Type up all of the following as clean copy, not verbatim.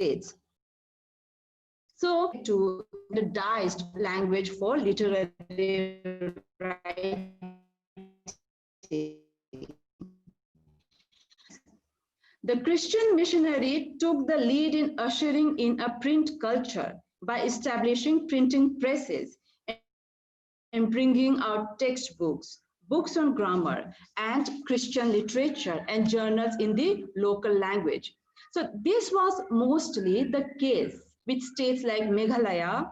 states. So to standardized language for literary writing. The Christian missionary took the lead in ushering in a print culture by establishing printing presses and bringing out textbooks, books on grammar, and Christian literature and journals in the local language. So this was mostly the case with states like Meghalaya,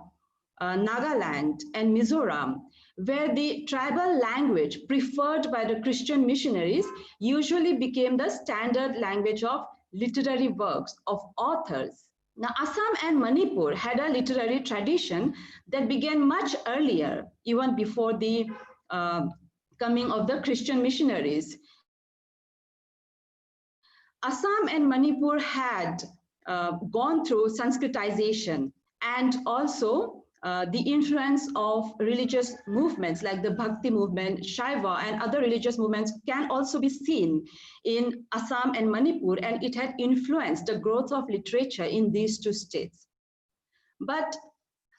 Nagaland, and Mizoram, where the tribal language preferred by the Christian missionaries usually became the standard language of literary works of authors. Now, Assam and Manipur had a literary tradition that began much earlier, even before the coming of the Christian missionaries. Assam and Manipur had gone through Sanskritization and also the influence of religious movements like the Bhakti movement, Shaiva, and other religious movements can also be seen in Assam and Manipur, and it had influenced the growth of literature in these two states. But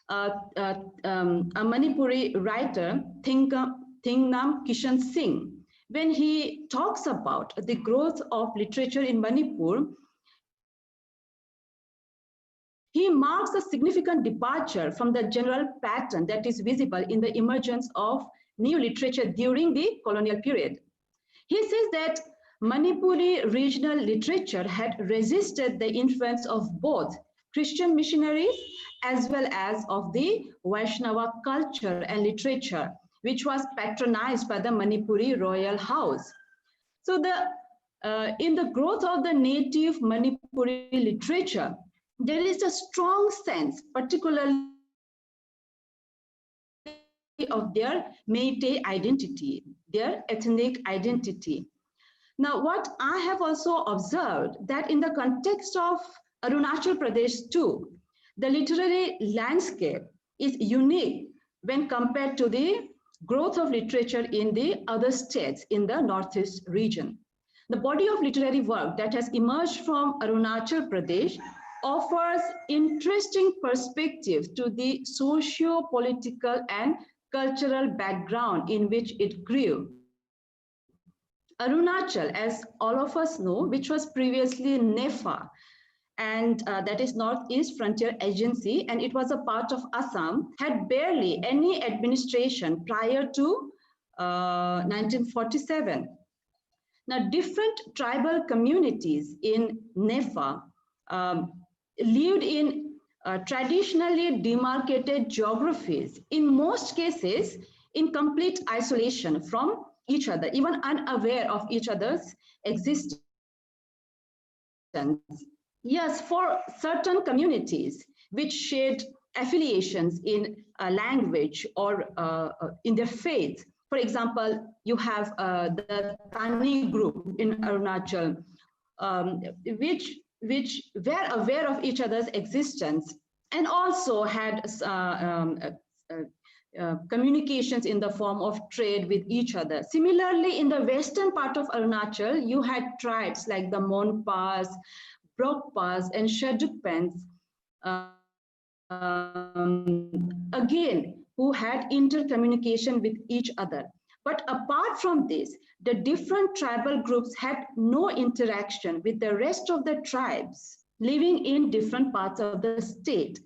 a Manipuri writer, Thingnam Kishan Singh, when he talks about the growth of literature in Manipur, he marks a significant departure from the general pattern that is visible in the emergence of new literature during the colonial period. He says that Manipuri regional literature had resisted the influence of both Christian missionaries as well as of the Vaishnava culture and literature, which was patronized by the Manipuri royal house. So in the growth of the native Manipuri literature, there is a strong sense, particularly of their Métis identity, their ethnic identity. Now, what I have also observed that in the context of Arunachal Pradesh too, the literary landscape is unique when compared to the growth of literature in the other states in the Northeast region. The body of literary work that has emerged from Arunachal Pradesh offers interesting perspective to the socio-political and cultural background in which it grew. Arunachal, as all of us know, which was previously NEFA, and that is Northeast Frontier Agency, and it was a part of Assam, had barely any administration prior to 1947. Now, different tribal communities in NEFA lived in traditionally demarcated geographies, in most cases in complete isolation from each other, even unaware of each other's existence. Yes, for certain communities which shared affiliations in language or in their faith, for example, you have the Tani group in Arunachal, which were aware of each other's existence and also had communications in the form of trade with each other. Similarly, in the western part of Arunachal, you had tribes like the Monpas, Brokpas, and Shadukpens, again, who had intercommunication with each other. But apart from this, the different tribal groups had no interaction with the rest of the tribes living in different parts of the state.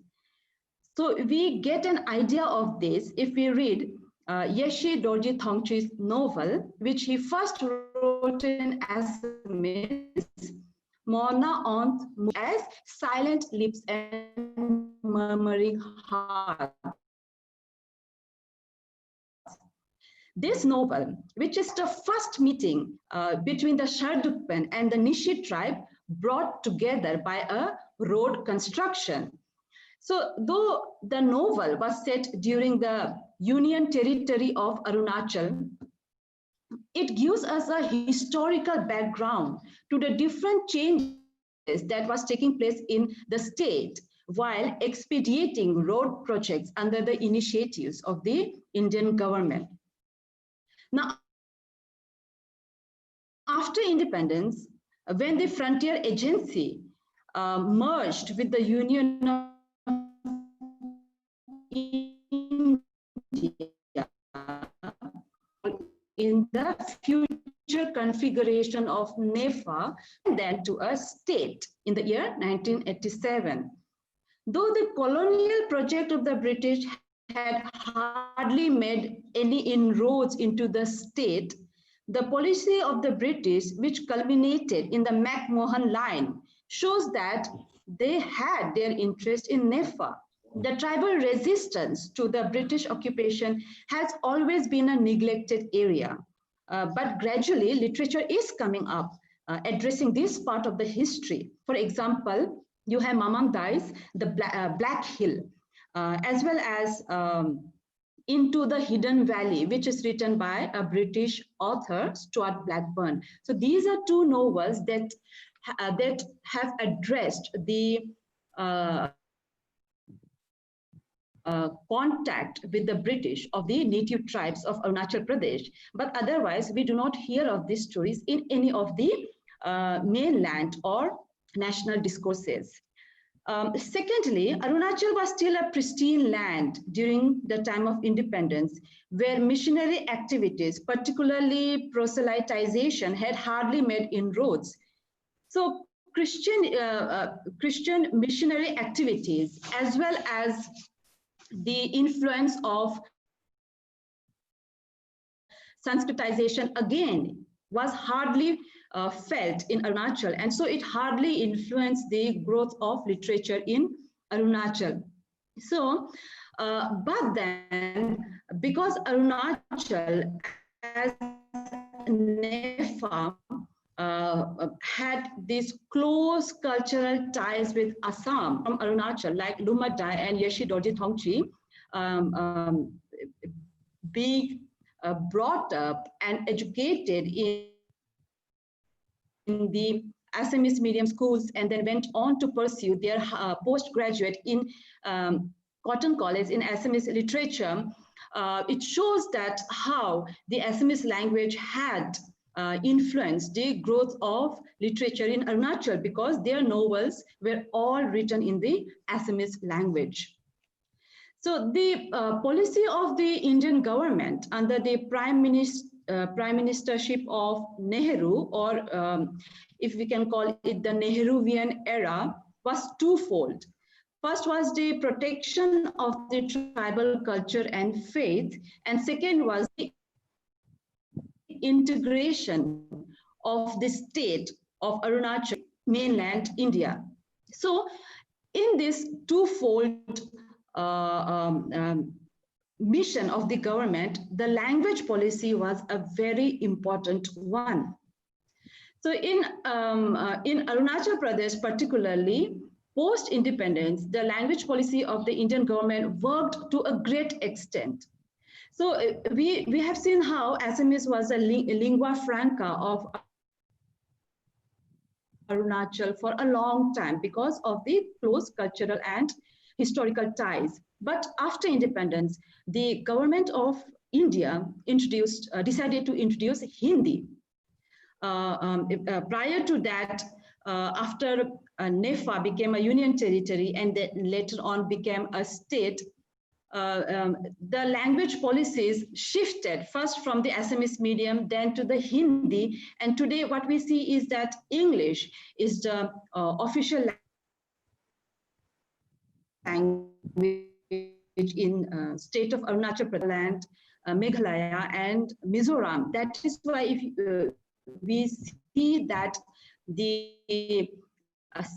So we get an idea of this if we read Yeshi Dorji Thongchi's novel, which he first wrote in Assamese, Mona Ont, as silent lips and murmuring hearts. This novel, which is the first meeting between the Shardukpen and the Nishi tribe, brought together by a road construction. So though the novel was set during the Union Territory of Arunachal, it gives us a historical background to the different changes that was taking place in the state while expediting road projects under the initiatives of the Indian government. Now, after independence, when the Frontier Agency merged with the Union of India in the future configuration of NEFA, and then to a state in the year 1987. Though the colonial project of the British had hardly made any inroads into the state, the policy of the British, which culminated in the McMahon Line, shows that they had their interest in NEFA. The tribal resistance to the British occupation has always been a neglected area, but gradually literature is coming up, addressing this part of the history. For example, you have Mamang Dai's The Black Hill, as well as Into the Hidden Valley, which is written by a British author, Stuart Blackburn. So these are two novels that have addressed the contact with the British of the native tribes of Arunachal Pradesh. But otherwise, we do not hear of these stories in any of the mainland or national discourses. Secondly, Arunachal was still a pristine land during the time of independence, where missionary activities, particularly proselytization, had hardly made inroads. So Christian missionary activities, as well as the influence of Sanskritization, again, was hardly felt in Arunachal, and so it hardly influenced the growth of literature in Arunachal. So, but then, because Arunachal as NEFA had these close cultural ties with Assam from Arunachal, like Lumad Dai and Yeshi Dorji Thongchi, being brought up and educated in the Assamese medium schools, and then went on to pursue their postgraduate in Cotton College in Assamese literature. It shows that how the Assamese language had influenced the growth of literature in Arunachal, because their novels were all written in the Assamese language. So the policy of the Indian government under the Prime Ministership of Nehru, or if we can call it the Nehruvian era, was twofold. First was the protection of the tribal culture and faith, and second was the integration of the state of Arunachal, mainland India. So in this twofold mission of the government, the language policy was a very important one. So in Arunachal Pradesh particularly, post-independence, the language policy of the Indian government worked to a great extent. So we have seen how Assamese was a lingua franca of Arunachal for a long time because of the close cultural and historical ties. But after independence, the government of India decided to introduce Hindi. Prior to that, after NEFA became a union territory and then later on became a state, the language policies shifted first from the Assamese medium, then to the Hindi. And today what we see is that English is the official language in state of Arunachal Pradesh, Meghalaya and Mizoram. That is why if we see that the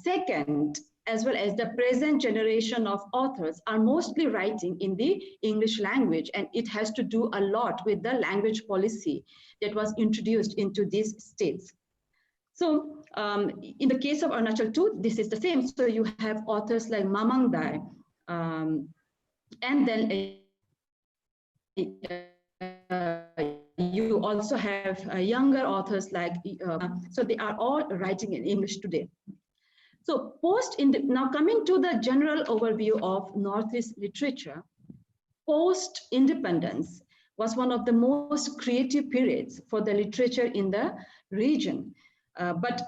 second as well as the present generation of authors are mostly writing in the English language, and it has to do a lot with the language policy that was introduced into these states. So in the case of Arunachal too, this is the same. So you have authors like Mamang Dai, and then you also have younger authors like, so they are all writing in English today. So now coming to the general overview of Northeast literature, post-independence was one of the most creative periods for the literature in the region. But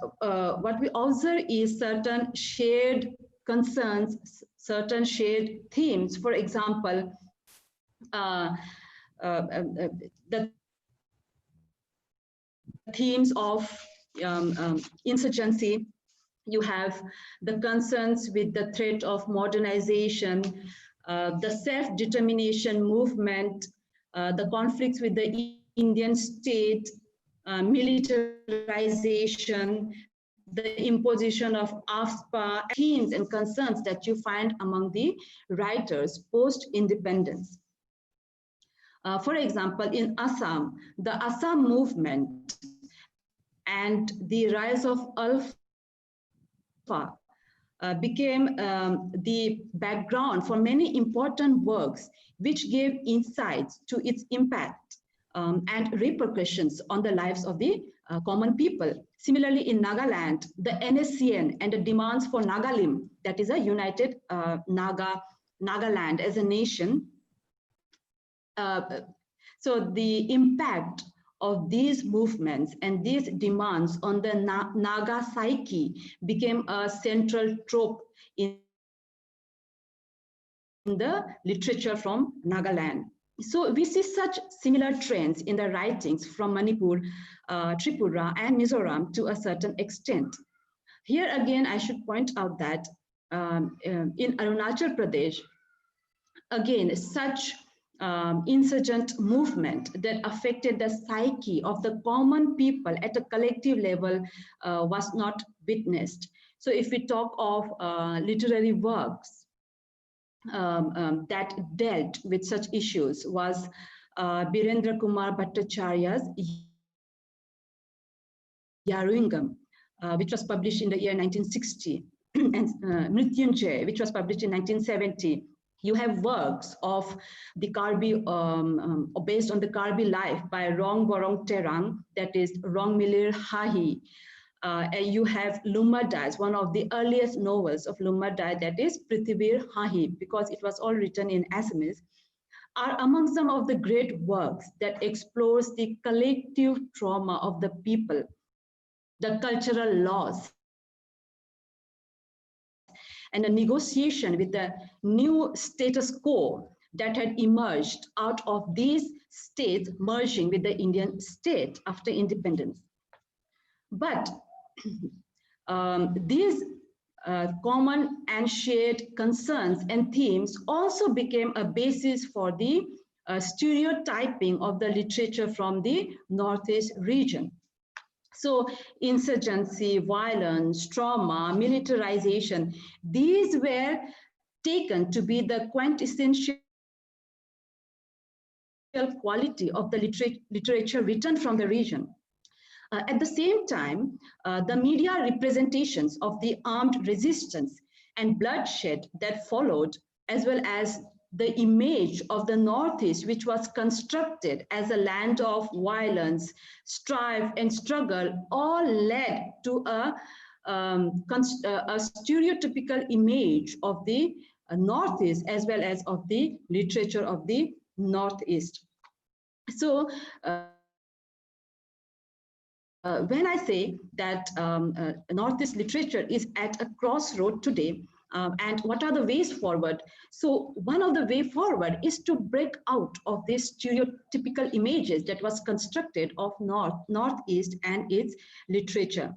what we observe is certain shared concerns, certain shared themes. For example, the themes of insurgency. You have the concerns with the threat of modernization, the self-determination movement, the conflicts with the Indian state, militarization, the imposition of AFSPA, themes and concerns that you find among the writers post-independence. For example, in Assam, the Assam movement and the rise of Alpha became the background for many important works which gave insights to its impact and repercussions on the lives of the common people. Similarly, in Nagaland, the NSCN and the demands for Nagalim, that is a united Nagaland as a nation. So the impact of these movements and these demands on the Naga psyche became a central trope in the literature from Nagaland. So we see such similar trends in the writings from Manipur, Tripura, and Mizoram to a certain extent. Here again, I should point out that in Arunachal Pradesh, again, such insurgent movement that affected the psyche of the common people at a collective level was not witnessed. So if we talk of literary works that dealt with such issues was Birendra Kumar Bhattacharya's Yarungam, which was published in the year 1960, and Mrityunjay, which was published in 1970. You have works of the Karbi, based on the Karbi life by Rong Borong Terang, that is Rongmilir Hahi. You have Lumadai, one of the earliest novels of Lumadai, that is Prithivir Hahi, because it was all written in Assamese, are among some of the great works that explores the collective trauma of the people, the cultural loss, and a negotiation with the new status quo that had emerged out of these states merging with the Indian state after independence. But these common and shared concerns and themes also became a basis for the stereotyping of the literature from the Northeast region. So insurgency, violence, trauma, militarization, these were taken to be the quintessential quality of the literature written from the region. At the same time, the media representations of the armed resistance and bloodshed that followed, as well as the image of the Northeast, which was constructed as a land of violence, strife, and struggle, all led to a stereotypical image of the Northeast, as well as of the literature of the Northeast. So, when I say that Northeast literature is at a crossroad today, and what are the ways forward? So one of the way forward is to break out of these stereotypical images that was constructed of Northeast and its literature.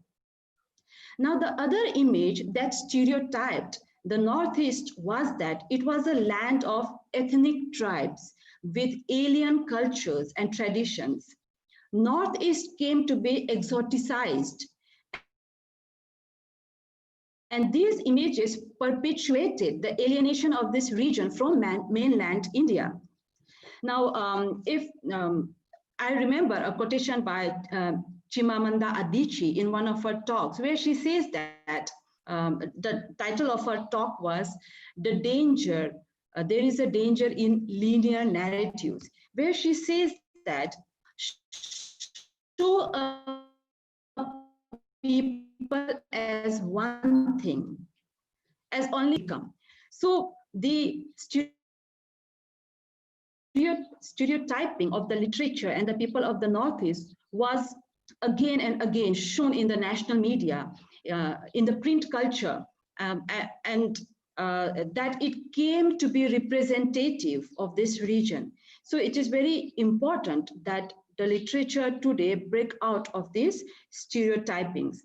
Now the other image that stereotyped the Northeast was that it was a land of ethnic tribes with alien cultures and traditions. Northeast came to be exoticized, and these images perpetuated the alienation of this region from mainland India. Now, I remember a quotation by Chimamanda Adichie in one of her talks, where she says that the title of her talk was "The Danger, There is a Danger in Linear Narratives," where she says that show people as one thing, as only become. So the stereotyping of the literature and the people of the Northeast was again and again shown in the national media, in the print culture, and that it came to be representative of this region. So it is very important that the literature today break out of these stereotypings.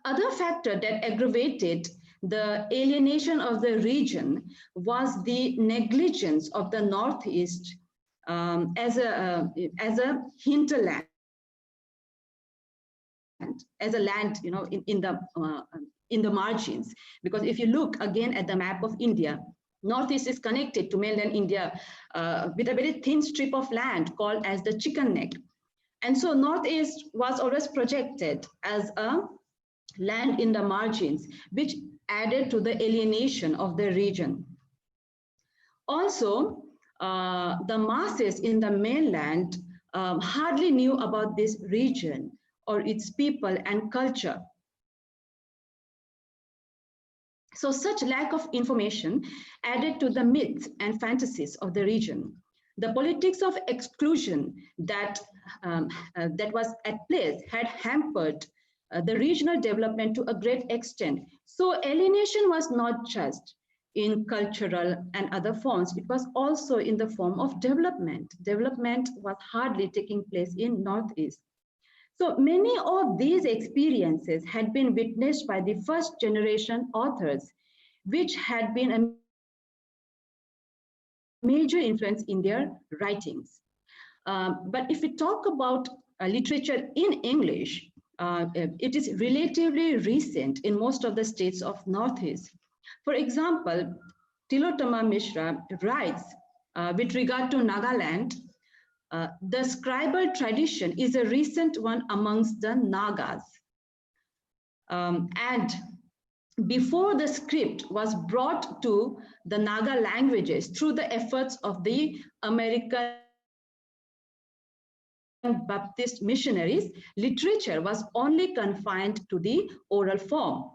Other factor that aggravated the alienation of the region was the negligence of the Northeast as a hinterland, as a land, in the margins. Because if you look again at the map of India, Northeast is connected to mainland India with a very thin strip of land called as the chicken neck. And so Northeast was always projected as a land in the margins, which added to the alienation of the region. Also, the masses in the mainland hardly knew about this region or its people and culture. So such lack of information added to the myths and fantasies of the region. The politics of exclusion that was at play had hampered the regional development to a great extent. So alienation was not just in cultural and other forms, it was also in the form of development. Development was hardly taking place in Northeast. So many of these experiences had been witnessed by the first generation authors, which had been a major influence in their writings. But if we talk about literature in English, it is relatively recent in most of the states of Northeast. For example, Tilottama Mishra writes with regard to Nagaland, the scribal tradition is a recent one amongst the Nagas. And before the script was brought to the Naga languages through the efforts of the American Baptist missionaries, literature was only confined to the oral form.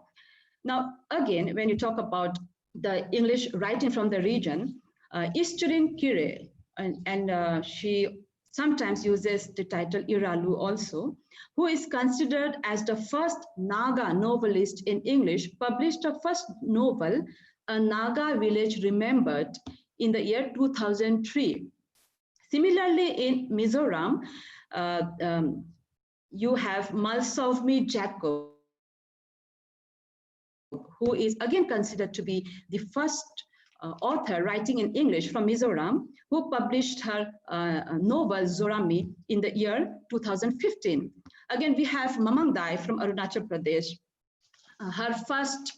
Now, again, when you talk about the English writing from the region, Isturin Kire, and she sometimes uses the title Iralu also, who is considered as the first Naga novelist in English, published a first novel, A Naga Village Remembered, in the year 2003. Similarly, in Mizoram, you have Malsavmi Jacob, who is again considered to be the first author writing in English from Mizoram, who published her novel Zorami in the year 2015. Again, we have Mamang Dai from Arunachal Pradesh. Her first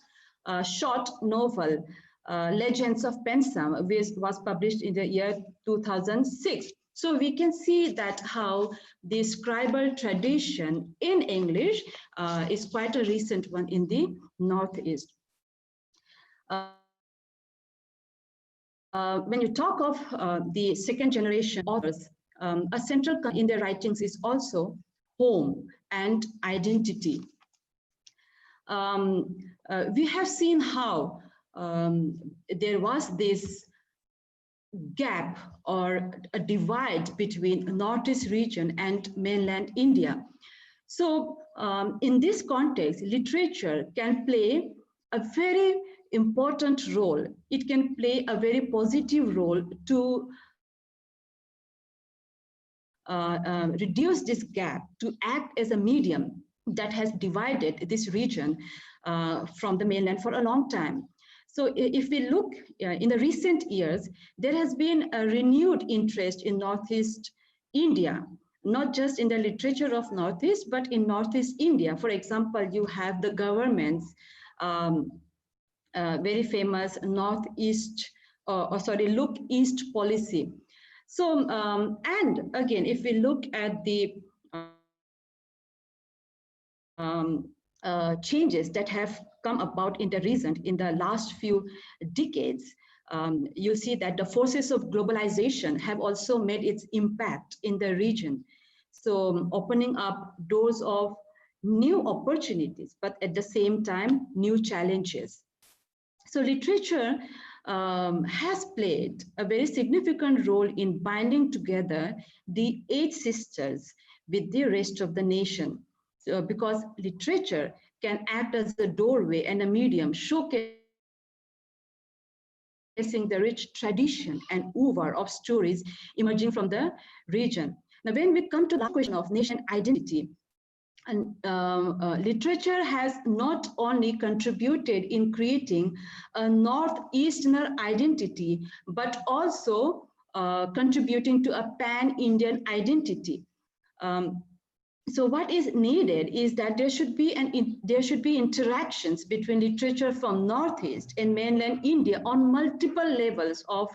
short novel, Legends of Pensam, was published in the year 2006. So we can see that how the scribal tradition in English is quite a recent one in the Northeast. When you talk of the second generation authors, a central in their writings is also home and identity. We have seen how there was this gap or a divide between Northeast region and mainland India. So in this context, literature can play a very important role. It can play a very positive role to reduce this gap, to act as a medium that has divided this region from the mainland for a long time. So if we look in the recent years, there has been a renewed interest in Northeast India, not just in the literature of Northeast, but in Northeast India. For example, you have the government's very famous Northeast, Look East policy. So, and again, if we look at the changes that have come about in the last few decades, you see that the forces of globalization have also made its impact in the region. So opening up doors of new opportunities, but at the same time, new challenges. So literature has played a very significant role in binding together the 8 sisters with the rest of the nation. So, because literature can act as a doorway and a medium showcasing the rich tradition and oeuvre of stories emerging from the region. Now, when we come to the question of nation identity, and literature has not only contributed in creating a Northeasterner identity, but also contributing to a pan-Indian identity. So what is needed is that there should be interactions between literature from Northeast and mainland India on multiple levels of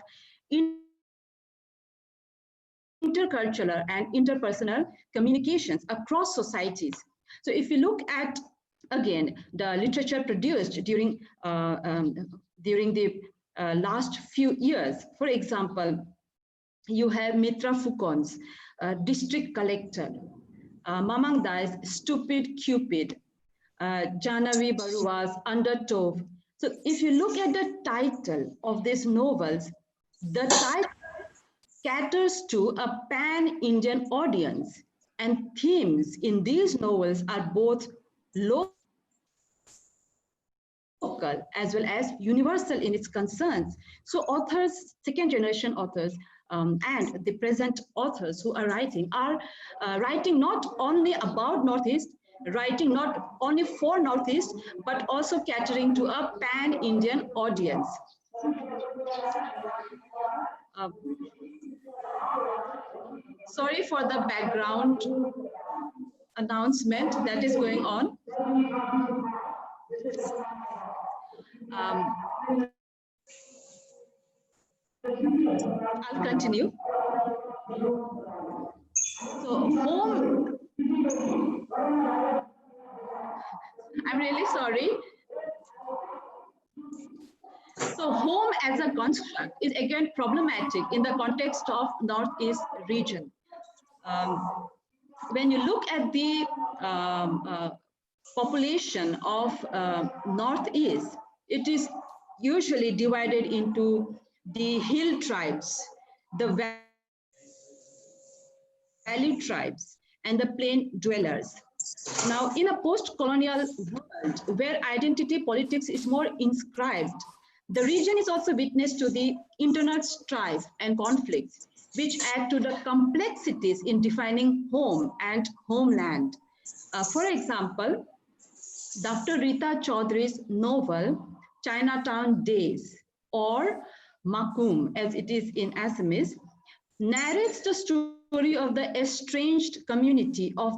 intercultural and interpersonal communications across societies. So if you look at, again, the literature produced during the last few years, for example, you have Mitra Foucault's District Collector, Mamang Dai's Stupid Cupid, Jahnavi Barua's Undertow. So if you look at the title of these novels, the title caters to a pan-Indian audience, and themes in these novels are both local as well as universal in its concerns. So authors, second-generation authors, and the present authors who are writing not only about Northeast, writing not only for Northeast, but also catering to a pan-Indian audience. Sorry for the background announcement that is going on. I'll continue. So home, I'm really sorry. So home as a construct is again problematic in the context of Northeast region. When you look at the population of Northeast, it is usually divided into the hill tribes, the valley tribes, and the plain dwellers. Now, in a post-colonial world where identity politics is more inscribed, the region is also witness to the internal strife and conflicts, which add to the complexities in defining home and homeland. For example, Dr. Rita Chaudhry's novel, Chinatown Days, or Makum, as it is in Assamese, narrates the story of the estranged community of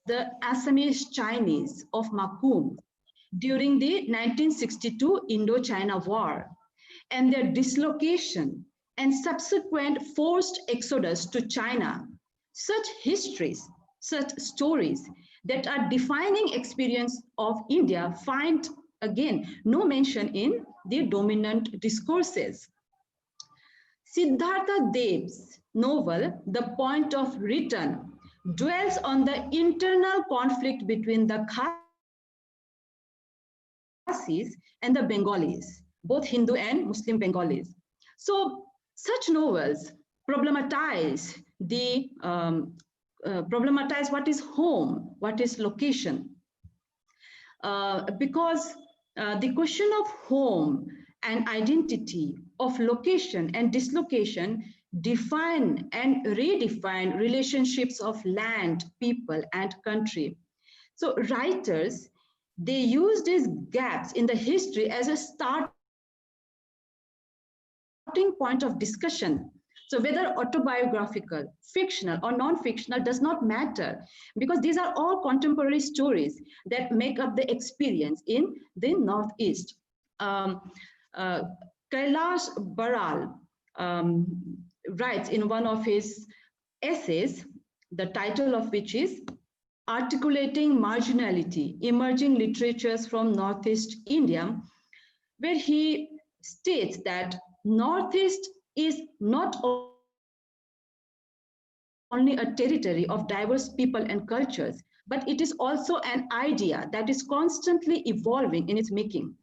the Assamese Chinese of Makum during the 1962 Indo-China War and their dislocation and subsequent forced exodus to China. Such histories, such stories that are defining experience of India find, again, no mention in the dominant discourses. Siddhartha Dev's novel, The Point of Return, dwells on the internal conflict between the Khasis and the Bengalis, both Hindu and Muslim Bengalis. So such novels problematize what is home, what is location, because the question of home and identity, of location and dislocation define and redefine relationships of land, people, and country. So writers, they use these gaps in the history as a starting point of discussion. So whether autobiographical, fictional, or non-fictional does not matter, because these are all contemporary stories that make up the experience in the Northeast. Kailash Baral writes in one of his essays, the title of which is Articulating Marginality, Emerging Literatures from Northeast India, where he states that Northeast is not only a territory of diverse people and cultures, but it is also an idea that is constantly evolving in its making.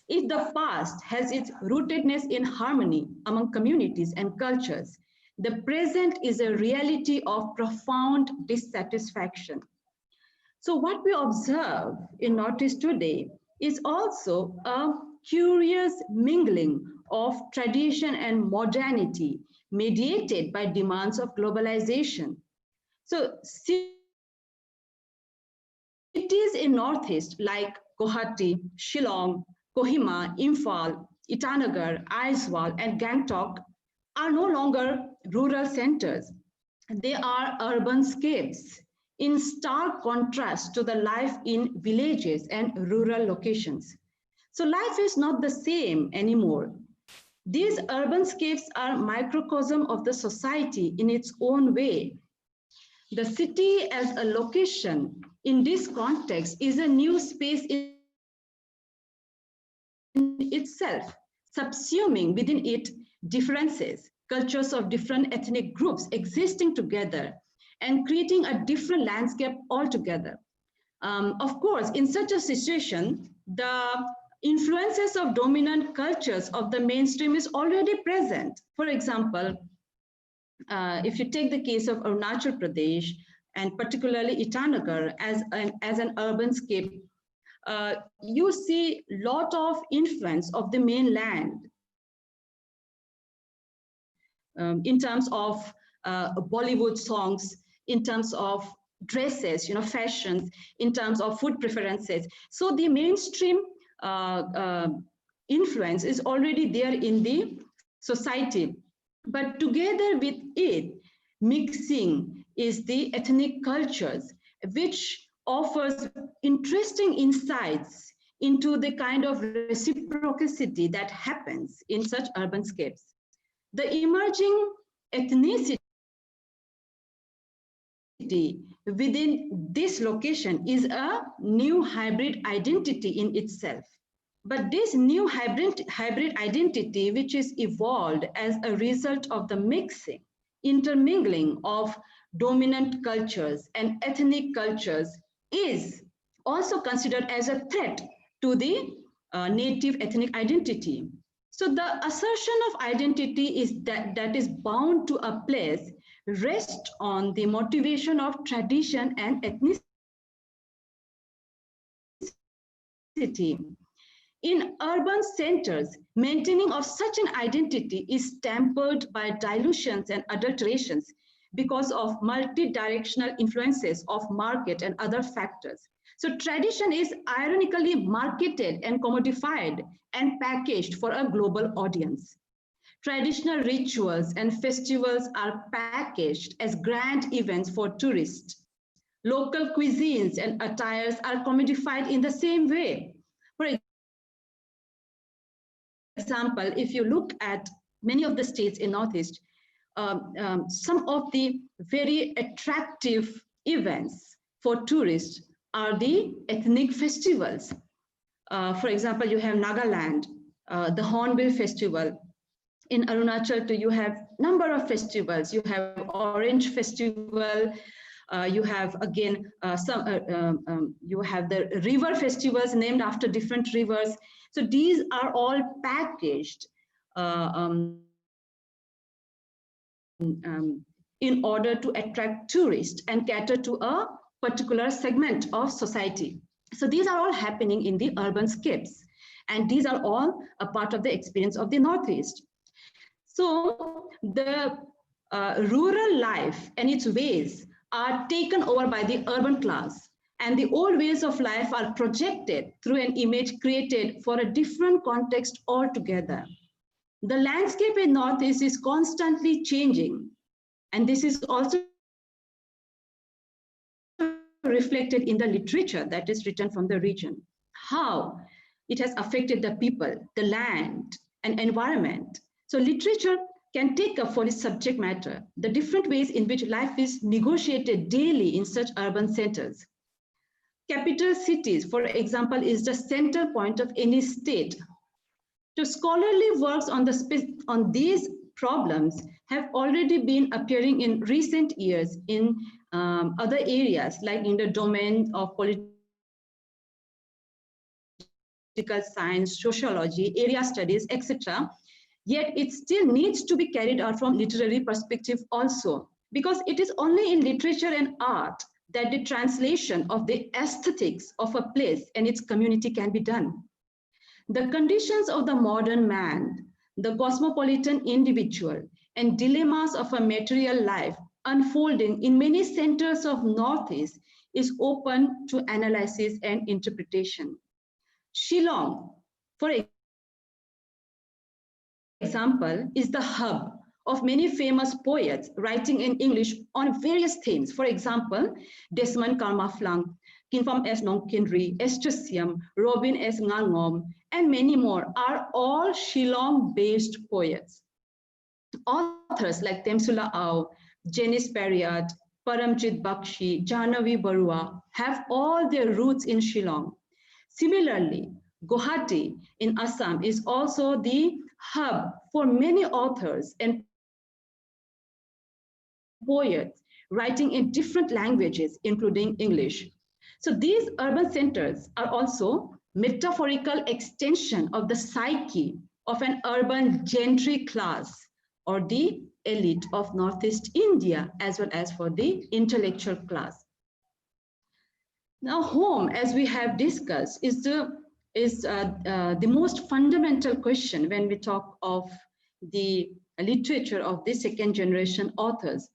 If the past has its rootedness in harmony among communities and cultures, the present is a reality of profound dissatisfaction. So what we observe in Northeast today is also a curious mingling of tradition and modernity mediated by demands of globalization. So cities in Northeast like Guwahati, Shillong, Kohima, Imphal, Itanagar, Aizawl, and Gangtok are no longer rural centers. They are urban scapes in stark contrast to the life in villages and rural locations. So life is not the same anymore. These urban scapes are microcosm of the society in its own way. The city as a location in this context is a new space in itself, subsuming within it differences, cultures of different ethnic groups existing together and creating a different landscape altogether. Of course, in such a situation, the influences of dominant cultures of the mainstream is already present. For example, if you take the case of Arunachal Pradesh and particularly Itanagar as an urban scape, you see a lot of influence of the mainland in terms of Bollywood songs, in terms of dresses, fashions, in terms of food preferences. So the mainstream influence is already there in the society. But together with it, mixing is the ethnic cultures, which offers interesting insights into the kind of reciprocity that happens in such urban scapes. The emerging ethnicity within this location is a new hybrid identity in itself. But this new hybrid identity, which is evolved as a result of the mixing, intermingling of dominant cultures and ethnic cultures, is also considered as a threat to the native ethnic identity. So the assertion of identity is that is bound to a place rests on the motivation of tradition and ethnicity. In urban centers, maintaining of such an identity is tempered by dilutions and adulterations because of multi-directional influences of market and other factors. So tradition is ironically marketed and commodified and packaged for a global audience. Traditional rituals and festivals are packaged as grand events for tourists. Local cuisines and attires are commodified in the same way. For example, if you look at many of the states in Northeast, some of the very attractive events for tourists are the ethnic festivals. For example, you have Nagaland, the Hornbill Festival. In Arunachal, you have number of festivals. You have Orange Festival. You have again you have the river festivals named after different rivers. So these are all packaged in order to attract tourists and cater to a particular segment of society. So these are all happening in the urban scapes, and these are all a part of the experience of the Northeast. So the rural life and its ways are taken over by the urban class, and the old ways of life are projected through an image created for a different context altogether. The landscape in Northeast is constantly changing, and this is also reflected in the literature that is written from the region. How it has affected the people, the land, and environment. So literature can take up for its subject matter the different ways in which life is negotiated daily in such urban centers. Capital cities, for example, is the center point of any state. So scholarly works on these problems have already been appearing in recent years in other areas, like in the domain of political science, sociology, area studies, etc. Yet it still needs to be carried out from literary perspective also, because it is only in literature and art that the translation of the aesthetics of a place and its community can be done. The conditions of the modern man, the cosmopolitan individual, and dilemmas of a material life unfolding in many centers of Northeast is open to analysis and interpretation. Shillong, for example, is the hub of many famous poets writing in English on various themes. For example, Desmond Karmaflang, Kinfam S. Nongkinri, Esther Siam, Robin S. Ngangom, and many more are all Shillong-based poets. Authors like Temsula Au, Janice Periat, Paramjit Bakshi, Jahnavi Barua have all their roots in Shillong. Similarly, Guwahati in Assam is also the hub for many authors and poets writing in different languages, including English. So these urban centers are also metaphorical extension of the psyche of an urban gentry class or the elite of Northeast India, as well as for the intellectual class. Now, home, as we have discussed, is the most fundamental question when we talk of the literature of the second generation authors.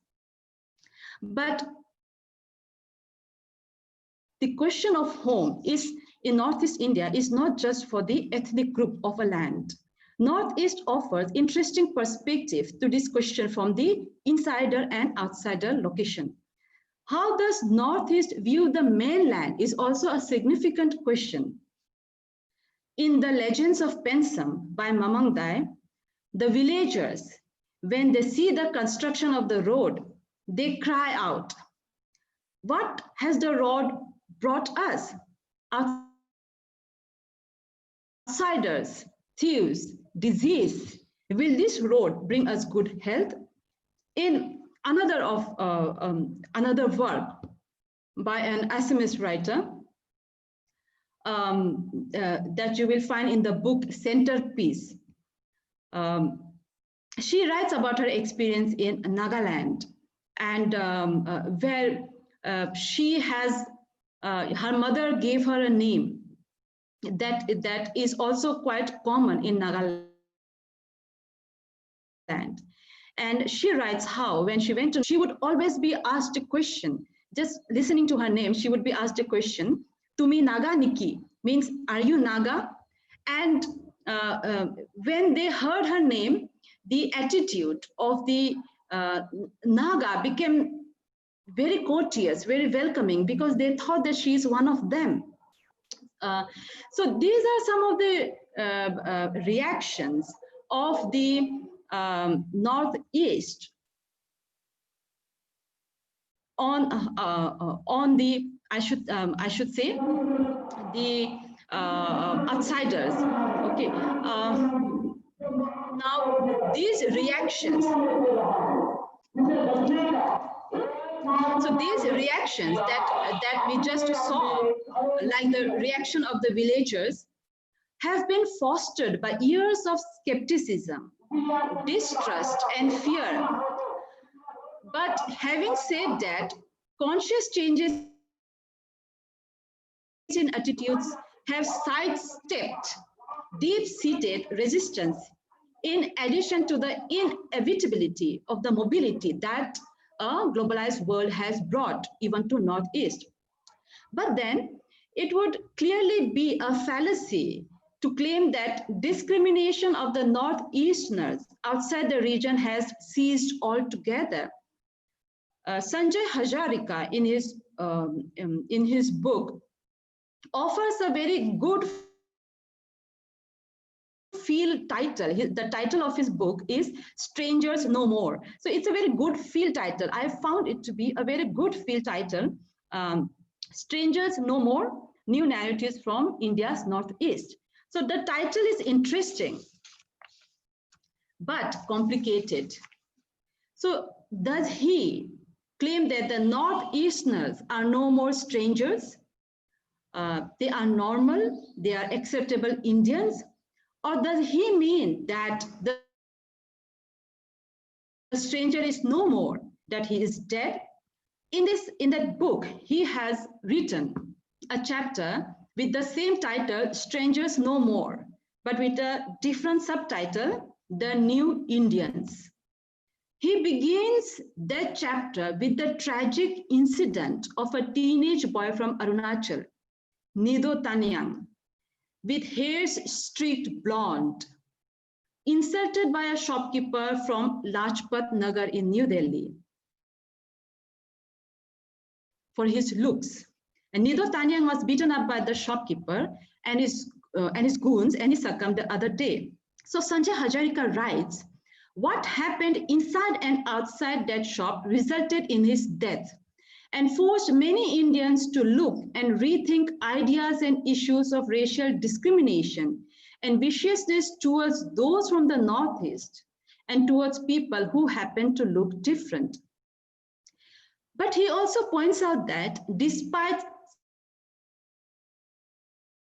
But the question of home is in Northeast India is not just for the ethnic group of a land. Northeast offers interesting perspective to this question from the insider and outsider location. How does Northeast view the mainland is also a significant question. In the Legends of Pensem by Mamang Dai, the villagers, when they see the construction of the road, they cry out, "What has the road brought us? Outsiders, thieves, disease. Will this road bring us good health?" In another work by an Assamese writer that you will find in the book Centerpiece. She writes about her experience in Nagaland, and where she has, her mother gave her a name that is also quite common in Nagaland. And she writes how when she went to, she would always be asked a question. Just listening to her name, she would be asked a question. "Tumi Naga Niki," means, "Are you Naga?" And when they heard her name, the attitude of the Naga became very courteous, very welcoming, because they thought that she is one of them. So these are some of the reactions of the Northeast on the, I should say, the outsiders. Okay. Now these reactions. So these reactions that we just saw, like the reaction of the villagers, have been fostered by years of skepticism, distrust, and fear. But having said that, conscious changes in attitudes have sidestepped deep-seated resistance, in addition to the inevitability of the mobility that a globalized world has brought even to Northeast. But then it would clearly be a fallacy to claim that discrimination of the Northeasterners outside the region has ceased altogether. Sanjay Hajarika, in his book, offers a very good field title. The title of his book is "Strangers No More." So it's a very good field title. I found it to be a very good field title. "Strangers No More, New Narratives from India's Northeast." So the title is interesting, but complicated. So does he claim that the Northeasterners are no more strangers? They are normal, they are acceptable Indians? Or does he mean that the stranger is no more, that he is dead. In that book, he has written a chapter with the same title, Strangers No More, but with a different subtitle, The New Indians. He begins that chapter with the tragic incident of a teenage boy from Arunachal, Nido Tanyang, with hairs streaked blonde, insulted by a shopkeeper from Lajpat Nagar in New Delhi for his looks. And Nido Tanyang was beaten up by the shopkeeper and his goons, and he succumbed the other day. So Sanjay Hajarika writes, what happened inside and outside that shop resulted in his death and forced many Indians to look and rethink ideas and issues of racial discrimination and viciousness towards those from the Northeast and towards people who happen to look different. But he also points out that despite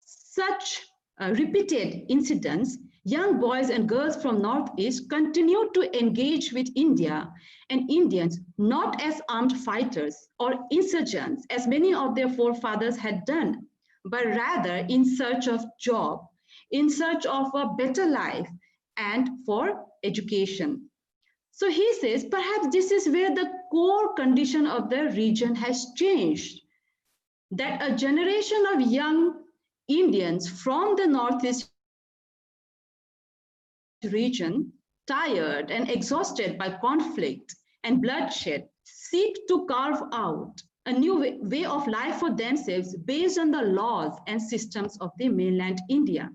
such repeated incidents, young boys and girls from Northeast continue to engage with India and Indians not as armed fighters or insurgents, as many of their forefathers had done, but rather in search of job, in search of a better life, and for education. So he says, perhaps this is where the core condition of the region has changed, that a generation of young Indians from the Northeast region, tired and exhausted by conflict and bloodshed, seek to carve out a new way of life for themselves based on the laws and systems of the mainland India.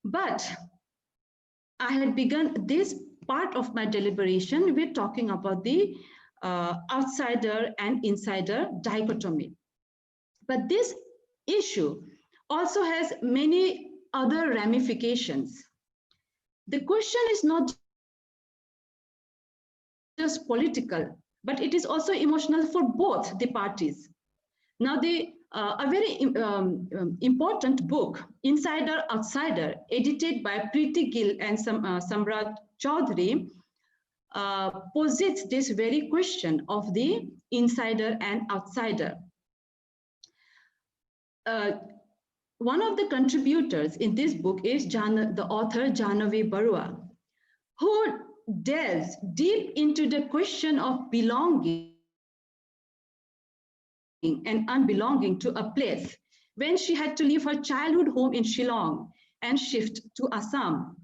But I had begun this part of my deliberation with talking about the outsider and insider dichotomy. But this issue also has many other ramifications. The question is not just political, but it is also emotional for both the parties. Now, a very important book, Insider Outsider, edited by Preeti Gill and Samrat Chaudhary, posits this very question of the insider and outsider. One of the contributors in this book is the author Jahnavi Barua, who delves deep into the question of belonging and unbelonging to a place when she had to leave her childhood home in Shillong and shift to Assam.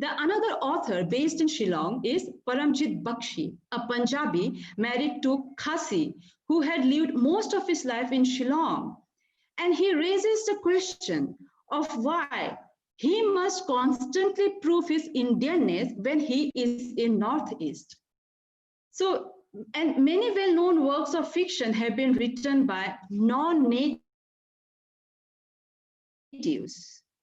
Another author based in Shillong is Paramjit Bakshi, a Punjabi married to Khasi, who had lived most of his life in Shillong. And he raises the question of why he must constantly prove his Indianness when he is in Northeast. So, and many well-known works of fiction have been written by non-natives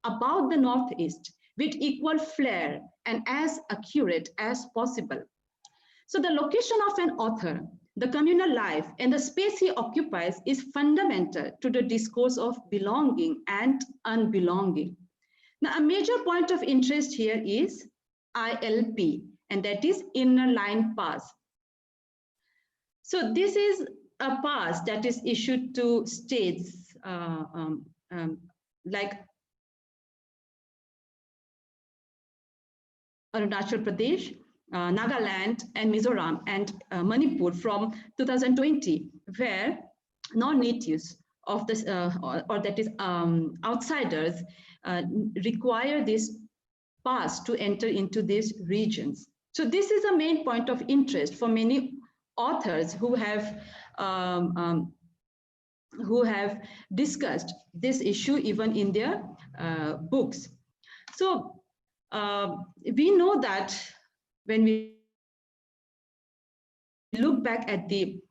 about the Northeast with equal flair and as accurate as possible. So the location of an author, the communal life, and the space he occupies is fundamental to the discourse of belonging and unbelonging. Now, a major point of interest here is ILP, and that is Inner Line Pass. So this is a pass that is issued to states like Arunachal Pradesh, Nagaland, and Mizoram, and Manipur from 2020, where non-natives of this, or that is outsiders, require this pass to enter into these regions. So this is a main point of interest for many authors who have discussed this issue even in their books. So we know that when we look back at the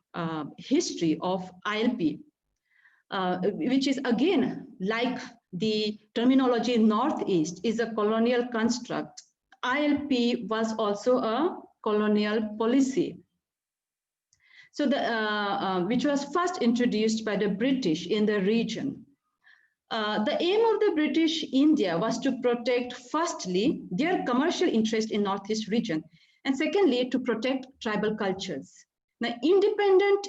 history of ILP, which is again like the terminology Northeast is a colonial construct, ILP was also a colonial policy. So which was first introduced by the British in the region. The aim of the British India was to protect, firstly, their commercial interest in Northeast region, And secondly, to protect tribal cultures. Now, independent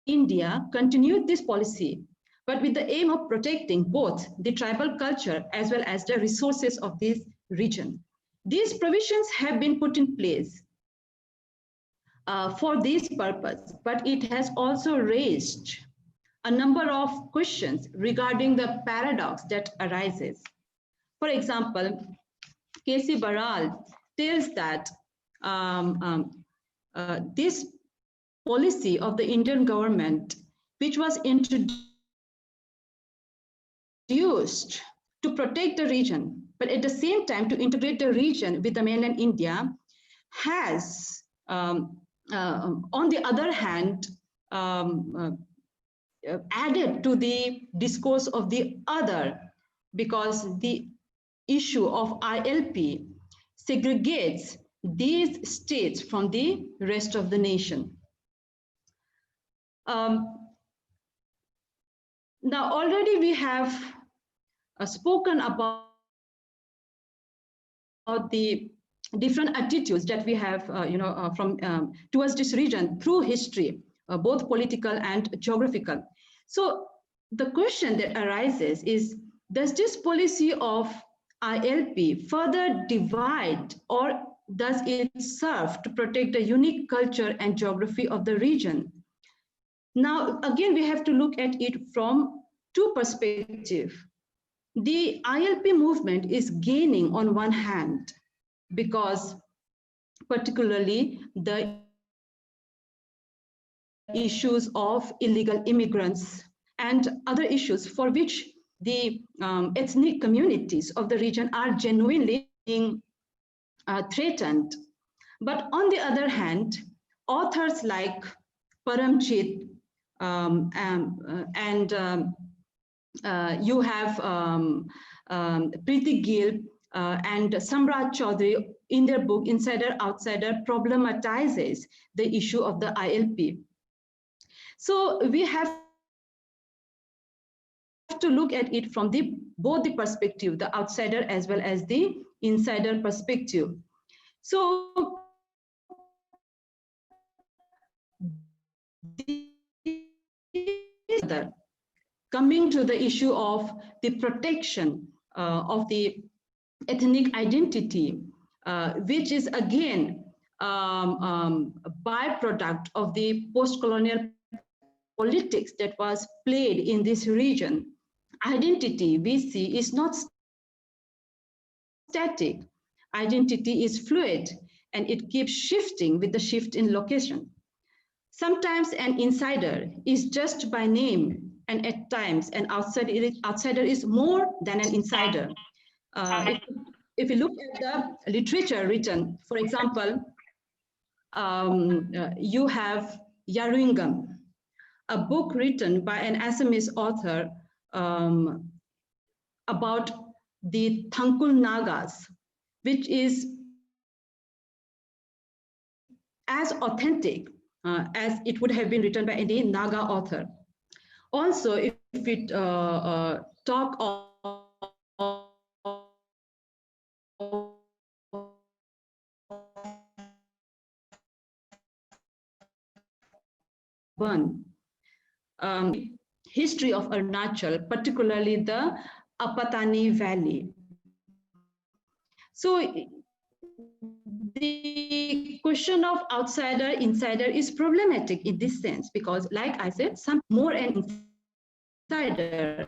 India continued this policy, but with the aim of protecting both the tribal culture as well as the resources of this region. These provisions have been put in place for this purpose, but it has also raised a number of questions regarding the paradox that arises. For example, K.C. Baral tells that this policy of the Indian government, which was introduced to protect the region, but at the same time to integrate the region with the mainland India, has, on the other hand, added to the discourse of the other, because the issue of ILP segregates these states from the rest of the nation. Now, already we have spoken about the different attitudes that we have, from towards this region through history, both political and geographical. So the question that arises is, does this policy of ILP further divide, or does it serve to protect the unique culture and geography of the region? Now, again, we have to look at it from two perspectives. The ILP movement is gaining on one hand, because particularly the issues of illegal immigrants and other issues for which the ethnic communities of the region are genuinely being threatened. But on the other hand, authors like Paramjit you have Preeti Gill and Samrat Chaudhary in their book Insider Outsider problematizes the issue of the ILP. So we have to look at it from both the perspective, the outsider as well as the insider perspective. So coming to the issue of the protection of the ethnic identity, which is again a byproduct of the post-colonial politics that was played in this region. Identity, we see, is not static. Identity is fluid, and it keeps shifting with the shift in location. Sometimes an insider is just by name, and at times an outsider is more than an insider. If you look at the literature written, for example, you have Yarungam, a book written by an Assamese author about the Thankul Nagas, which is as authentic as it would have been written by any Naga author. Also, if we talk of history of Arunachal, particularly the Apatani Valley. So the question of outsider, insider is problematic in this sense, because like I said, some more an insider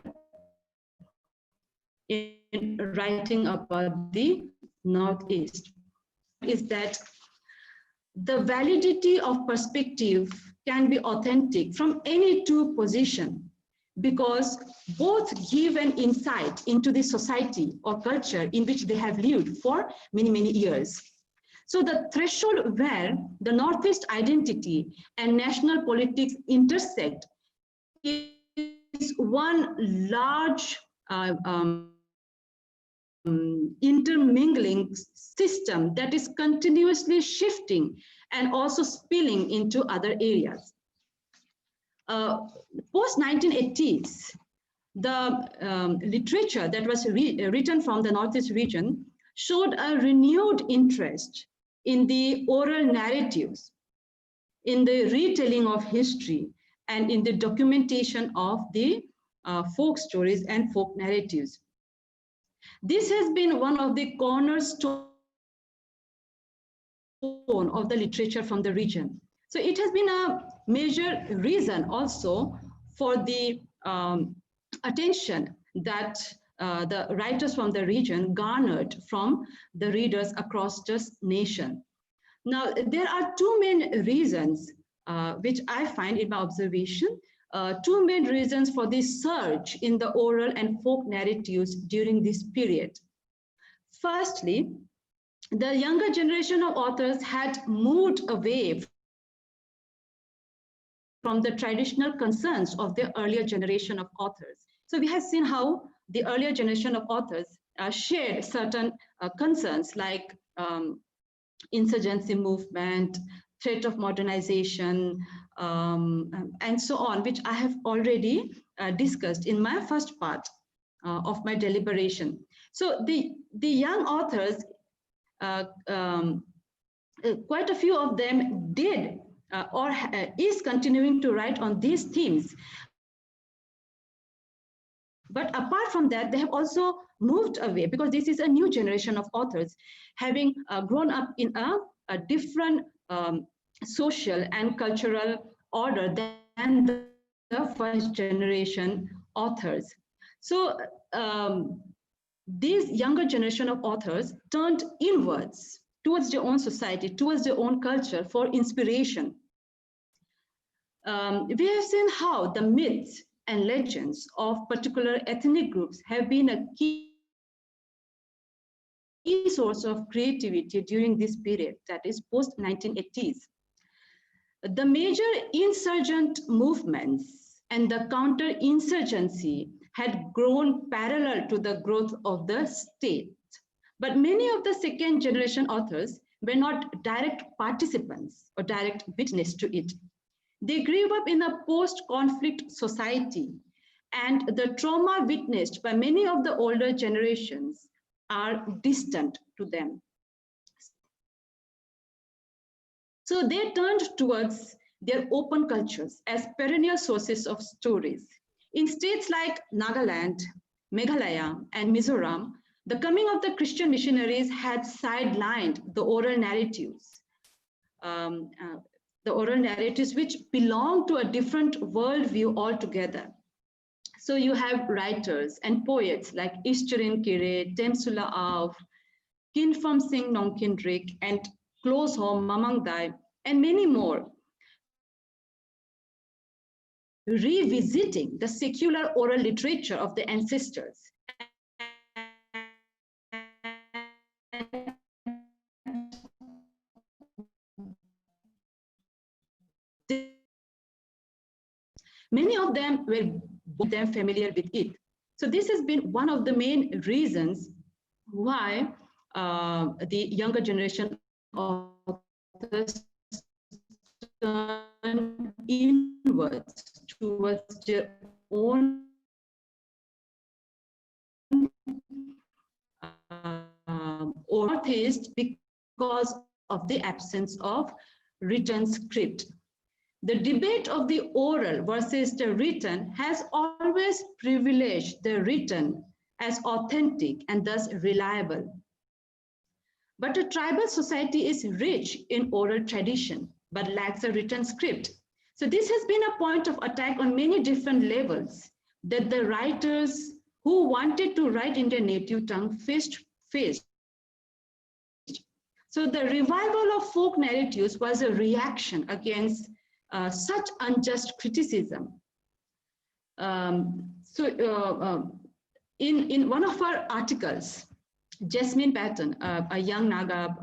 in writing about the Northeast is that the validity of perspective can be authentic from any two positions, because both give an insight into the society or culture in which they have lived for many, many years. So the threshold where the Northeast identity and national politics intersect is one large intermingling system that is continuously shifting and also spilling into other areas. Post-1980s, the literature that was written from the Northeast region showed a renewed interest in the oral narratives, in the retelling of history, and in the documentation of the folk stories and folk narratives. This has been one of the cornerstones of the literature from the region. So it has been a major reason also for the attention that the writers from the region garnered from the readers across the nation. Now, there are two main reasons which I find in my observation, two main reasons for this surge in the oral and folk narratives during this period. Firstly, the younger generation of authors had moved away from the traditional concerns of the earlier generation of authors. So we have seen how the earlier generation of authors shared certain concerns like insurgency movement, threat of modernization, and so on, which I have already discussed in my first part of my deliberation. So the young authors, quite a few of them did or is continuing to write on these themes. But apart from that, they have also moved away because this is a new generation of authors having grown up in a different social and cultural order than the first generation authors. So these younger generation of authors turned inwards towards their own society, towards their own culture for inspiration. We have seen how the myths and legends of particular ethnic groups have been a key source of creativity during this period, that is post-1980s. The major insurgent movements and the counter-insurgency had grown parallel to the growth of the state. But many of the second generation authors were not direct participants or direct witness to it. They grew up in a post-conflict society, and the trauma witnessed by many of the older generations are distant to them. So they turned towards their open cultures as perennial sources of stories. In states like Nagaland, Meghalaya, and Mizoram, the coming of the Christian missionaries had sidelined the oral narratives. The oral narratives which belong to a different worldview altogether. So you have writers and poets like Ishcharin Kire, Temsula Av, Kinfam Singh Nongkinrik, and Klosholm Mamangdai, and many more, revisiting the secular oral literature of the ancestors. Many of them were familiar with it. So this has been one of the main reasons why the younger generation of authors turn inwards towards their own or northeast because of the absence of written script. The debate of the oral versus the written has always privileged the written as authentic and thus reliable. But a tribal society is rich in oral tradition, but lacks a written script. So this has been a point of attack on many different levels that the writers who wanted to write in their native tongue faced. So the revival of folk narratives was a reaction against such unjust criticism. In one of our articles, Jasmine Patton, a young Naga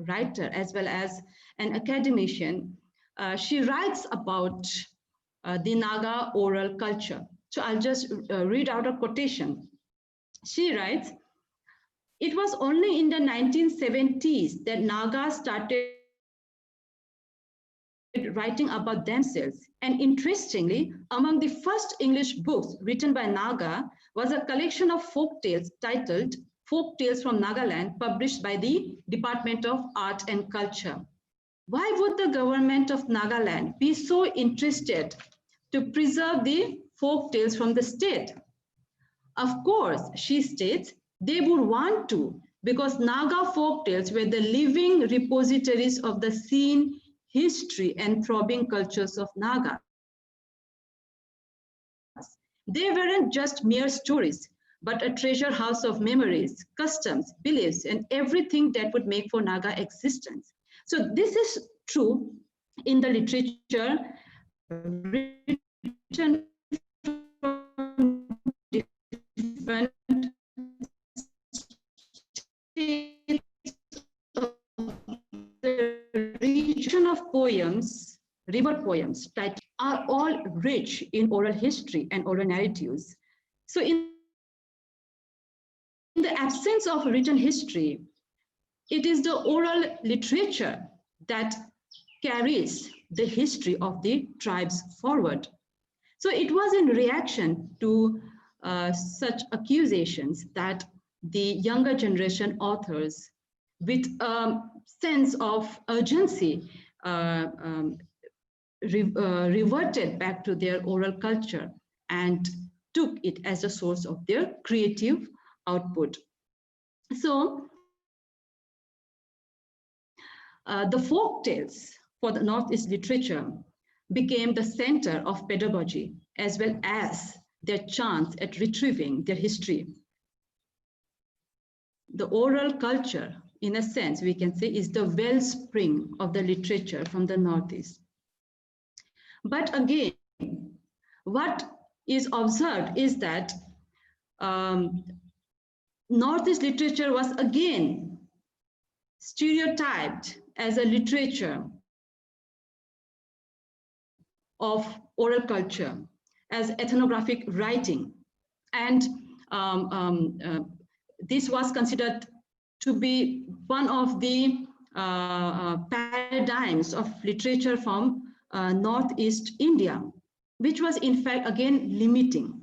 writer as well as an academician, she writes about the Naga oral culture. So I'll just read out a quotation. She writes, "It was only in the 1970s that Nagas started writing about themselves. And interestingly, among the first English books written by Naga was a collection of folk tales titled Folk Tales from Nagaland, published by the Department of Art and Culture. Why would the government of Nagaland be so interested to preserve the folk tales from the state? Of course, she states, they would want to, because Naga folk tales were the living repositories of the seen history and throbbing cultures of Nagas. They weren't just mere stories, but a treasure house of memories, customs, beliefs, and everything that would make for Naga existence. So this is true in the literature written from different states of the region of poems, river poems, that are all rich in oral history and oral narratives. So in the absence of written history, it is the oral literature that carries the history of the tribes forward. So it was in reaction to such accusations that the younger generation authors, with a sense of urgency, reverted back to their oral culture and took it as a source of their creative output. So the folk tales for the Northeast literature became the center of pedagogy, as well as their chance at retrieving their history. The oral culture, in a sense, we can say, is the wellspring of the literature from the Northeast. But again, what is observed is that Northeast literature was again stereotyped as a literature of oral culture, as ethnographic writing. And this was considered to be one of the paradigms of literature from Northeast India, which was in fact again limiting.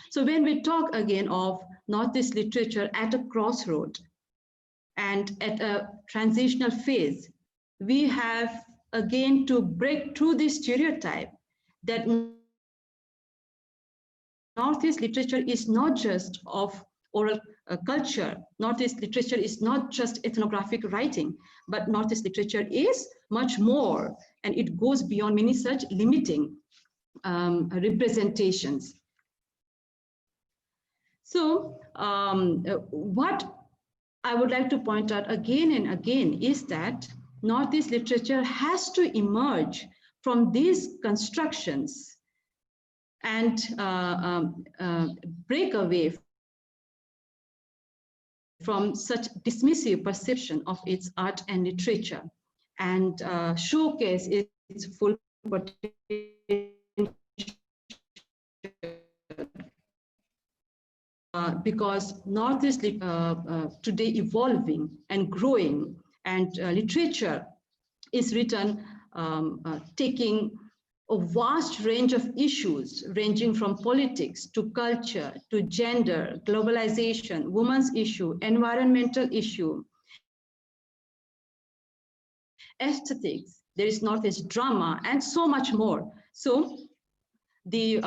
So when we talk again of Northeast literature at a crossroad and at a transitional phase, we have again to break through this stereotype that Northeast literature is not just of oral culture. Northeast literature is not just ethnographic writing, but Northeast literature is much more, and it goes beyond many such limiting representations. So what I would like to point out again and again is that Northeast literature has to emerge from these constructions and break away from such dismissive perception of its art and literature, and showcase its full potential. Because Northeast today evolving and growing, and literature is written taking a vast range of issues ranging from politics to culture to gender, globalization, women's issue, environmental issue, aesthetics, there is Northeast drama, and so much more. So the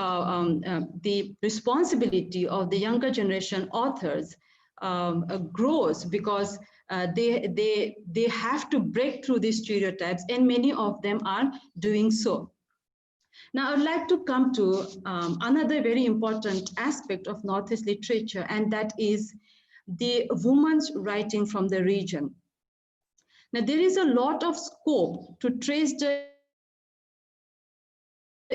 responsibility of the younger generation authors grows, because they have to break through these stereotypes, and many of them are doing so. Now, I'd like to come to another very important aspect of Northeast literature, and that is the women's writing from the region. Now, there is a lot of scope to trace the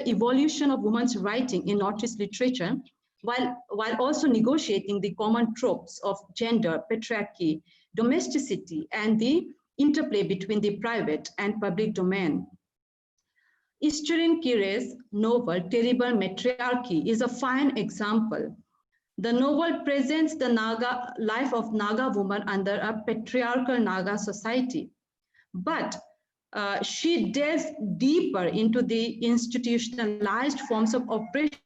evolution of women's writing in Northeast literature, while also negotiating the common tropes of gender, patriarchy, domesticity, and the interplay between the private and public domain. Easterin Kire's novel, Terrible Matriarchy, is a fine example. The novel presents the Naga life of Naga woman under a patriarchal Naga society, but she delves deeper into the institutionalized forms of oppression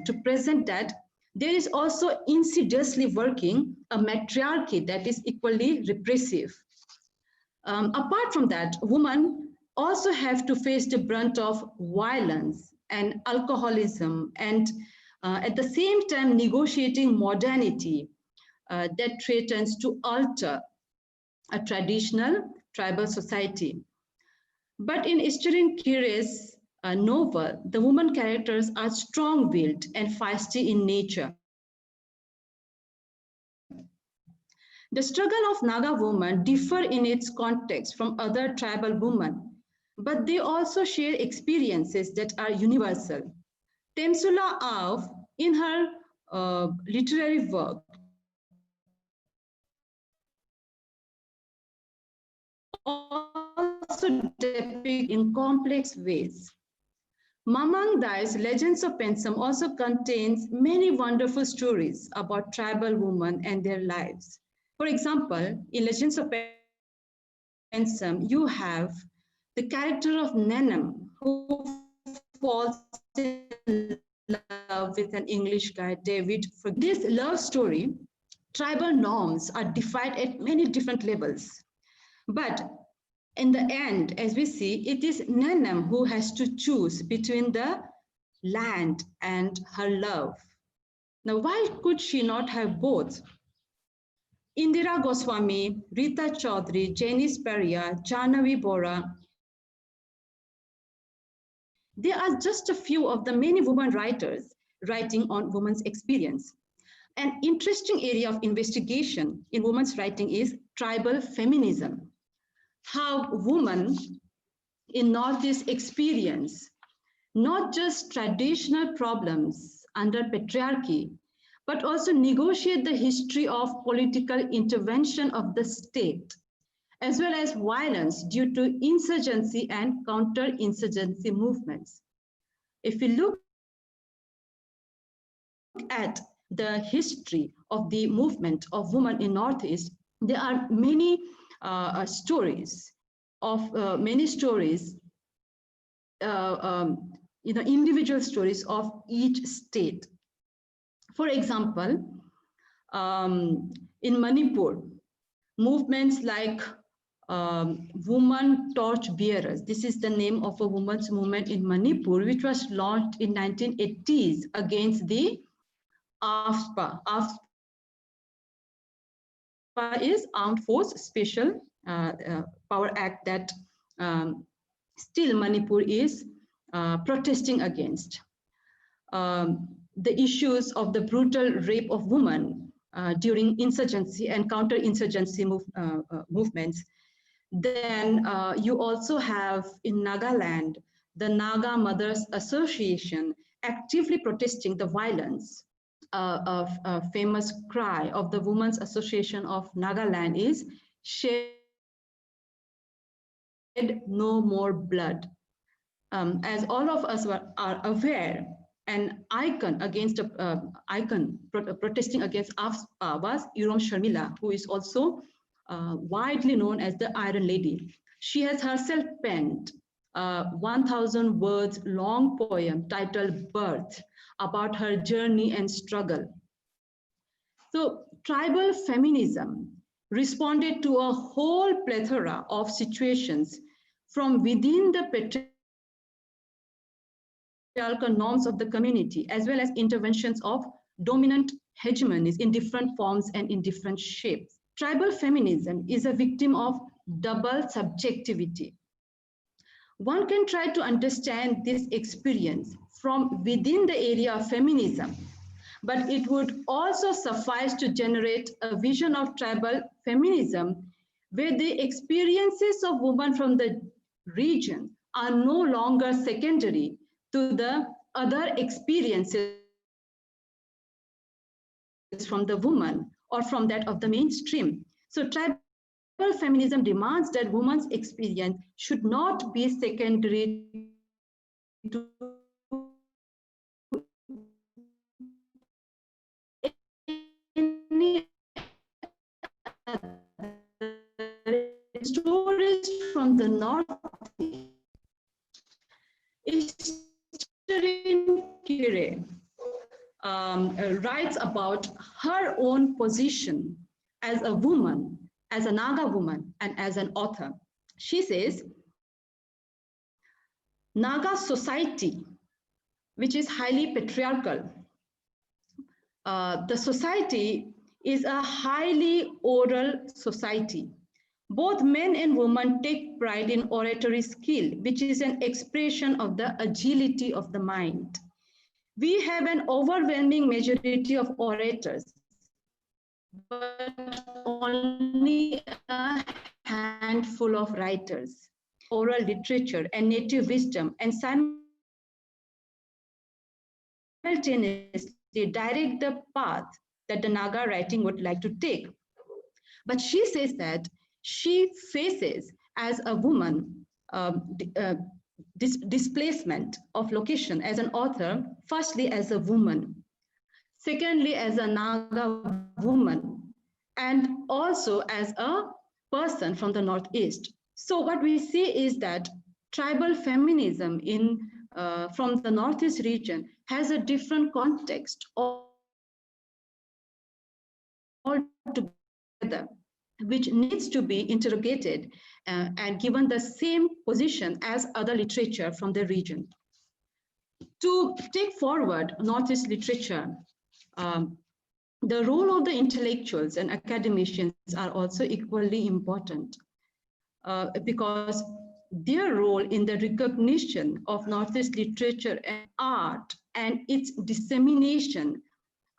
to present that there is also insidiously working a matriarchy that is equally repressive. Apart from that, women also have to face the brunt of violence and alcoholism and at the same time negotiating modernity that threatens to alter a traditional tribal society. But in Estherine Cure's novel, the woman characters are strong-willed and feisty in nature. The struggle of Naga women differ in its context from other tribal women, but they also share experiences that are universal. Temsula Aw, in her literary work, also depict in complex ways. Mamang Dai's Legends of Pensem also contains many wonderful stories about tribal women and their lives. For example, in Legends of Pensem, you have the character of Nenam, who falls in love with an English guy, David. For this love story, tribal norms are defined at many different levels. But in the end, as we see, it is Nenam who has to choose between the land and her love. Now, why could she not have both? Indira Goswami, Rita Chaudhary, Janice Peria, Jahnavi Bora, they are just a few of the many women writers writing on women's experience. An interesting area of investigation in women's writing is tribal feminism. How women in Northeast experience not just traditional problems under patriarchy, but also negotiate the history of political intervention of the state, as well as violence due to insurgency and counter-insurgency movements. If we look at the history of the movement of women in Northeast, there are many stories individual stories of each state. For example, in Manipur, movements like woman torch bearers. This is the name of a women's movement in Manipur, which was launched in 1980s against the AFSPA. AFSPA is Armed Force Special Power Act that still Manipur is protesting against. The issues of the brutal rape of women during insurgency and counter-insurgency movements. Then you also have in Nagaland, the Naga Mothers Association actively protesting the violence. A famous cry of the Women's Association of Nagaland is "Shed no more blood." As all of us are aware, an icon against protesting against AFSPA was Irom Sharmila, who is also widely known as the Iron Lady. She has herself penned a 1,000 words long poem titled Birth about her journey and struggle. So tribal feminism responded to a whole plethora of situations from within the patriarchal norms of the community, as well as interventions of dominant hegemonies in different forms and in different shapes. Tribal feminism is a victim of double subjectivity. One can try to understand this experience from within the area of feminism, but it would also suffice to generate a vision of tribal feminism where the experiences of women from the region are no longer secondary to the other experiences from the woman or from that of the mainstream. So tribal feminism demands that women's experience should not be secondary to any stories from the north. Estherine Cure writes about her own position as a woman, as a Naga woman, and as an author. She says, Naga society, which is highly patriarchal, the society is a highly oral society. Both men and women take pride in oratory skill, which is an expression of the agility of the mind. We have an overwhelming majority of orators, but only a handful of writers. Oral literature and native wisdom, and simultaneously direct the path that the Naga writing would like to take. But she says that she faces, as a woman, displacement of location as an author, firstly as a woman, secondly as a Naga woman, and also as a person from the Northeast. So what we see is that tribal feminism from the Northeast region has a different context altogether, which needs to be interrogated and given the same position as other literature from the region. To take forward Northeast literature, the role of the intellectuals and academicians are also equally important because their role in the recognition of Northeast literature and art and its dissemination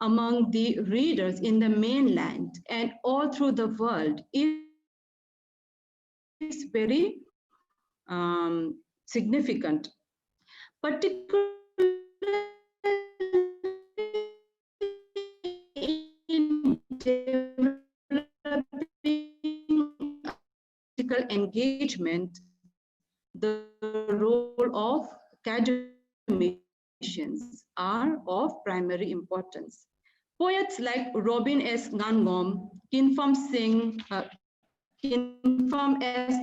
among the readers in the mainland and all through the world is very significant, particularly in developing political engagement. The role of academicians are of primary importance. Poets like Robin S. Ngangom, Kinfam Singh, Kinfam S.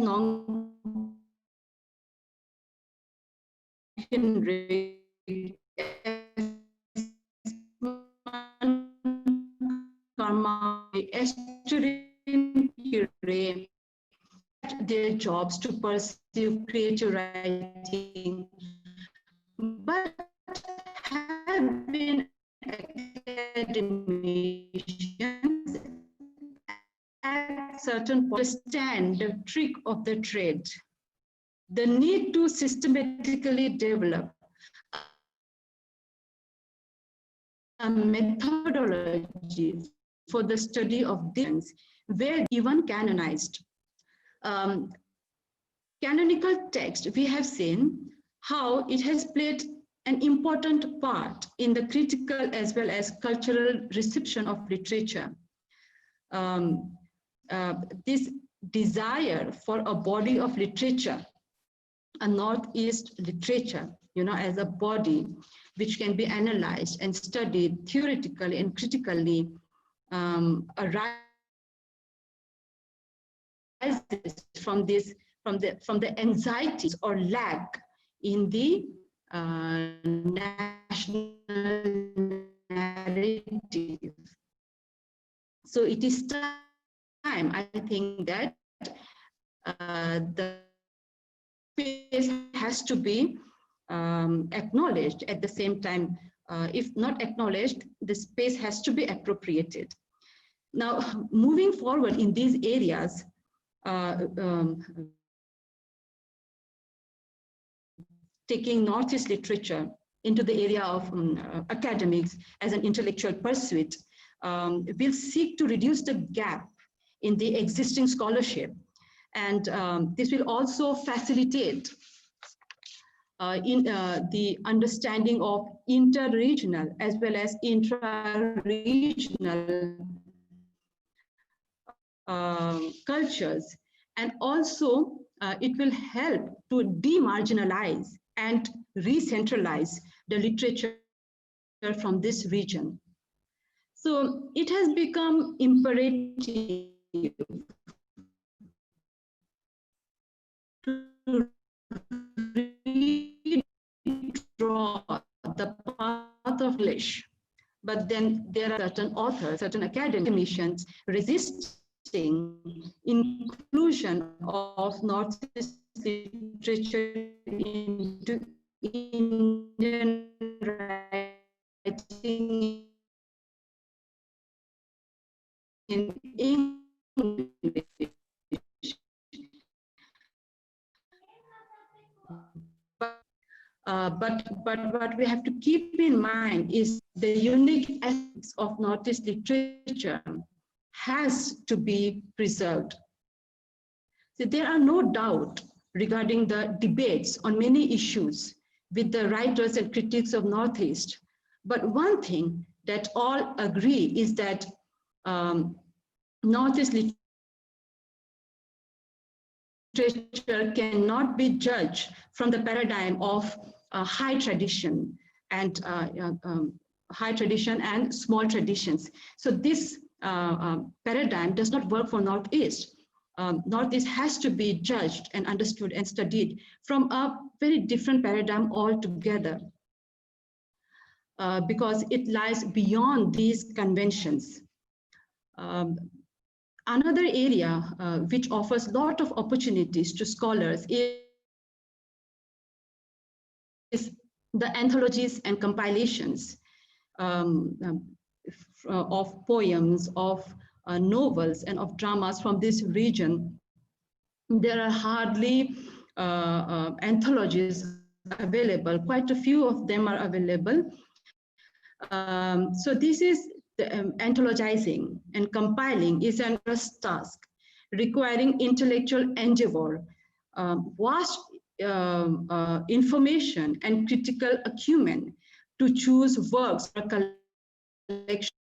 Nonghinrich, Karma, Esturin Kure, their jobs to pursue creative writing, but have been academicians at certain points understand the trick of the trade, the need to systematically develop a methodology for the study of things where even canonized. Canonical text, we have seen how it has played an important part in the critical as well as cultural reception of literature. This desire for a body of literature, a Northeast literature, as a body which can be analyzed and studied theoretically and critically, arises from the anxieties or lack in the national narrative. So it is time, I think, that the space has to be acknowledged. At the same time, if not acknowledged, the space has to be appropriated. Now, moving forward in these areas, taking Northeast literature into the area of academics as an intellectual pursuit, will seek to reduce the gap in the existing scholarship. And this will also facilitate in the understanding of interregional as well as intra-regional cultures. And also, it will help to demarginalize and re-centralize the literature from this region. So it has become imperative to redraw the path of English but then there are certain authors, certain academicians resisting inclusion of Northeast literature into Indian writing in English. But what we have to keep in mind is the unique aspects of Northeast literature has to be preserved. So there are no doubt regarding the debates on many issues with the writers and critics of Northeast. But one thing that all agree is that Northeast literature cannot be judged from the paradigm of high tradition and small traditions. So this paradigm does not work for Northeast. Northeast has to be judged and understood and studied from a very different paradigm altogether, because it lies beyond these conventions. Another area which offers a lot of opportunities to scholars is the anthologies and compilations of poems, of novels, and of dramas from this region. There are hardly anthologies available. Quite a few of them are available. So this is anthologizing and compiling is an task requiring intellectual endeavor, vast information and critical acumen to choose works for collection.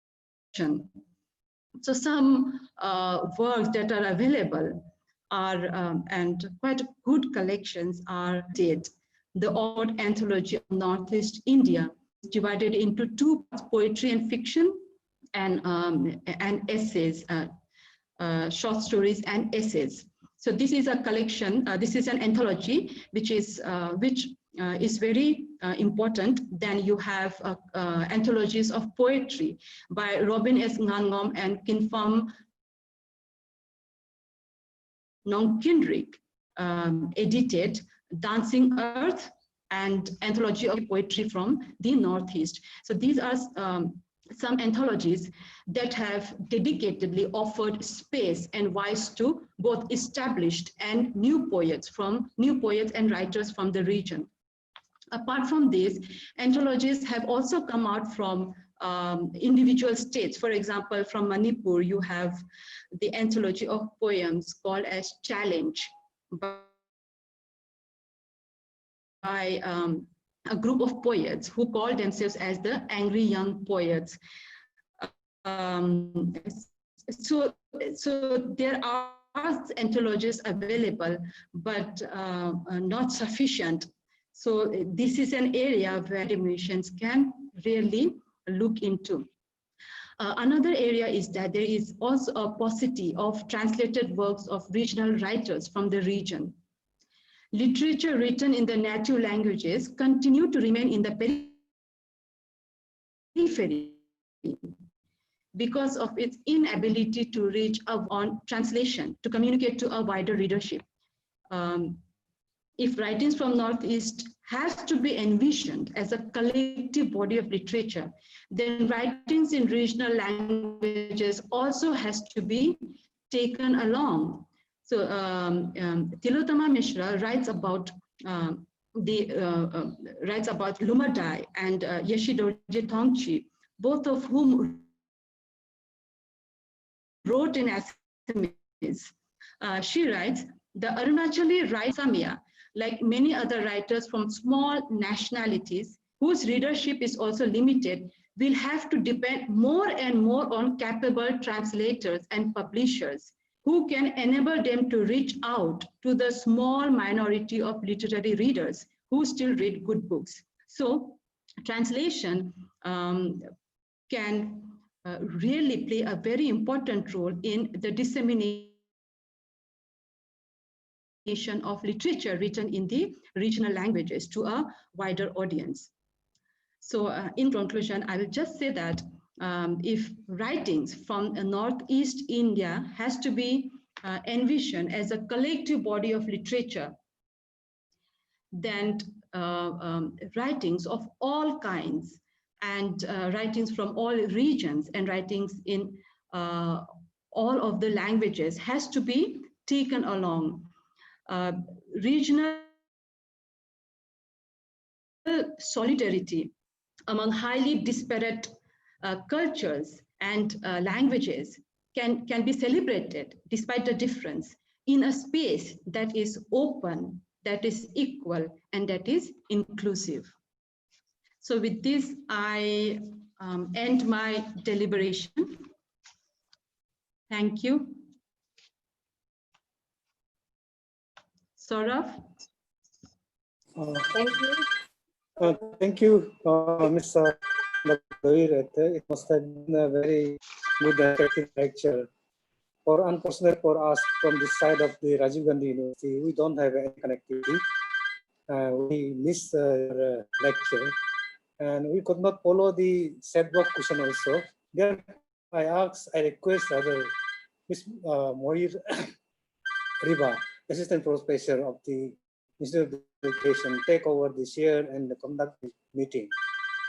So some works that are available are, and quite good collections are did. The Odd Anthology of Northeast India is divided into two parts, poetry and fiction, and essays, short stories and essays. So this is a collection, this is an anthology, which is very important. Then you have anthologies of poetry by Robin S. Ngangom and Kinfam Nongkinrik, edited Dancing Earth and Anthology of Poetry from the Northeast. So these are some anthologies that have dedicatedly offered space and voice to both established and new poets and writers from the region. Apart from this, anthologies have also come out from individual states. For example, from Manipur, you have the anthology of poems called as Challenge by a group of poets who call themselves as the Angry Young Poets. So there are anthologies available, but not sufficient. So this is an area where academicians can really look into. Another area is that there is also a paucity of translated works of regional writers from the region. Literature written in the native languages continue to remain in the periphery because of its inability to reach on translation, to communicate to a wider readership. If writings from Northeast has to be envisioned as a collective body of literature, then writings in regional languages also has to be taken along. So Tilotama Mishra writes about Lumadai and Yeshidorje Thongchi, both of whom wrote in Assamese. She writes, the Arunachali writes Samia, like many other writers from small nationalities, whose readership is also limited, will have to depend more and more on capable translators and publishers who can enable them to reach out to the small minority of literary readers who still read good books. So translation can really play a very important role in the dissemination of literature written in the regional languages to a wider audience. So in conclusion, I will just say that if writings from Northeast India has to be envisioned as a collective body of literature, then writings of all kinds and writings from all regions and writings in all of the languages has to be taken along. Regional solidarity among highly disparate cultures and languages can be celebrated despite the difference in a space that is open, that is equal, and that is inclusive. So with this, I end my deliberation. Thank you. Saurav? Thank you, Mr. Dawir. It must have been a very good and effective lecture. Unfortunately for us from this side of the Rajiv Gandhi University, we don't have any connectivity. We missed your lecture and we could not follow the chat box question also. Then I request Ms. Moir Riba, Assistant Professor of the Institute of Education, take over the share and conduct the meeting.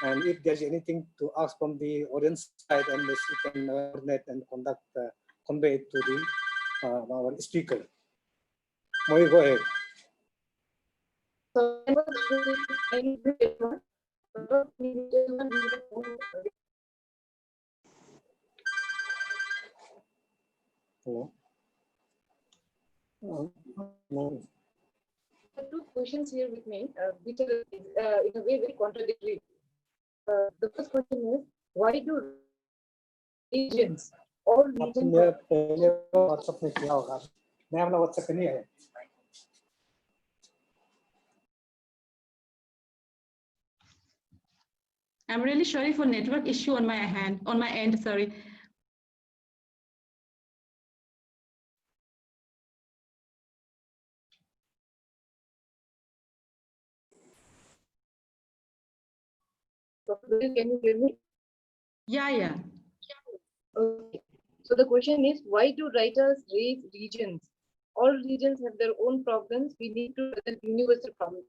And if there's anything to ask from the audience side, and she can coordinate and convey it to the our speaker. Moir, go ahead. Hello. No. There are two questions here with me, which are in a way very contradictory. The first question is, why do regions, all regions? I'm really sorry for network issue on my end, sorry. Can you hear me? Yeah. Okay. So the question is, why do writers raise regions? All regions have their own problems. We need to present universal problem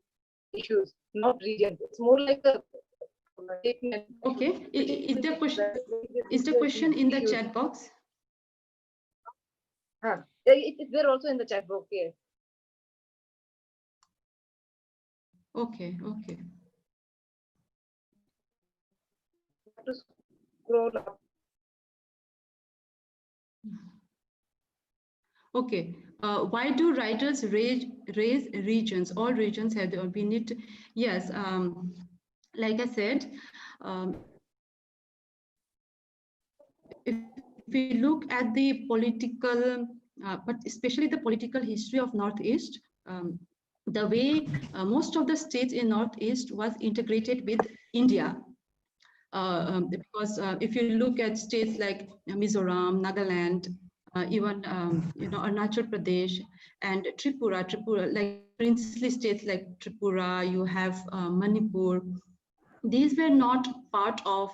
issues, not regions. It's more like a statement. Okay. Is the question in the chat box? It's there also in the chat box, yes. Okay. To scroll up. Okay. Why do writers raise regions? All regions have their we need to, yes. Like I said, if we look at the political, but especially the political history of Northeast, the way most of the states in Northeast was integrated with India. Because if you look at states like Mizoram, Nagaland, even Arunachal Pradesh and Tripura, like princely states like Tripura, you have Manipur. These were not part of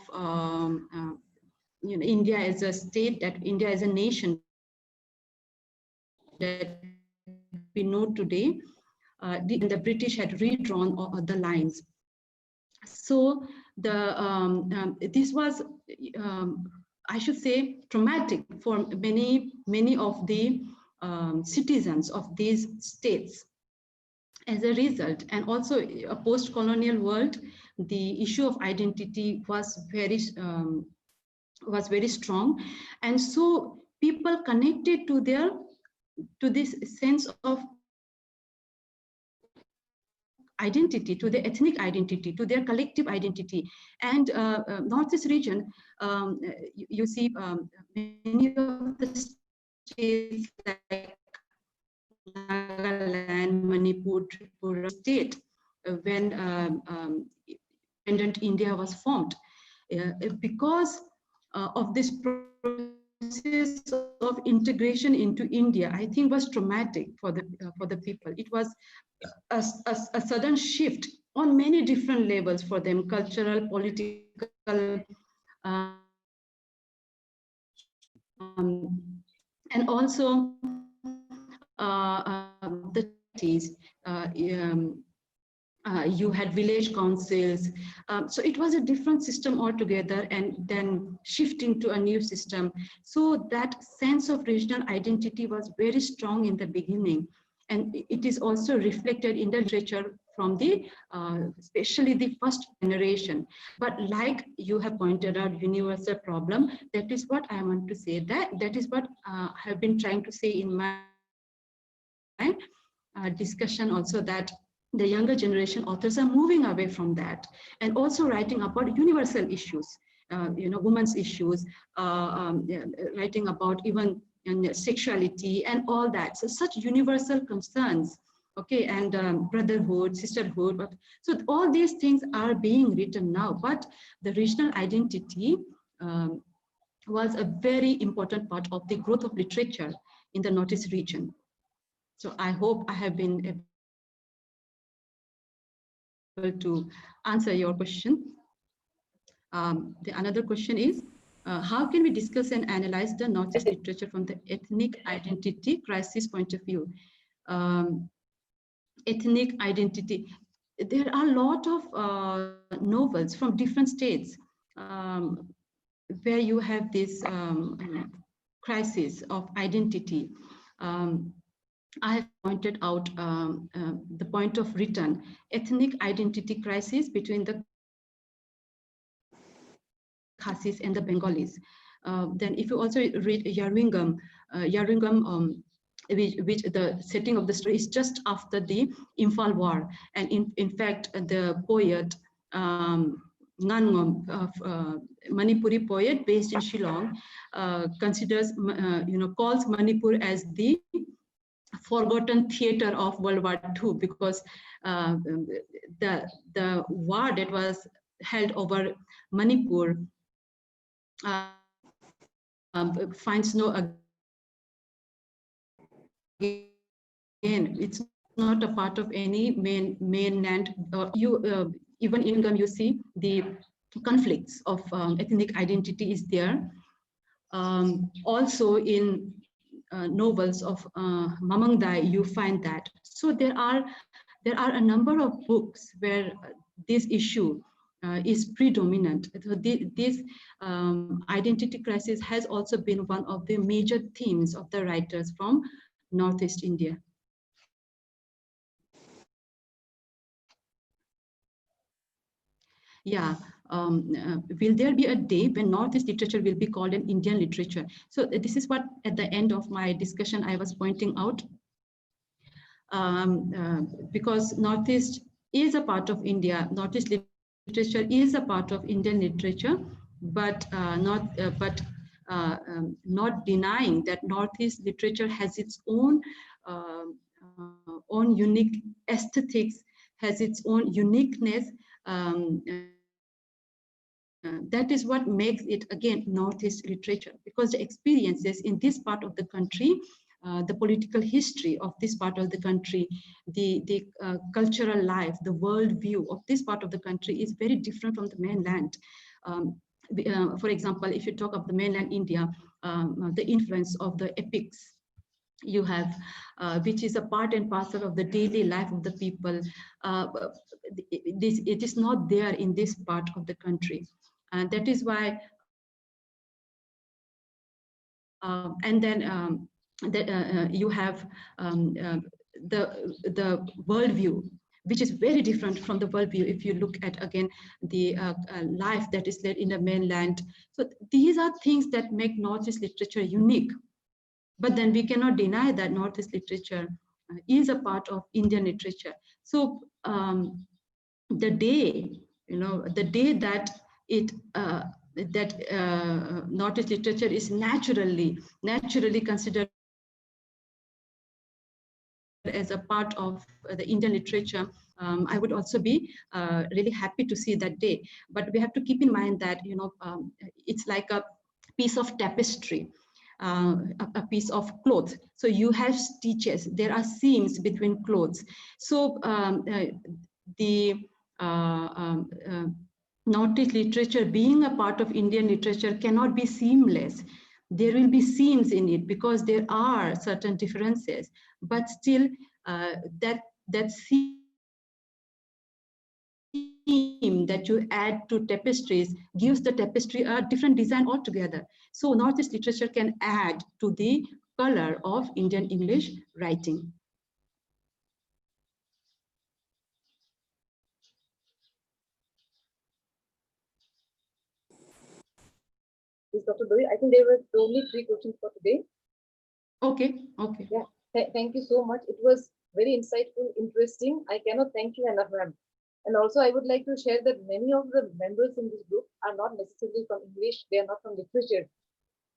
India as a state, that India as a nation that we know today. The British had redrawn the lines. So this was, I should say, traumatic for many of the citizens of these states. As a result, and also a post-colonial world, the issue of identity was very strong, and so people connected to this sense of identity, to their ethnic identity, to their collective identity. And Northeast region, you see many of the states like Nagaland, Manipur, Tripura state, when independent India was formed, because of this process of integration into India, I think was traumatic for the people. It was a sudden shift on many different levels for them, cultural, political, and also the you had village councils. So it was a different system altogether, and then shifting to a new system. So that sense of regional identity was very strong in the beginning. And it is also reflected in the literature from the, especially the first generation. But like you have pointed out, universal problem, that is what I want to say, that is what I have been trying to say in my discussion also, that the younger generation authors are moving away from that and also writing about universal issues, women's issues, writing about even sexuality and all that. So such universal concerns, okay, and brotherhood, sisterhood. So all these things are being written now, but the regional identity was a very important part of the growth of literature in the Northeast region. So I hope I have been able to answer your question. The another question is, how can we discuss and analyze the Northeast literature from the ethnic identity crisis point of view? Ethnic identity. There are a lot of novels from different states where you have this crisis of identity. I have pointed out the point of return, ethnic identity crisis between the Khasis and the Bengalis. Then if you also read Yarwingam, which the setting of the story is just after the Imphal War. And in fact, the poet, Ngangom, Manipuri poet based in Shillong, considers, calls Manipur as the forgotten theater of World War II, because the war that was held over Manipur finds no, again, it's not a part of any mainland. Even in Ngam, you see the conflicts of ethnic identity is there. Also in novels of Mamang Dai, you find that. So there are a number of books where this issue is predominant. So this identity crisis has also been one of the major themes of the writers from Northeast India. Yeah, will there be a day when Northeast literature will be called an Indian literature? So this is what at the end of my discussion I was pointing out. Because Northeast is a part of India, Northeast literature is a part of Indian literature, but not denying that Northeast literature has its own unique aesthetics, has its own uniqueness. That is what makes it, again, Northeast literature, because the experiences in this part of the country, the political history of this part of the country, the cultural life, the world view of this part of the country is very different from the mainland. For example, if you talk of the mainland India, the influence of the epics you have, which is a part and parcel of the daily life of the people. It is not there in this part of the country. And that is why, and then you have the worldview, which is very different from the worldview if you look at, again, the life that is led in the mainland. So these are things that make Northeast literature unique. But then we cannot deny that Northeast literature is a part of Indian literature. So the day, the day that Northeast literature is naturally considered as a part of the Indian literature, I would also be really happy to see that day. But we have to keep in mind that it's like a piece of tapestry, a piece of cloth. So you have stitches, there are seams between clothes. So the Northeast literature being a part of Indian literature cannot be seamless. There will be seams in it because there are certain differences, but still that seam that you add to tapestries gives the tapestry a different design altogether. So Northeast literature can add to the color of Indian English writing. Yes, Dr. Doi, I think there were only 3 questions for today. Okay, okay. Yeah, thank you so much. It was very insightful, interesting. I cannot thank you enough, ma'am. And also, I would like to share that many of the members in this group are not necessarily from English, they are not from literature,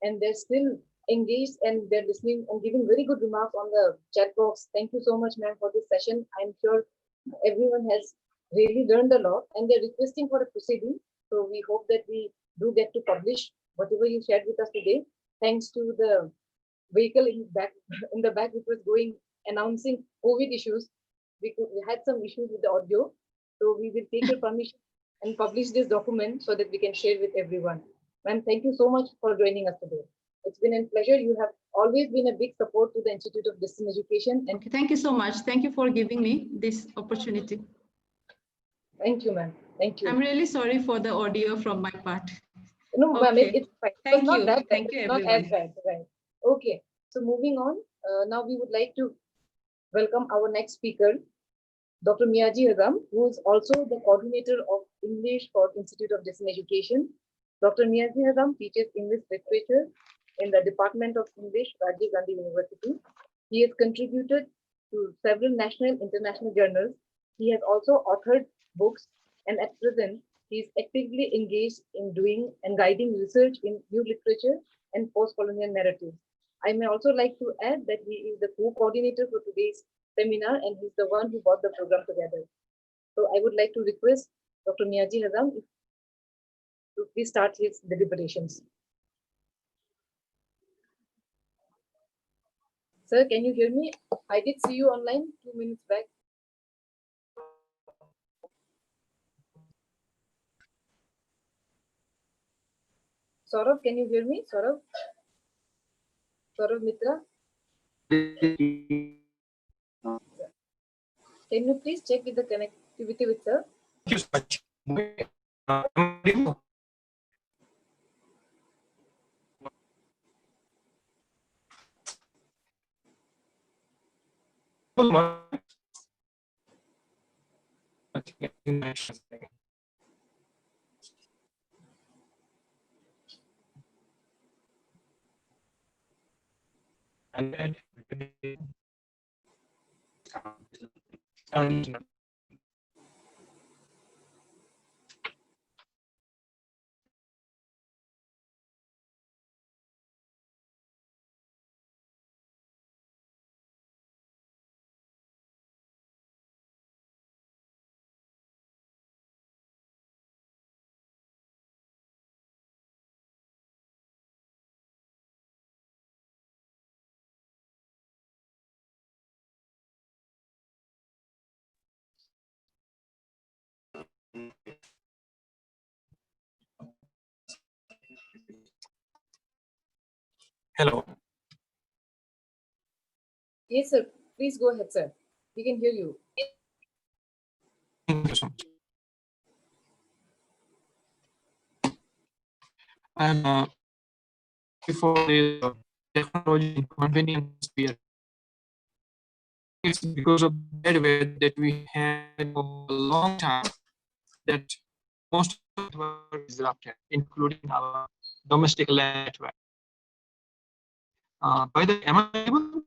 and they're still engaged and they're listening and giving very good remarks on the chat box. Thank you so much, ma'am, for this session. I'm sure everyone has really learned a lot and they're requesting for a proceeding. So we hope that we do get to publish whatever you shared with us today. Thanks to the vehicle in the back which was going announcing COVID issues. We had some issues with the audio. So we will take your permission and publish this document so that we can share with everyone. Ma'am, thank you so much for joining us today. It's been a pleasure. You have always been a big support to the Institute of Distance Education. And okay, thank you so much. Thank you for giving me this opportunity. thank you, ma'am. Thank you. I'm really sorry for the audio from my part. No, ma'am, Okay. it's fine. Thank not you. that bad. Thank you, It's not as everyone. bad, right? Okay. So moving on, now we would like to welcome our next speaker, Dr. Miyaji Hazam, who is also the coordinator of English for Institute of Distance Education. Dr. Miyaji Hazam teaches English literature in the Department of English, Rajiv Gandhi University. He has contributed to several national and international journals. He has also authored books, and at present, he is actively engaged in doing and guiding research in new literature and post-colonial narratives. I may also like to add that he is the co-coordinator for today's seminar and he's the one who brought the program together. So I would like to request Dr. Miyaji Hazam to please start his deliberations. Sir, can you hear me? I did see you online 2 minutes back. Saurav, can you hear me? Saurav? Saurav Mitra? Can you please check with the connectivity with sir? Thank you so much. And hello. Yes, sir. Please go ahead, sir. We can hear you. Thank you so much. And before the technology and convenience sphere, it's because of that way that we had for a long time that most of it was disrupted, including our domestic network. By the am I able?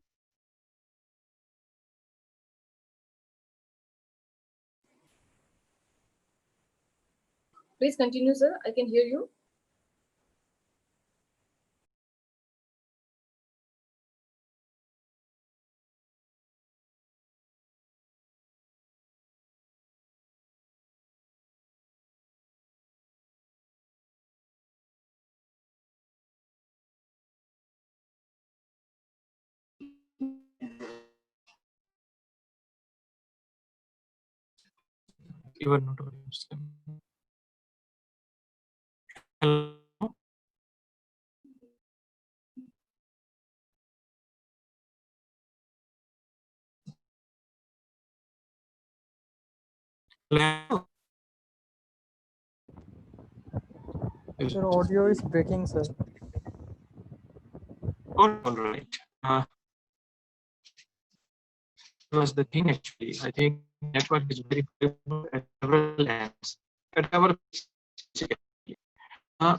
Please continue, sir. I can hear you. you are not audible. Hello. Hello. Your audio is breaking, sir. All right. Was the thing actually. I think network is very favorable at several ends. At our uh,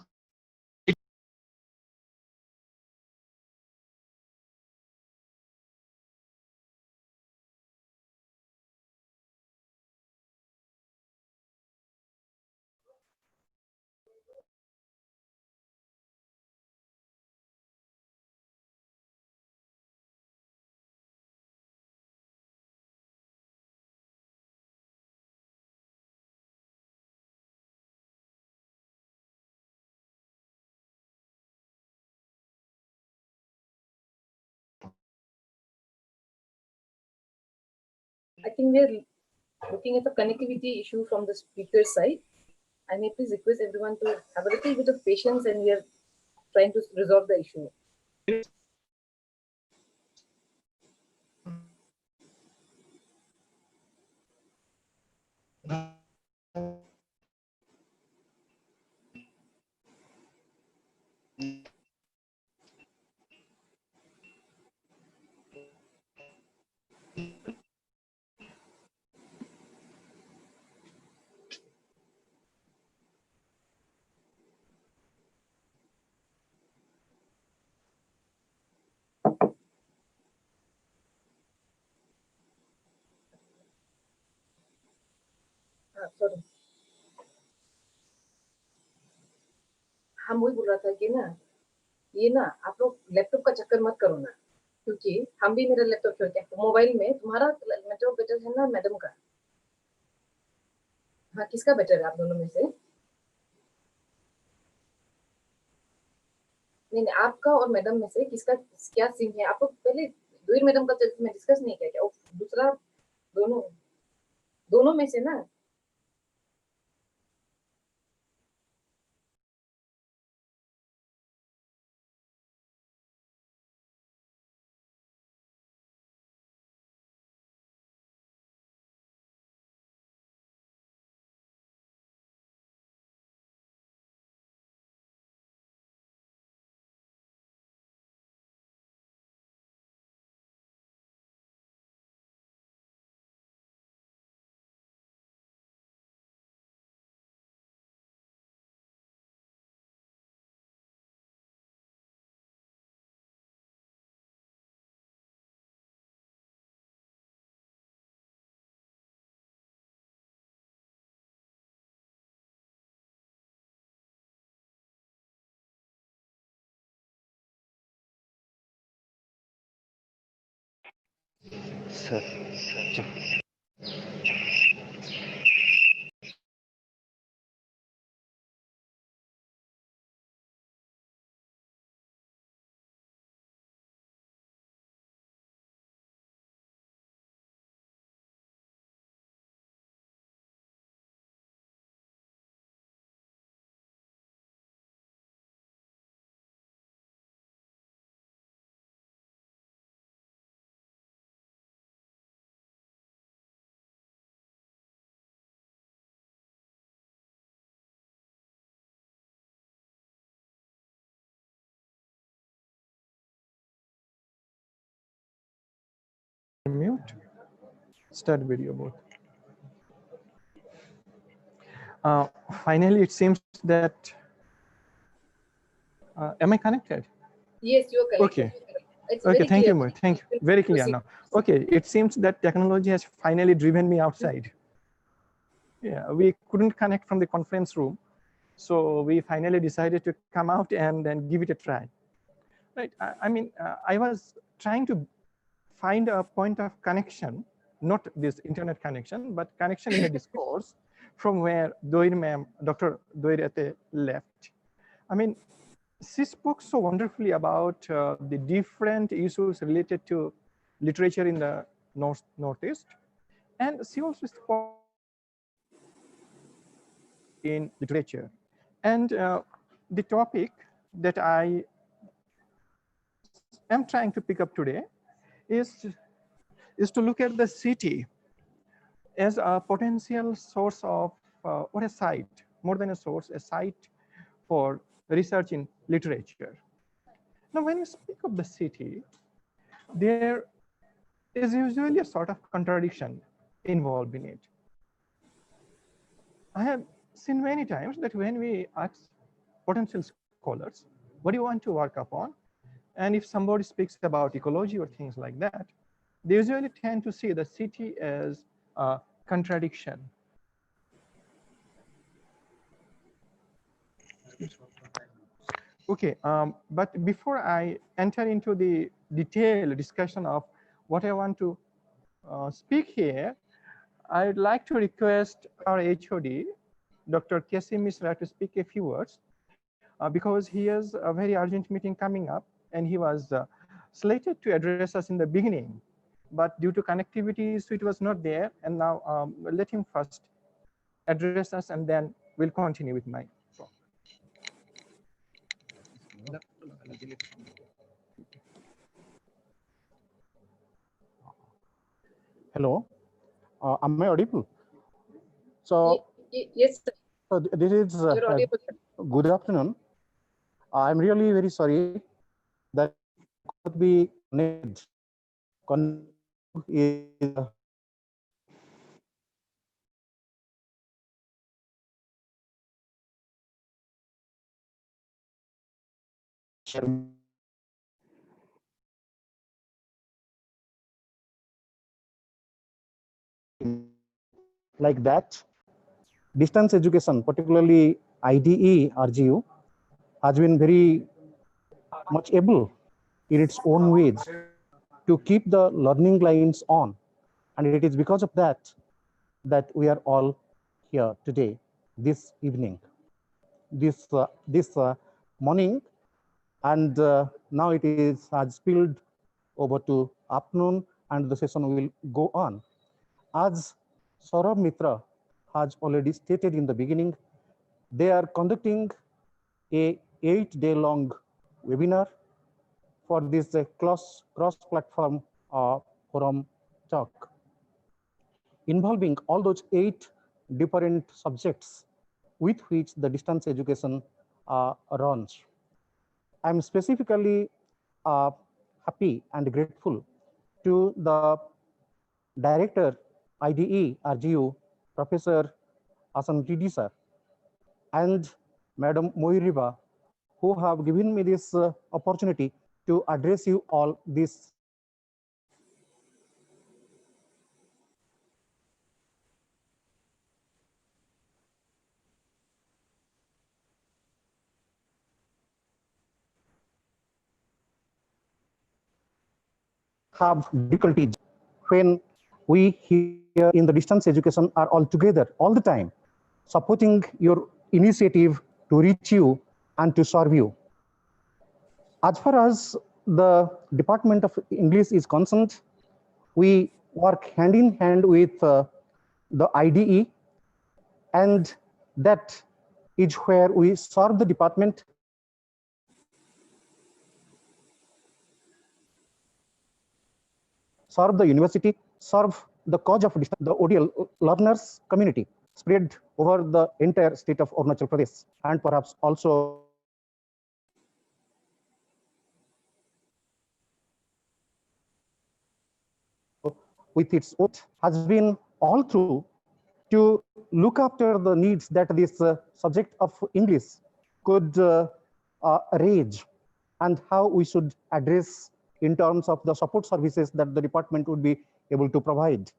I think we're looking at the connectivity issue from the speaker side. I may please request everyone to have a little bit of patience, and we are trying to resolve the issue. Sorry. हम वही बोल रहा था कि ना ये ना आप लोग लैपटॉप का चक्कर मत करो ना, क्योंकि हम भी मेरा लैपटॉप खेलते हैं मोबाइल में। तुम्हारा लैपटॉप बेटर है ना मैडम का? हाँ, किसका बेटर है आप दोनों में से? नहीं, आपका और मैडम में से किसका क्या सिम है? आपको पहले दोई मैडम का में डिस्कस नहीं किया क्या? दूसरा दोनों में से ना। Sir. Mute. Start video both. Finally, it seems that. Am I connected? Yes, you are correct. Okay. It's Okay. very Thank clear. you. Thank you. Very clear now. Okay. It seems that technology has finally driven me outside. Yeah, we couldn't connect from the conference room, so we finally decided to come out and then give it a try. Right. I mean, I was trying to find a point of connection, not this internet connection, but connection in the discourse from where Dr. Doir Ate left. I mean, she spoke so wonderfully about the different issues related to literature in the Northeast. And she also spoke in literature. And the topic that I am trying to pick up today is to look at the city as a potential source of, or a site, more than a source, a site for research in literature. Now, when you speak of the city, there is usually a sort of contradiction involved in it. I have seen many times that when we ask potential scholars, what do you want to work upon? And if somebody speaks about ecology or things like that, they usually tend to see the city as a contradiction. Okay, but before I enter into the detailed discussion of what I want to speak here, I'd like to request our HOD, Dr. Kesim Misra, to speak a few words because he has a very urgent meeting coming up, and he was slated to address us in the beginning, but due to connectivity, so it was not there. And now let him first address us, and then we'll continue with my talk. Hello, am I audible? So, Yes, sir. so this is You're audible. good afternoon. I'm really very sorry that could be connected. Is like that. Distance education, particularly IDE RGU, has been very much able in its own ways to keep the learning lines on. And it is because of that that we are all here today, this evening, this morning, and now it has spilled over to afternoon, and the session will go on. As Saurabh Mitra has already stated in the beginning, they are conducting a 8-day-long webinar for this cross-platform forum talk, involving all those 8 different subjects with which the distance education runs. I'm specifically happy and grateful to the Director, IDE RGU, Professor Asan Reddy sir, and Madam Moiriba, who have given me this opportunity to address you all this. Have difficulties when we here in the distance education are all together all the time, supporting your initiative to reach you and to serve you. As far as the Department of English is concerned, we work hand in hand with the IDE, and that is where we serve the department serve the university, serve the cause of the ODL learners community spread over the entire state of Arunachal Pradesh, and perhaps also with its oath has been all through to look after the needs that this subject of English could raise, and how we should address in terms of the support services that the department would be able to provide.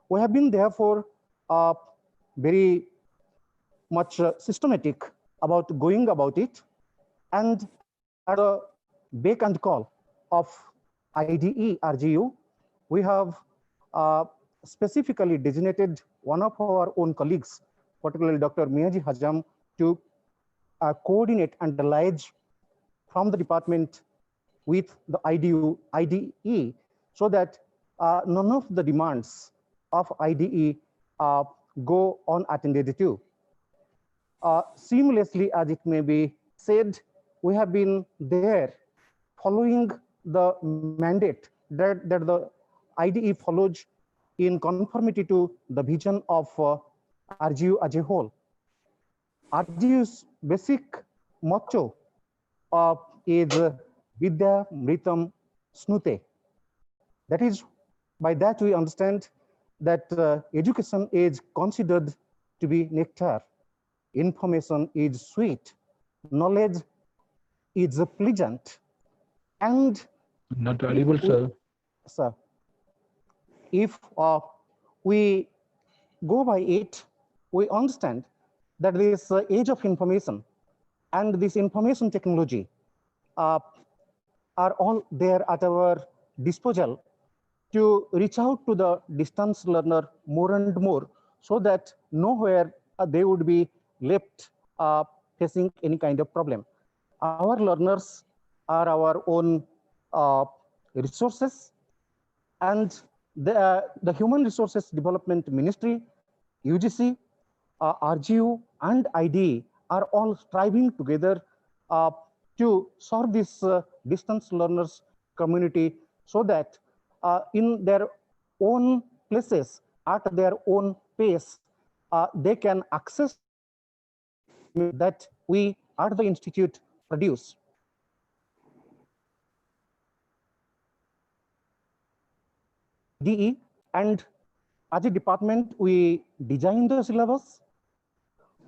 We have been therefore very much systematic about going about it, and at the beck and call of IDE RGU, we have specifically designated one of our own colleagues, particularly Dr. Miyaji Hajam, to coordinate and liaise from the department with the IDE, so that none of the demands of IDE go unattended to. seamlessly as it may be said, we have been there following the mandate that the IDE follows in conformity to the vision of RGU as a whole. RGU's basic motto is Vidya Mritam Snute. That is, by that we understand that education is considered to be nectar, information is sweet, knowledge is pleasant, and Not audible, sir. sir, if we go by it, we understand that this age of information and this information technology are all there at our disposal to reach out to the distance learner more and more, so that nowhere they would be left facing any kind of problem. Our learners are our own resources, and the Human Resources Development Ministry, UGC, RGU, and IDE are all striving together to serve this distance learners community, so that in their own places, at their own pace, they can access that we at the institute produce. DE, and as a department, we design the syllabus,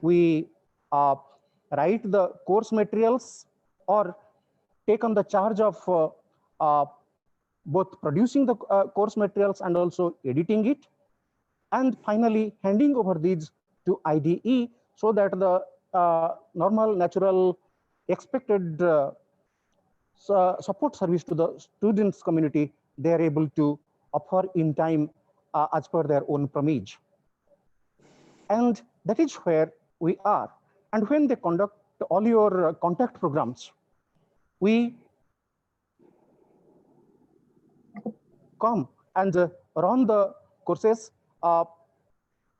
we write the course materials, or take on the charge of both producing the course materials and also editing it, and finally handing over these to IDE, so that the normal, natural, expected support service to the students community, they are able to offer in time as per their own promise. And that is where we are. And when they conduct all your contact programs, we come and run the courses,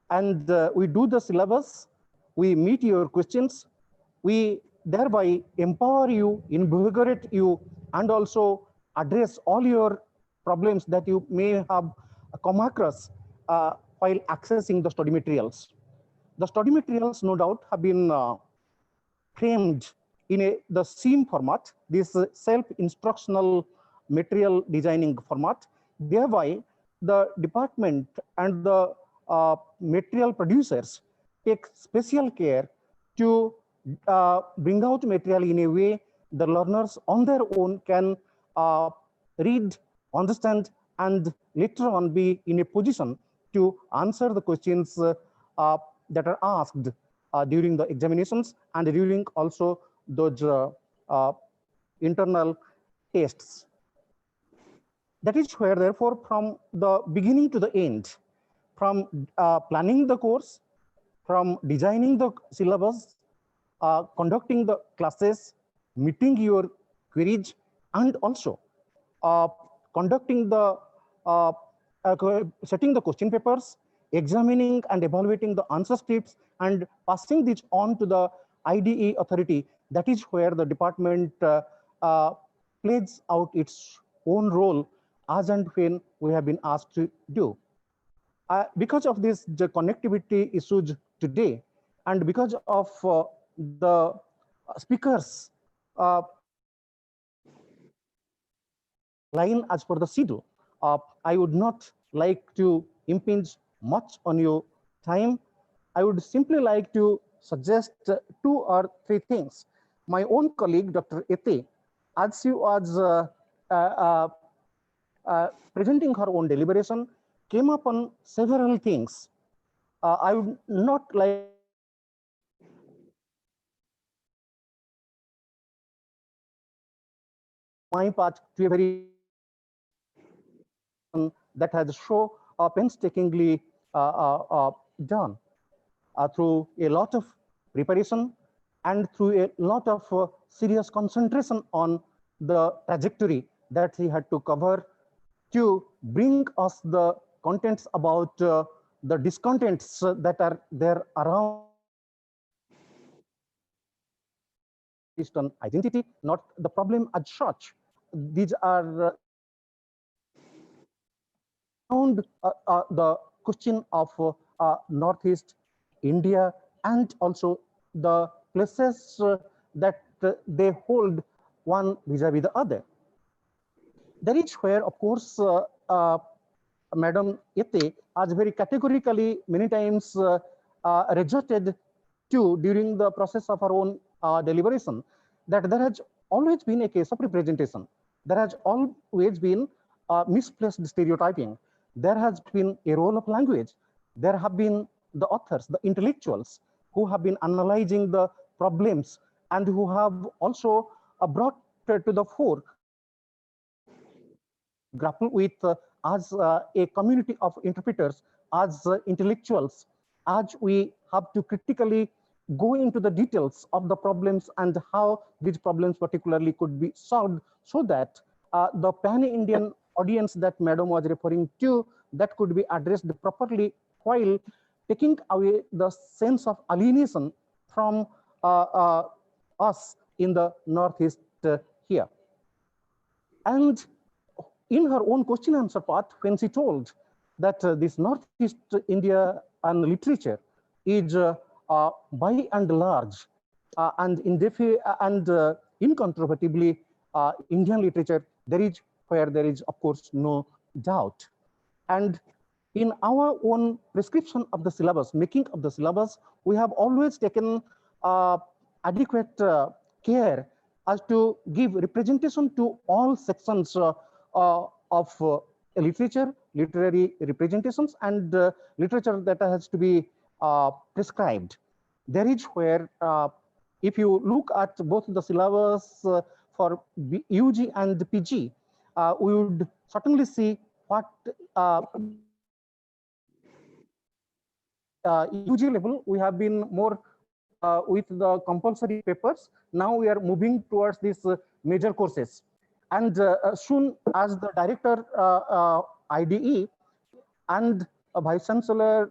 and we do the syllabus, we meet your questions, we thereby empower you, invigorate you, and also address all your problems that you may have come across while accessing the study materials. The study materials, no doubt, have been framed in the SEAM format, this self-instructional material designing format. Thereby, the department and the material producers take special care to bring out material in a way the learners on their own can read, understand, and later on be in a position to answer the questions that are asked during the examinations and during also those internal tests. That is where, therefore, from the beginning to the end, from planning the course, from designing the syllabus, conducting the classes, meeting your queries, and also conducting the setting the question papers, examining and evaluating the answer scripts, and passing this on to the IDE authority. That is where the department plays out its own role as and when we have been asked to do. Because of this, the connectivity issues today, and because of the speakers line as per the schedule, I would not like to impinge much on your time. I would simply like to suggest 2 or 3 things. My own colleague, Dr. Ete, as she was presenting her own deliberation, came upon several things. I would not like my part to a very that has so painstakingly done through a lot of preparation and through a lot of serious concentration on the trajectory that he had to cover to bring us the contents about the discontents that are there around Eastern identity, not the problem as such. These are the question of Northeast India and also the places that they hold one vis-a-vis the other. That is where, of course, Madam Yete has very categorically many times resorted to during the process of her own deliberation, that there has always been a case of representation. There has always been misplaced stereotyping. There has been a role of language. There have been the authors, the intellectuals who have been analyzing the problems and who have also brought to the fore grapple with as a community of interpreters, as intellectuals, as we have to critically go into the details of the problems and how these problems particularly could be solved, so that the pan-Indian audience that Madam was referring to, that could be addressed properly, while taking away the sense of alienation from us in the Northeast here. And in her own question answer part, when she told that this Northeast India and literature is by and large and incontrovertibly Indian literature, there is where there is, of course, no doubt. And in our own prescription of the syllabus, making of the syllabus, we have always taken adequate care as to give representation to all sections of literature, literary representations, and literature that has to be prescribed. There is where, if you look at both the syllabus for UG and PG, we would certainly see what UG level, we have been more with the compulsory papers. Now we are moving towards these major courses. And soon as the director IDE and Vice Chancellor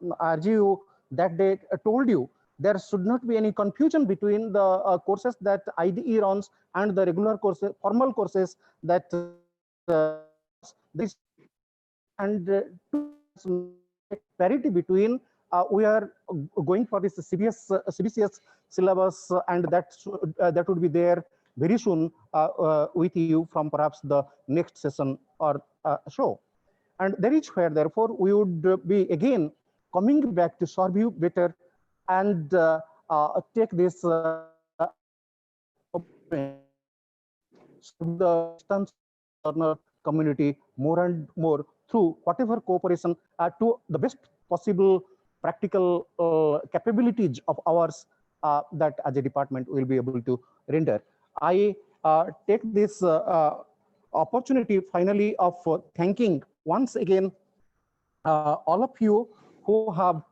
RGU that day told you, there should not be any confusion between the courses that IDE runs and the regular courses, formal courses that this, and parity between we are going for this CBCS syllabus, and that would be there very soon with you from perhaps the next session or show. And that is where, therefore, we would be again coming back to serve you better and take this the distance learner community more and more through whatever cooperation to the best possible practical capabilities of ours that as a department will be able to render. I take this opportunity finally of thanking once again all of you who have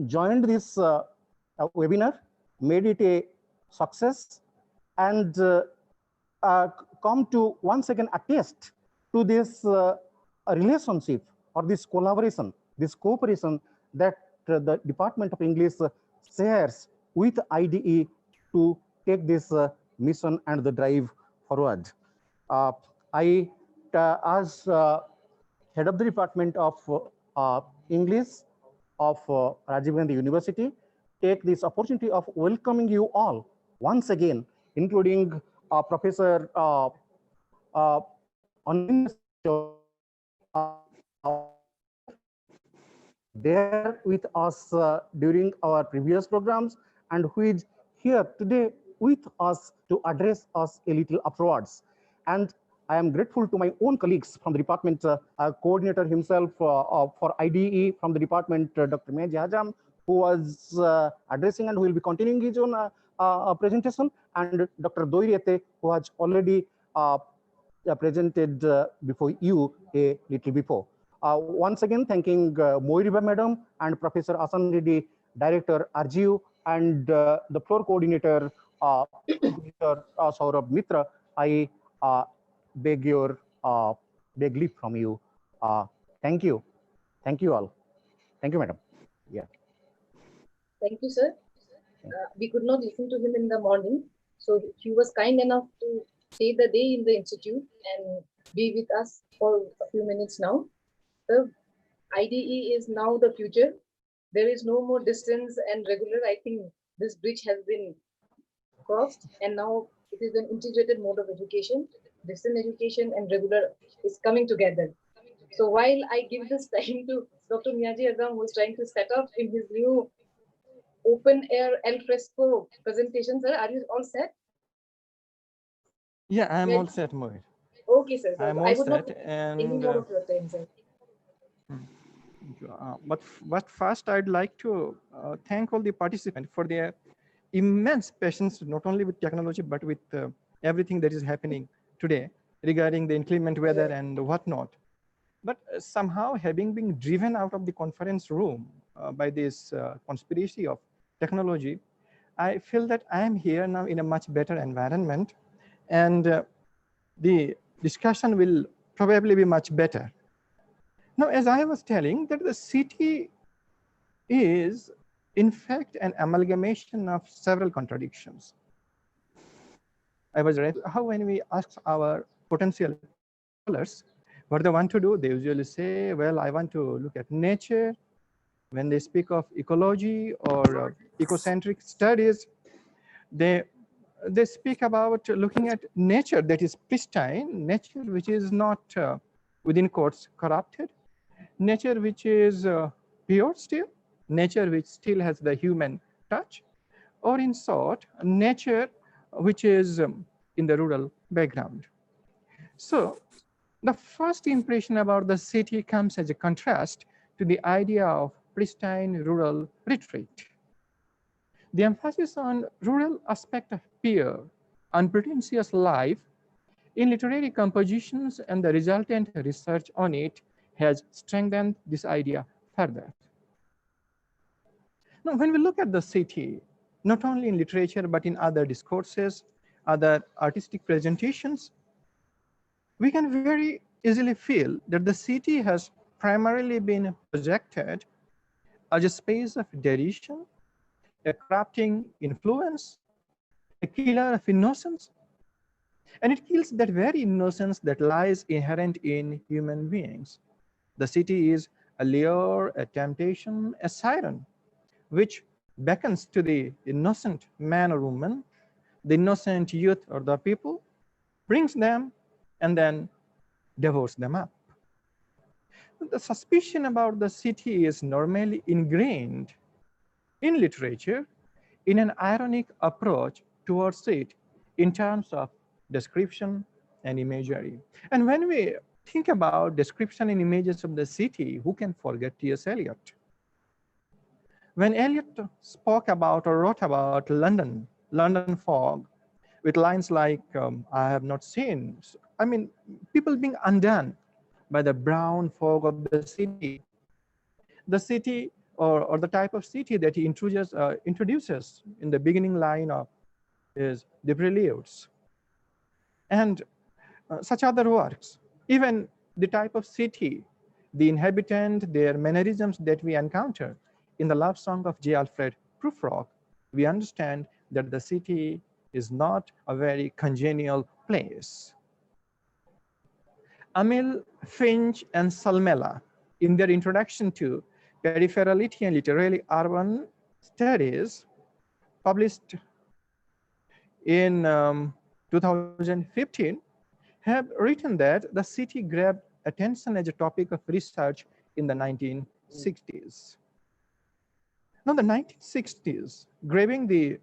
joined this webinar, made it a success, and come to once again attest to this relationship or this collaboration, this cooperation that the Department of English shares with IDE to take this mission and the drive forward. I, as head of the Department of English of Rajiv Gandhi University, take this opportunity of welcoming you all once again, including Professor there with us during our previous programs, and who is here today with us to address us a little afterwards. And I am grateful to my own colleagues from the department, coordinator himself for IDE from the department, Dr. Mehdi Hajam, who was addressing and who will be continuing his own presentation, and Dr. Doirete, who has already presented before you a little before. Once again, thanking Moiriba Madam and Professor Asan Reddy, Director RGU, and the floor coordinator, Saurabh Mitra. I beg leave from you. Thank you. Thank you all. Thank you, Madam. Yeah. Thank you, sir. We could not listen to him in the morning. So he was kind enough to stay the day in the institute and be with us for a few minutes now. The IDE is now the future. There is no more distance and regular. I think this bridge has been crossed, and now it is an integrated mode of education. Distance education and regular is coming together. So while I give this time to Dr. Miyaji Agam, who is trying to set up in his new open air al fresco presentation, sir, are you all set? Yeah, I'm Well, all set, Mohit. Okay, sir. So I'm I all would not set, take any and more of your time, sir. but first I'd like to thank all the participants for their immense patience, not only with technology, but with everything that is happening today regarding the inclement weather and whatnot. But somehow having been driven out of the conference room by this conspiracy of technology, I feel that I am here now in a much better environment, and the discussion will probably be much better. Now, as I was telling, that the city is in fact an amalgamation of several contradictions. I was read how when we ask our potential scholars what they want to do, they usually say, well, I want to look at nature. When they speak of ecology or ecocentric studies, they speak about looking at nature that is pristine, nature which is not within quotes corrupted, nature which is pure still, nature which still has the human touch, or in short, nature which is in the rural background. So the first impression about the city comes as a contrast to the idea of pristine rural retreat. The emphasis on rural aspect of pure, unpretentious life in literary compositions and the resultant research on it has strengthened this idea further. Now, when we look at the city, not only in literature, but in other discourses, other artistic presentations, we can very easily feel that the city has primarily been projected as a space of derision, a corrupting influence, a killer of innocence. And it kills that very innocence that lies inherent in human beings. The city is a lure, a temptation, a siren, which beckons to the innocent man or woman, the innocent youth or the people, brings them, and then devours them up. The suspicion about the city is normally ingrained in literature in an ironic approach towards it in terms of description and imagery. And when we think about description and images of the city, who can forget T.S. Eliot? When Eliot spoke about or wrote about London fog, with lines like, I have not seen, I mean, people being undone by the brown fog of the city or the type of city that he introduces in the beginning line of his The Preludes. And such other works, even the type of city, the inhabitant, their mannerisms that we encounter in the love song of J. Alfred Prufrock, we understand that the city is not a very congenial place. Emil Finch and Salmela, in their introduction to Peripherality and Literary Urban Studies, published in 2015, have written that the city grabbed attention as a topic of research in the 1960s. Now, the 1960s, grabbing the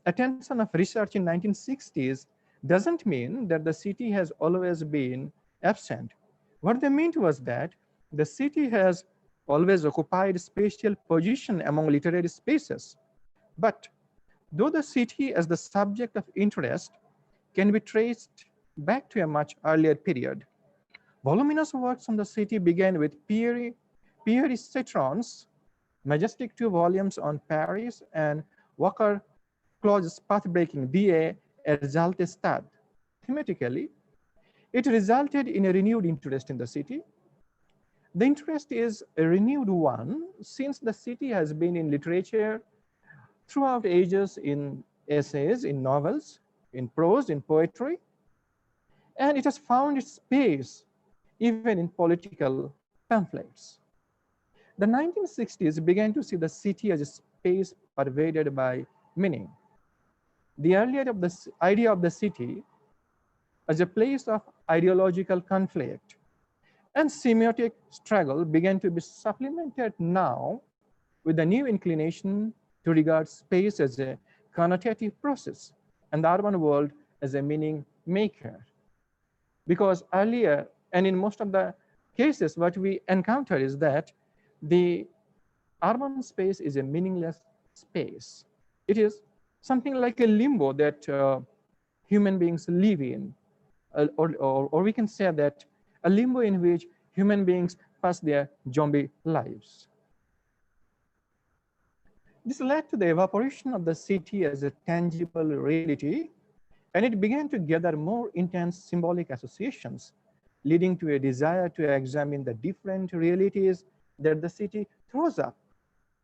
attention of research in 1960s doesn't mean that the city has always been absent. What they meant was that the city has always occupied a spatial position among literary spaces. But though the city as the subject of interest can be traced back to a much earlier period, voluminous works on the city began with Pierre Citron's majestic 2 volumes on Paris and Walker Clause's path-breaking Die Erzalte Stadt. Thematically, it resulted in a renewed interest in the city. The interest is a renewed one since the city has been in literature throughout ages in essays, in novels, in prose, in poetry, and it has found its space even in political pamphlets. The 1960s began to see the city as a space pervaded by meaning. The idea of the city as a place of ideological conflict and semiotic struggle began to be supplemented now with a new inclination to regard space as a connotative process and the urban world as a meaning maker. Because earlier, and in most of the cases, what we encounter is that the urban space is a meaningless space. It is something like a limbo that human beings live in, or we can say that a limbo in which human beings pass their zombie lives. This led to the evaporation of the city as a tangible reality, and it began to gather more intense symbolic associations, leading to a desire to examine the different realities that the city throws up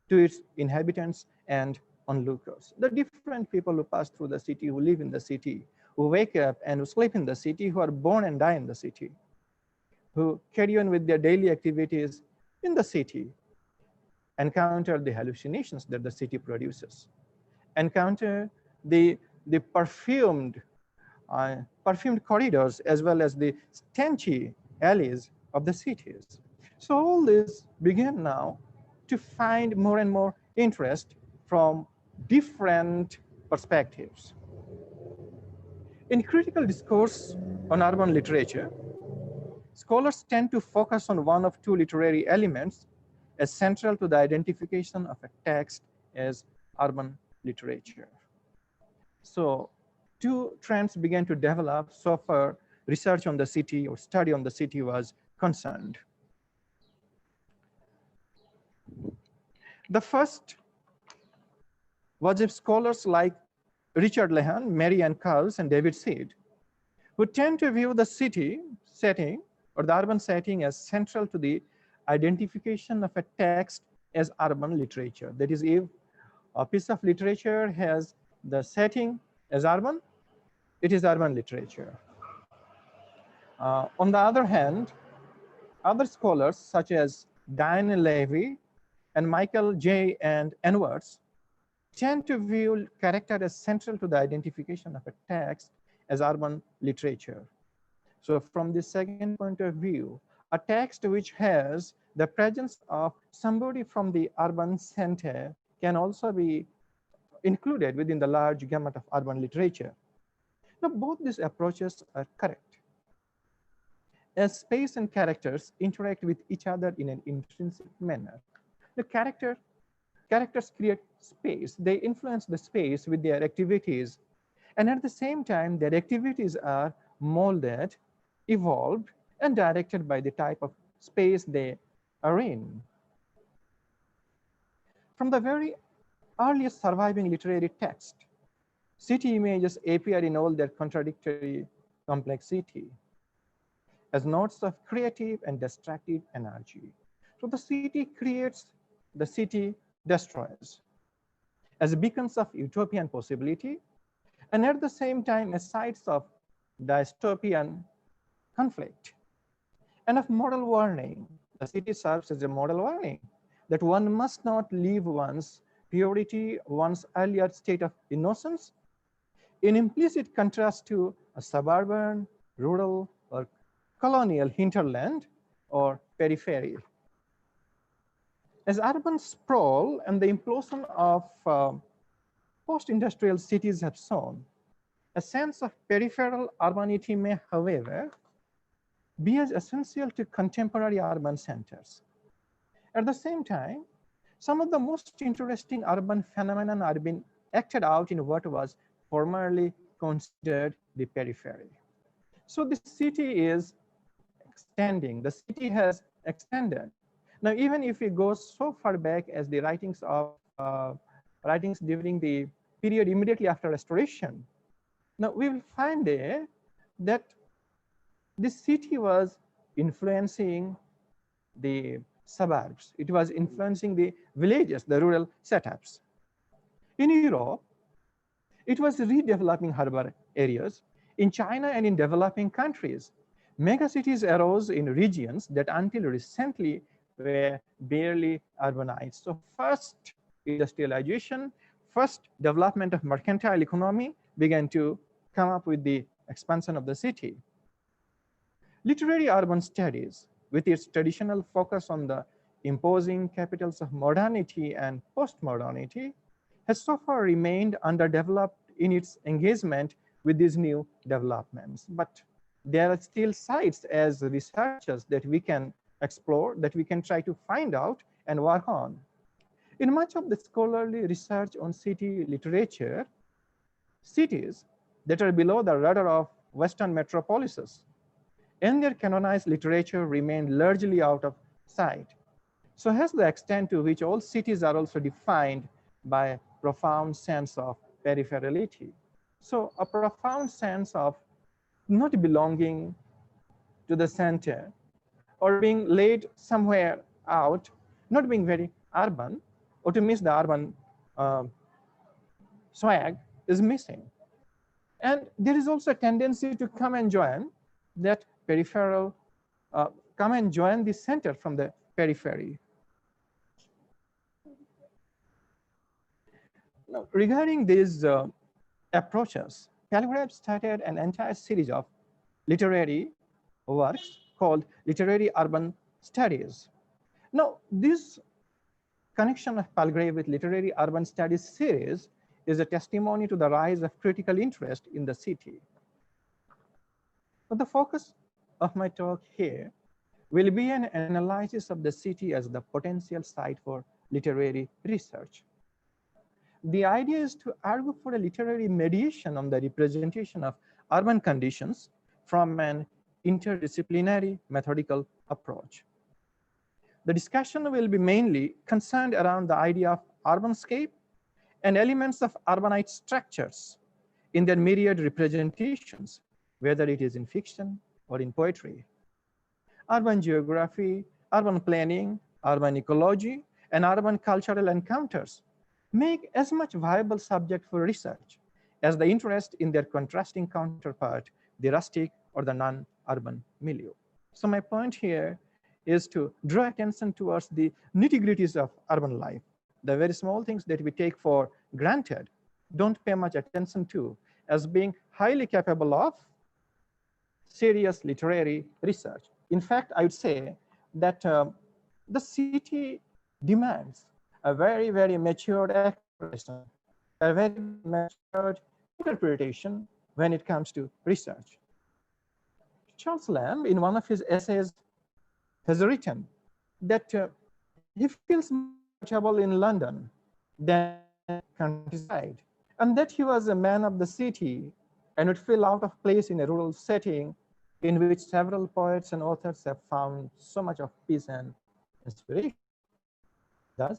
to its inhabitants and onlookers. The different people who pass through the city, who live in the city, who wake up and who sleep in the city, who are born and die in the city, who carry on with their daily activities in the city, encounter the hallucinations that the city produces, encounter the perfumed corridors as well as the stenchy alleys of the cities. So all this began now to find more and more interest from different perspectives. In critical discourse on urban literature, scholars tend to focus on one of two literary elements as central to the identification of a text as urban literature. So two trends began to develop so far research on the city or study on the city was concerned. The first was if scholars like Richard Lehan, Mary Ann Curls, and David Seed, who tend to view the city setting or the urban setting as central to the identification of a text as urban literature. That is, if a piece of literature has the setting as urban, it is urban literature. On the other hand, other scholars such as Diane Levy and Michael J. and Edwards tend to view character as central to the identification of a text as urban literature. So from the second point of view, a text which has the presence of somebody from the urban center can also be included within the large gamut of urban literature. Now, both these approaches are correct. As space and characters interact with each other in an intrinsic manner, the characters create space. They influence the space with their activities. And at the same time, their activities are molded, evolved, and directed by the type of space they are in. From the very earliest surviving literary text, city images appear in all their contradictory complexity as notes of creative and destructive energy. So the city creates, the city destroys, as beacons of utopian possibility, and at the same time as sites of dystopian conflict and of moral warning. The city serves as a moral warning that one must not leave one's purity, one's earlier state of innocence, in implicit contrast to a suburban, rural, or colonial hinterland or periphery. As urban sprawl and the implosion of post-industrial cities have shown, a sense of peripheral urbanity may, however, be as essential to contemporary urban centers. At the same time, some of the most interesting urban phenomena are being acted out in what was formerly considered the periphery. So the city is extending, the city has extended. Now, even if we go so far back as the writings during the period immediately after Restoration, now we will find there that the city was influencing the suburbs. It was influencing the villages, the rural setups. In Europe, it was redeveloping urban areas. In China and in developing countries, megacities arose in regions that until recently were barely urbanized. So first industrialization, first development of mercantile economy began to come up with the expansion of the city. Literary urban studies, with its traditional focus on the imposing capitals of modernity and postmodernity, has so far remained underdeveloped in its engagement with these new developments. But there are still sites as researchers that we can explore, that we can try to find out and work on. In much of the scholarly research on city literature, cities that are below the radar of Western metropolises and their canonized literature remain largely out of sight. So has the extent to which all cities are also defined by a profound sense of peripherality. So a profound sense of not belonging to the center or being laid somewhere out, not being very urban, or to miss the urban swag is missing. And there is also a tendency to come and join that peripheral, come and join the center from the periphery. Now, regarding these approaches, Palgrave started an entire series of literary works called Literary Urban Studies. Now, this connection of Palgrave with Literary Urban Studies series is a testimony to the rise of critical interest in the city. But the focus of my talk here will be an analysis of the city as the potential site for literary research. The idea is to argue for a literary mediation on the representation of urban conditions from an interdisciplinary methodical approach. The discussion will be mainly concerned around the idea of urbanscape and elements of urbanite structures in their myriad representations, whether it is in fiction or in poetry. Urban geography, urban planning, urban ecology, and urban cultural encounters make as much viable subject for research as the interest in their contrasting counterpart, the rustic or the non-urban milieu. So my point here is to draw attention towards the nitty-gritties of urban life, the very small things that we take for granted, don't pay much attention to as being highly capable of serious literary research. In fact, I would say that the city demands a very, very matured exploration, a very matured interpretation when it comes to research. Charles Lamb, in one of his essays, has written that he feels more comfortable in London than countryside, and that he was a man of the city and would feel out of place in a rural setting in which several poets and authors have found so much of peace and inspiration. Thus,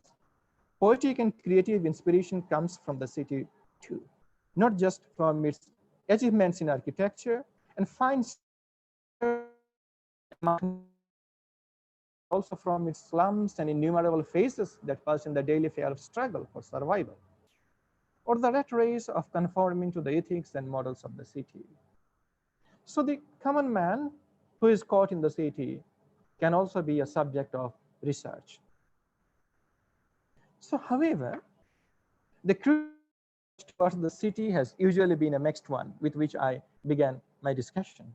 poetic and creative inspiration comes from the city too, not just from its achievements in architecture and finds also from its slums and innumerable faces that pass in the daily fare of struggle for survival, or the rat race of conforming to the ethics and models of the city. So the common man who is caught in the city can also be a subject of research. So, however, the cruise towards the city has usually been a mixed one, with which I began my discussion.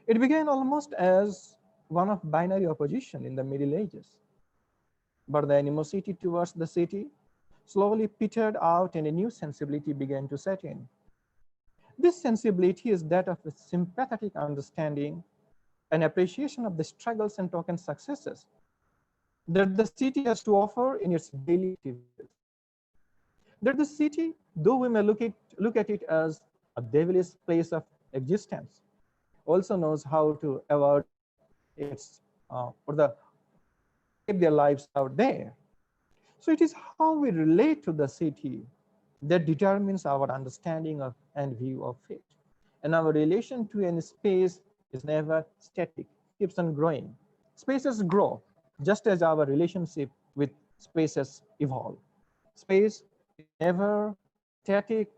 It began almost as one of binary opposition in the Middle Ages, but the animosity towards the city slowly petered out and a new sensibility began to set in. This sensibility is that of a sympathetic understanding and appreciation of the struggles and token successes that the city has to offer in its daily activities. That the city, though we may look at it as a devilish place of existence, also knows how to avoid its keep their lives out there. So it is how we relate to the city that determines our understanding of and view of it. And our relation to any space is never static, keeps on growing. Spaces grow just as our relationship with spaces evolve. Space is never static,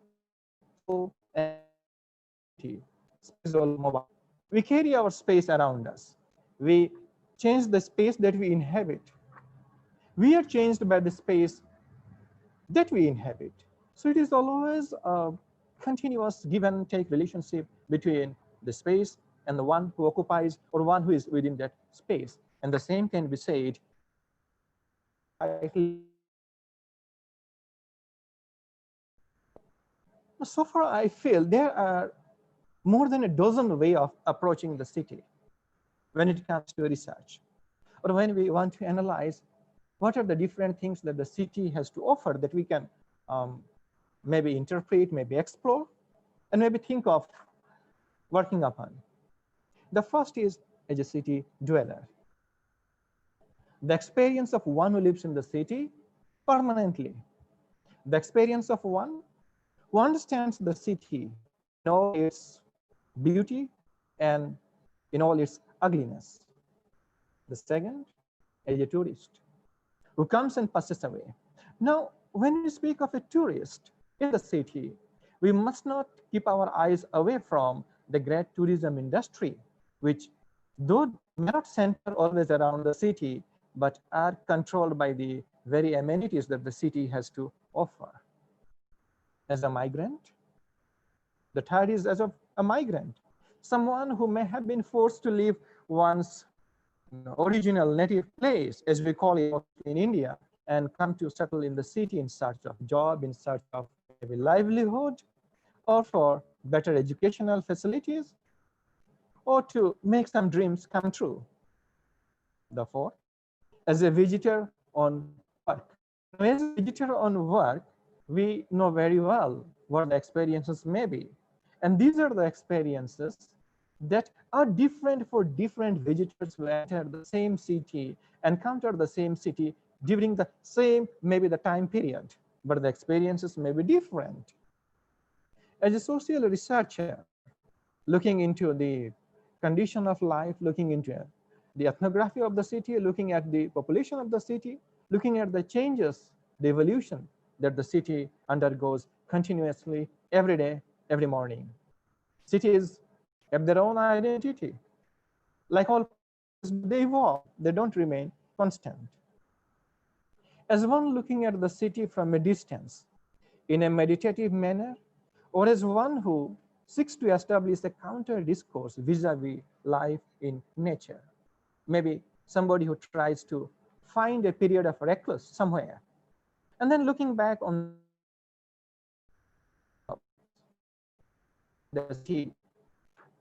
spatial, mobile. We carry our space around us. We change the space that we inhabit. We are changed by the space that we inhabit. So it is always a continuous give and take relationship between the space and the one who occupies or one who is within that space. And the same can be said. So far, I feel there are more than a dozen ways of approaching the city when it comes to research, or when we want to analyze what are the different things that the city has to offer that we can maybe interpret, maybe explore, and maybe think of working upon. The first is as a city dweller. The experience of one who lives in the city permanently. The experience of one who understands the city in all its beauty and in all its ugliness. The second, as a tourist who comes and passes away. Now, when we speak of a tourist in the city, we must not keep our eyes away from the great tourism industry, which though may not center always around the city, but are controlled by the very amenities that the city has to offer. As a migrant, the third is as of a migrant, someone who may have been forced to leave one's original native place, as we call it in India, and come to settle in the city in search of job, in search of maybe livelihood, or for better educational facilities, or to make some dreams come true. The fourth, as a visitor on work. As a visitor on work, we know very well what the experiences may be. And these are the experiences that are different for different visitors who enter the same city, encounter the same city during the same, maybe the time period, but the experiences may be different. As a social researcher, looking into the condition of life, looking into the ethnography of the city, looking at the population of the city, looking at the changes, the evolution that the city undergoes continuously every day, every morning. Cities have their own identity. Like all, they evolve, they don't remain constant. As one looking at the city from a distance in a meditative manner, or as one who seeks to establish a counter discourse vis-a-vis life in nature. Maybe somebody who tries to find a period of recluse somewhere, and then looking back on the city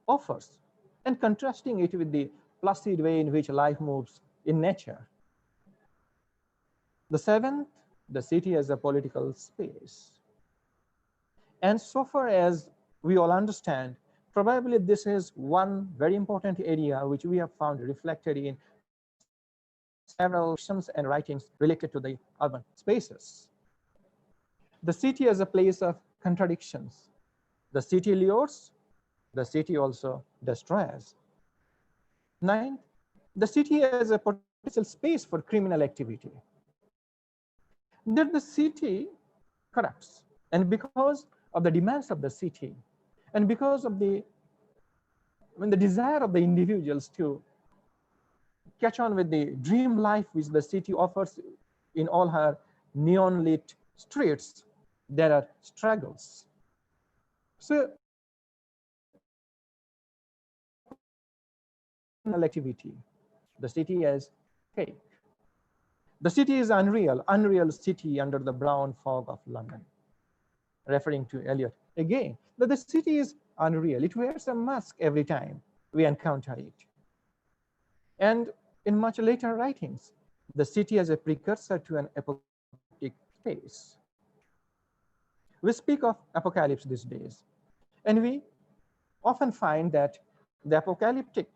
offers and contrasting it with the placid way in which life moves in nature. The seventh, the city as a political space. And so far as we all understand, probably this is one very important area which we have found reflected in several sections and writings related to the urban spaces. The city as a place of contradictions. The city lures, the city also destroys. Ninth, the city as a potential space for criminal activity. That the city corrupts, and because of the demands of the city, and because of the desire of the individuals to catch on with the dream life which the city offers in all her neon lit streets, there are struggles. So activity, the city is fake. The city is unreal, unreal city under the brown fog of London. Referring to Eliot again, that the city is unreal. It wears a mask every time we encounter it. And in much later writings, the city as a precursor to an apocalyptic space. We speak of apocalypse these days, and we often find that the apocalyptic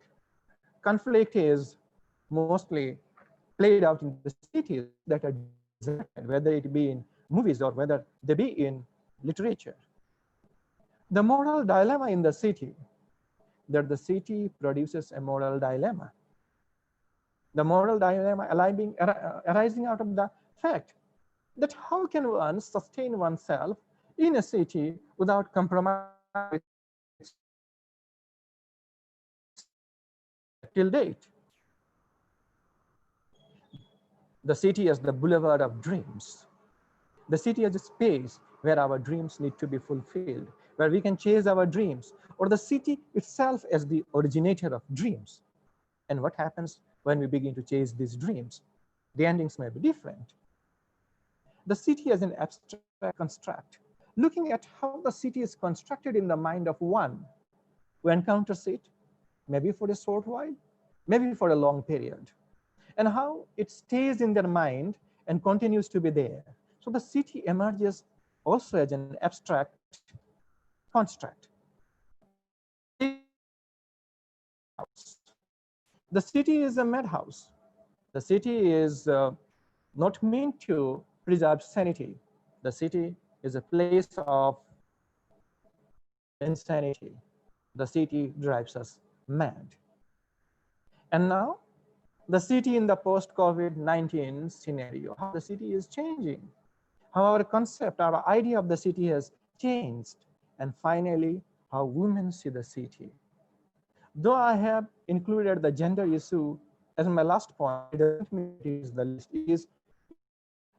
conflict is mostly played out in the cities that are deserted, whether it be in movies or whether they be in literature. The moral dilemma in the city, that the city produces a moral dilemma. The moral dilemma arising out of the fact that how can one sustain oneself in a city without compromising till date. The city as the boulevard of dreams. The city as a space where our dreams need to be fulfilled, where we can chase our dreams, or the city itself as the originator of dreams. And what happens when we begin to chase these dreams? The endings may be different. The city as an abstract construct, looking at how the city is constructed in the mind of one who encounters it, maybe for a short while, maybe for a long period, and how it stays in their mind and continues to be there. So the city emerges also as an abstract construct. The city is a madhouse. The city is not meant to preserve sanity. The city is a place of insanity. The city drives us mad. And now, the city in the post-COVID-19 scenario, how the city is changing, how our concept, our idea of the city has changed, and finally, how women see the city. Though I have included the gender issue as my last point, it doesn't mean it is the least. It is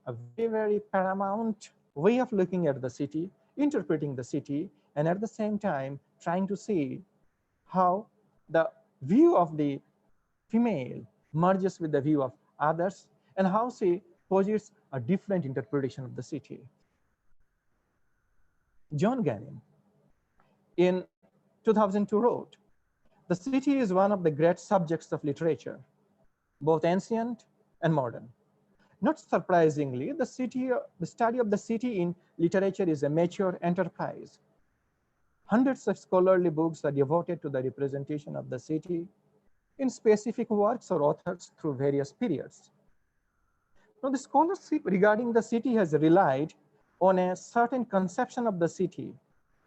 a very, very paramount way of looking at the city, interpreting the city, and at the same time, trying to see how the view of the female merges with the view of others, and how she posits a different interpretation of the city. John Gannon in 2002 wrote, "The city is one of the great subjects of literature, both ancient and modern. Not surprisingly, the study of the city in literature is a mature enterprise. Hundreds of scholarly books are devoted to the representation of the city in specific works or authors through various periods. Now, the scholarship regarding the city has relied on a certain conception of the city,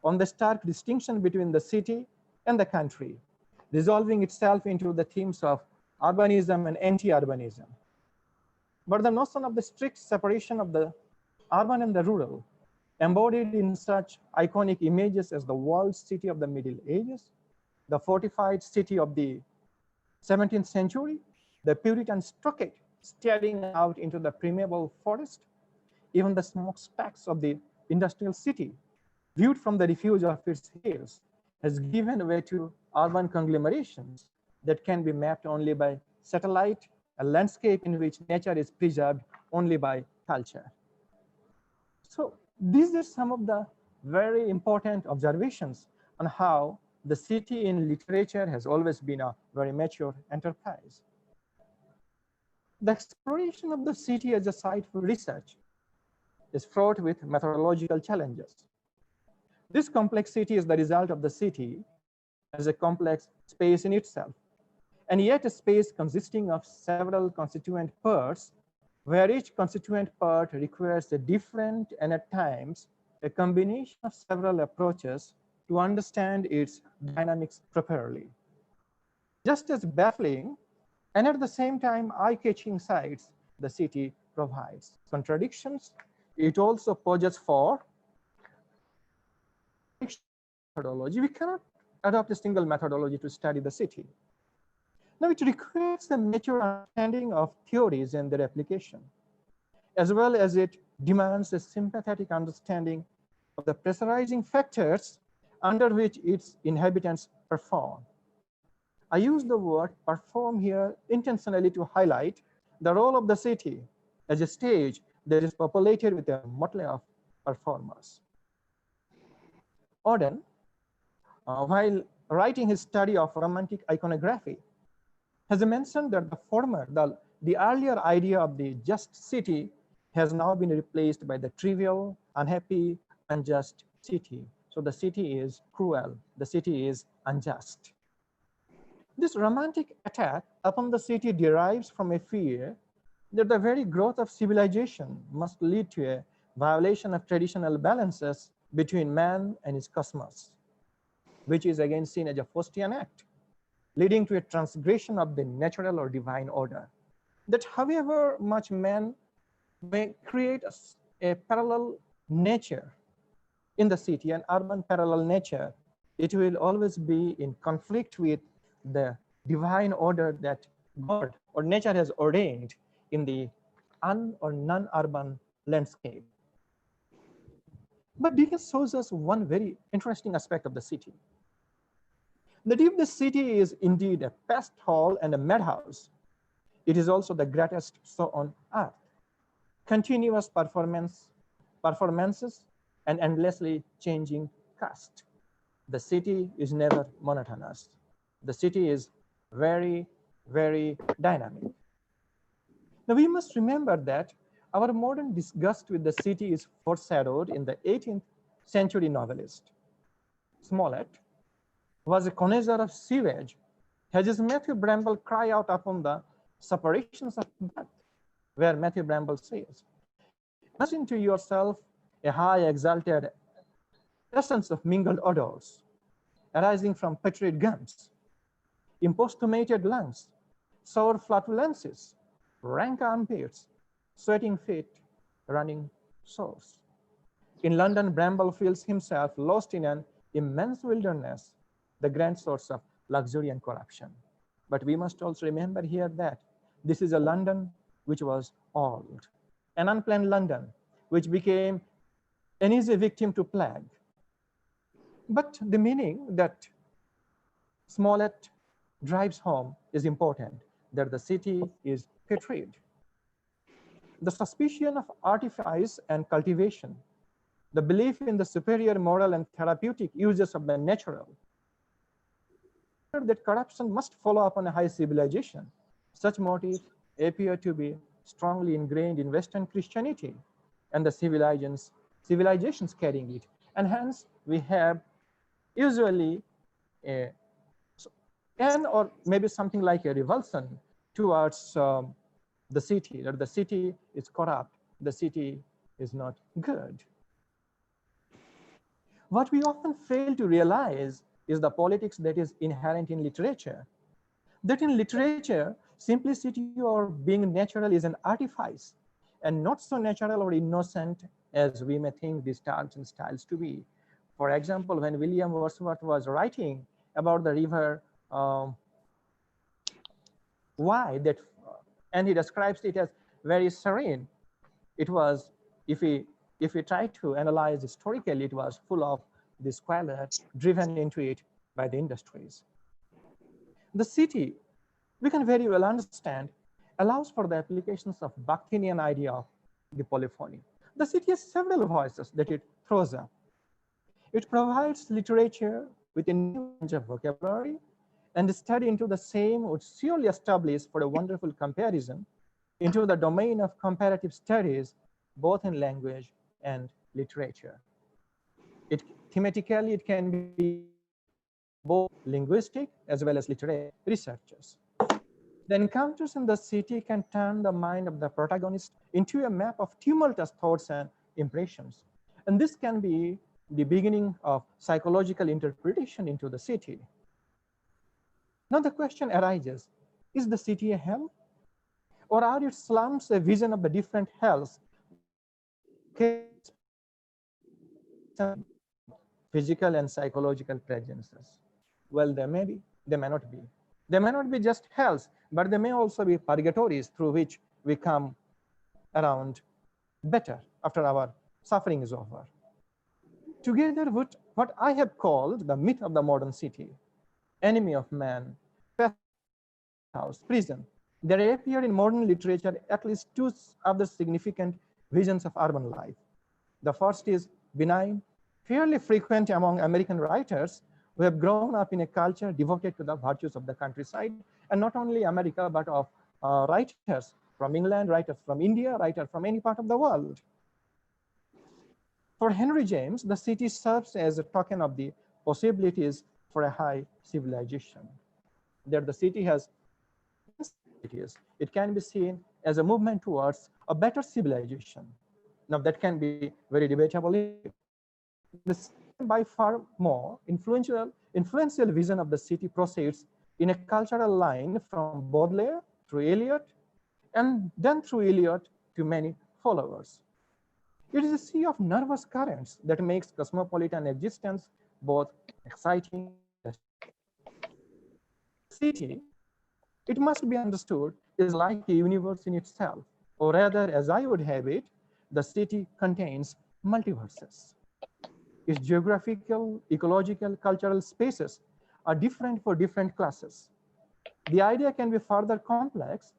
on the stark distinction between the city and the country, resolving itself into the themes of urbanism and anti-urbanism. But the notion of the strict separation of the urban and the rural, embodied in such iconic images as the walled city of the Middle Ages, the fortified city of the 17th century, the Puritan stockade staring out into the primeval forest, even the smokestacks of the industrial city, viewed from the refuge of its hills, has given way to urban conglomerations that can be mapped only by satellite, a landscape in which nature is preserved only by culture." So these are some of the very important observations on how the city in literature has always been a very mature enterprise. The exploration of the city as a site for research is fraught with methodological challenges. This complexity is the result of the city as a complex space in itself, and yet a space consisting of several constituent parts, where each constituent part requires a different and at times a combination of several approaches to understand its dynamics properly. Just as baffling and at the same time eye-catching sights the city provides contradictions, it also poses for methodology. We cannot adopt a single methodology to study the city. Now, it requires a mature understanding of theories and their application, as well as it demands a sympathetic understanding of the pressurizing factors under which its inhabitants perform. I use the word perform here intentionally to highlight the role of the city as a stage that is populated with a motley of performers. Auden, while writing his study of romantic iconography, has mentioned that the earlier idea of the just city has now been replaced by the trivial, unhappy, unjust city. So the city is cruel, the city is unjust. This romantic attack upon the city derives from a fear that the very growth of civilization must lead to a violation of traditional balances between man and his cosmos, which is again seen as a Faustian act, leading to a transgression of the natural or divine order. That however much man may create a parallel nature in the city, an urban parallel nature. It will always be in conflict with the divine order that God or nature has ordained in the or non-urban landscape. But Dickens shows us one very interesting aspect of the city. That if the city is indeed a pest hole and a madhouse, it is also the greatest show on earth. Continuous performances, and endlessly changing cast. The city is never monotonous. The city is very, very dynamic. Now we must remember that our modern disgust with the city is foreshadowed in the 18th century novelist. Smollett was a connoisseur of sewage. As Matthew Bramble cry out upon the separations of birth, where Matthew Bramble says, imagine to yourself a high exalted essence of mingled odors arising from petried gums, imposthumated lungs, sour flatulences, rank armpits, sweating feet, running sores. In London, Bramble feels himself lost in an immense wilderness, the grand source of luxury and corruption. But we must also remember here that this is a London which was old, an unplanned London which became an easy victim to plague. But the meaning that Smollett drives home is important, that the city is petried. The suspicion of artifice and cultivation, the belief in the superior moral and therapeutic uses of the natural, that corruption must follow upon a high civilization. Such motives appear to be strongly ingrained in Western Christianity and the civilizations carrying it. And hence we have usually or maybe something like a revulsion towards the city, that the city is corrupt, the city is not good. What we often fail to realize is the politics that is inherent in literature. That in literature, simplicity or being natural is an artifice, and not so natural or innocent as we may think these terms and styles to be. For example, when William Wordsworth was writing about the river Wye, and he describes it as very serene. It was, if we try to analyze historically, it was full of the squalor driven into it by the industries. The city, we can very well understand, allows for the applications of Bakhtinian idea of the polyphony. The city has several voices that it throws up. It provides literature with a new range of vocabulary, and the study into the same would surely establish for a wonderful comparison into the domain of comparative studies, both in language and literature. Thematically, it can be both linguistic as well as literary researchers. The encounters in the city can turn the mind of the protagonist into a map of tumultuous thoughts and impressions. And this can be the beginning of psychological interpretation into the city. Now the question arises, is the city a hell? Or are its slums a vision of the different hells? Physical and psychological presences. Well, they may be, they may not be. They may not be just hells, but they may also be purgatories through which we come around better after our suffering is over. Together with what I have called the myth of the modern city, enemy of man, pest house, prison, there appear in modern literature at least two other significant visions of urban life. The first is benign, fairly frequent among American writers who have grown up in a culture devoted to the virtues of the countryside, and not only America, but of writers from England, writers from India, writers from any part of the world. For Henry James, the city serves as a token of the possibilities for a high civilization. That the city has, it can be seen as a movement towards a better civilization. Now that can be very debatable. This by far more influential vision of the city proceeds in a cultural line from Baudelaire through Eliot, and then through Eliot to many followers. It is a sea of nervous currents that makes cosmopolitan existence both exciting and city, it must be understood, is like a universe in itself, or rather, as I would have it, the city contains multiverses. Its geographical, ecological, cultural spaces are different for different classes. The idea can be further complex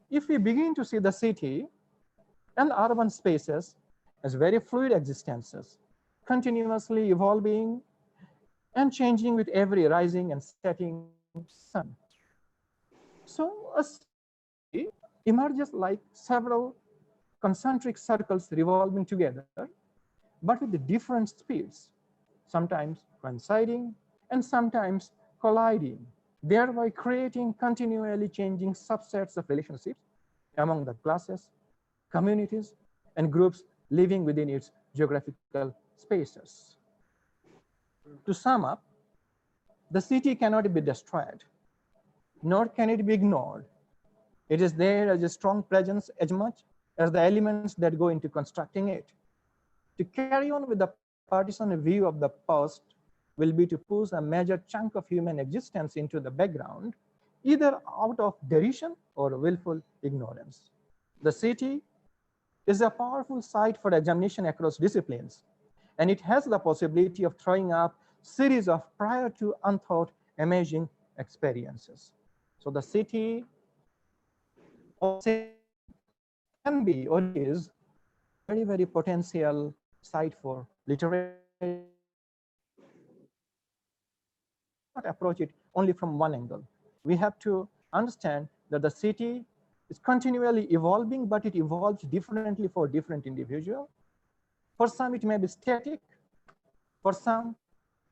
if we begin to see the city and urban spaces as very fluid existences, continuously evolving and changing with every rising and setting sun. So a city emerges like several concentric circles revolving together, but with different speeds, sometimes coinciding and sometimes colliding, thereby creating continually changing subsets of relationships among the classes, communities, and groups living within its geographical spaces. To sum up, the city cannot be destroyed, nor can it be ignored. It is there as a strong presence as much as the elements that go into constructing it. To carry on with the partisan view of the past will be to push a major chunk of human existence into the background, either out of derision or willful ignorance. The city is a powerful site for examination across disciplines, and it has the possibility of throwing up series of prior to unthought amazing experiences. So the city can be or is very, very potential site for literature. Not approach it only from one angle. We have to understand that the city is continually evolving, but it evolves differently for different individuals. For some, it may be static. For some,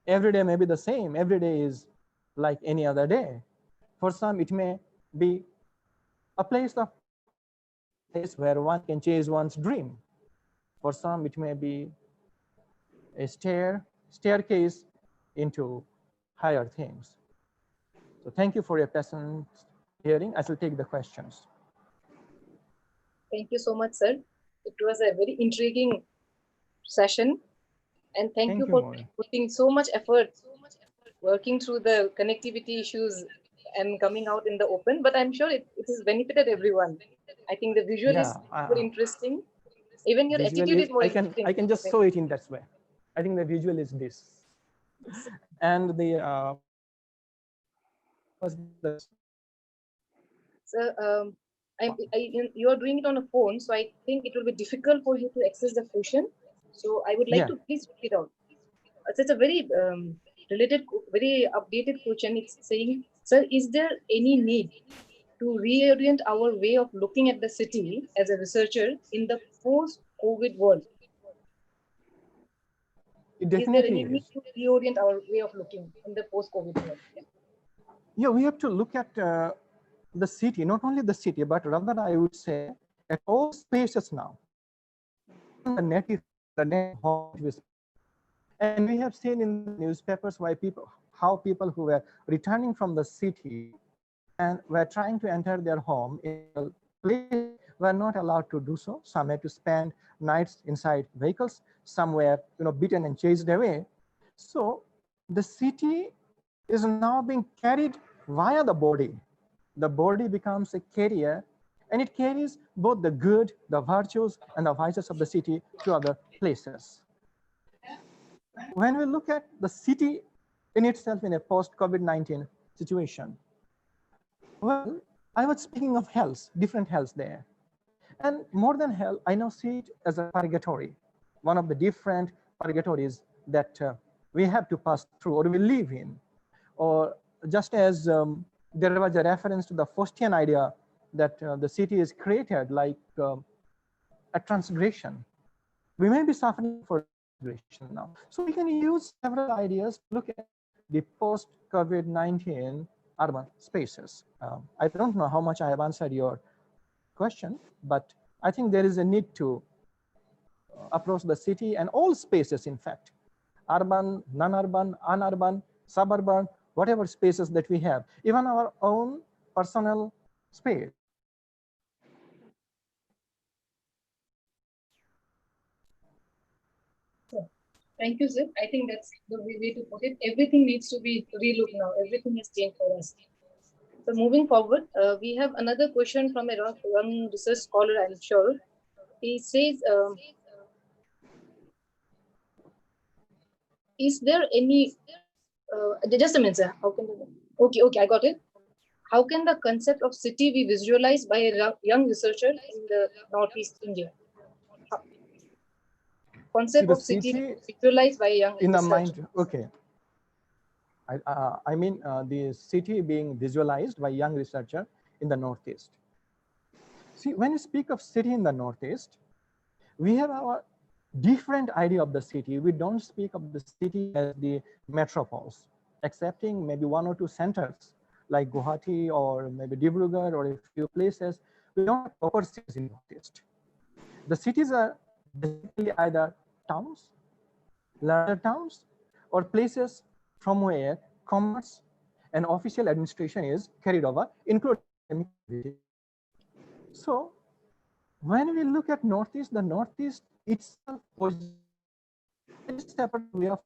every day may be the same. Every day is like any other day. For some, it may be a place where one can chase one's dream. For some, it may be a staircase into higher things. So thank you for your patient hearing. I shall take the questions. Thank you so much, sir. It was a very intriguing session. And thank you for putting so much effort working through the connectivity issues and coming out in the open. But I'm sure it has benefited everyone. I think the visual is more interesting. Even your attitude is more interesting. I can just show it in that way. I think the visual is this. And the so you are doing it on a phone, so I think it will be difficult for you to access the Fusion. So I would like to please read it out. It's a very related, very updated question. It's saying, sir, is there any need to reorient our way of looking at the city as a researcher in the post-COVID world? It definitely is there any need to reorient our way of looking in the post-COVID world? Yeah, we have to look at the city, not only the city, but rather I would say at all spaces now. The native and we have seen in the newspapers how people who were returning from the city and were trying to enter their home in a place were not allowed to do so. Some had to spend nights inside vehicles, some were beaten and chased away. So the city is now being carried via the body. The body becomes a carrier, and it carries both the good, the virtues, and the vices of the city to other places. When we look at the city in itself in a post-COVID-19 situation, well, I was speaking of hells, different hells there. And more than hell, I now see it as a purgatory, one of the different purgatories that we have to pass through or we live in. Or just as there was a reference to the Faustian idea that the city is created like a transgression. We may be suffering for transgression now. So we can use several ideas to look at the post-COVID-19 urban spaces. I don't know how much I have answered your question, but I think there is a need to approach the city and all spaces, in fact, urban, non-urban, unurban, suburban, whatever spaces that we have, even our own personal space. Thank you, sir. I think that's the way to put it. Everything needs to be relooked now. Everything has changed for us. So moving forward, we have another question from a young research scholar, I'm sure. He says, is there any, just a minute, sir. How can, okay, I got it. How can the concept of city be visualized by a young researcher in the Northeast India? See Concept the of city city visualized by a young in the researcher. mind. Okay. I mean the city being visualized by young researcher in the Northeast. See, when you speak of city in the Northeast, we have our different idea of the city. We don't speak of the city as the metropoles, excepting maybe one or two centers like Guwahati or maybe Dibrugarh or a few places. We don't have proper cities in Northeast. The cities are basically either towns, larger towns, or places from where commerce and official administration is carried over, including activity. So when we look at Northeast, the Northeast itself poses a very separate way of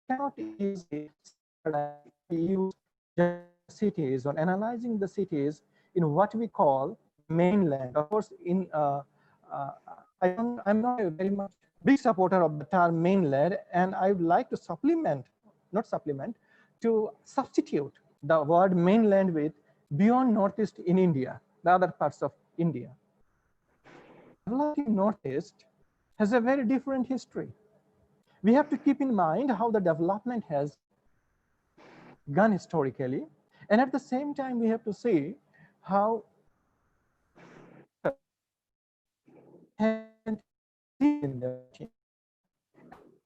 cannot easily use cities or analyzing the cities in what we call mainland. Of course, in I'm not a very much big supporter of the term mainland, and I would like to supplement, not supplement, to substitute the word mainland with beyond Northeast in India, the other parts of India. Developing Northeast has a very different history. We have to keep in mind how the development has gone historically, and at the same time we have to see how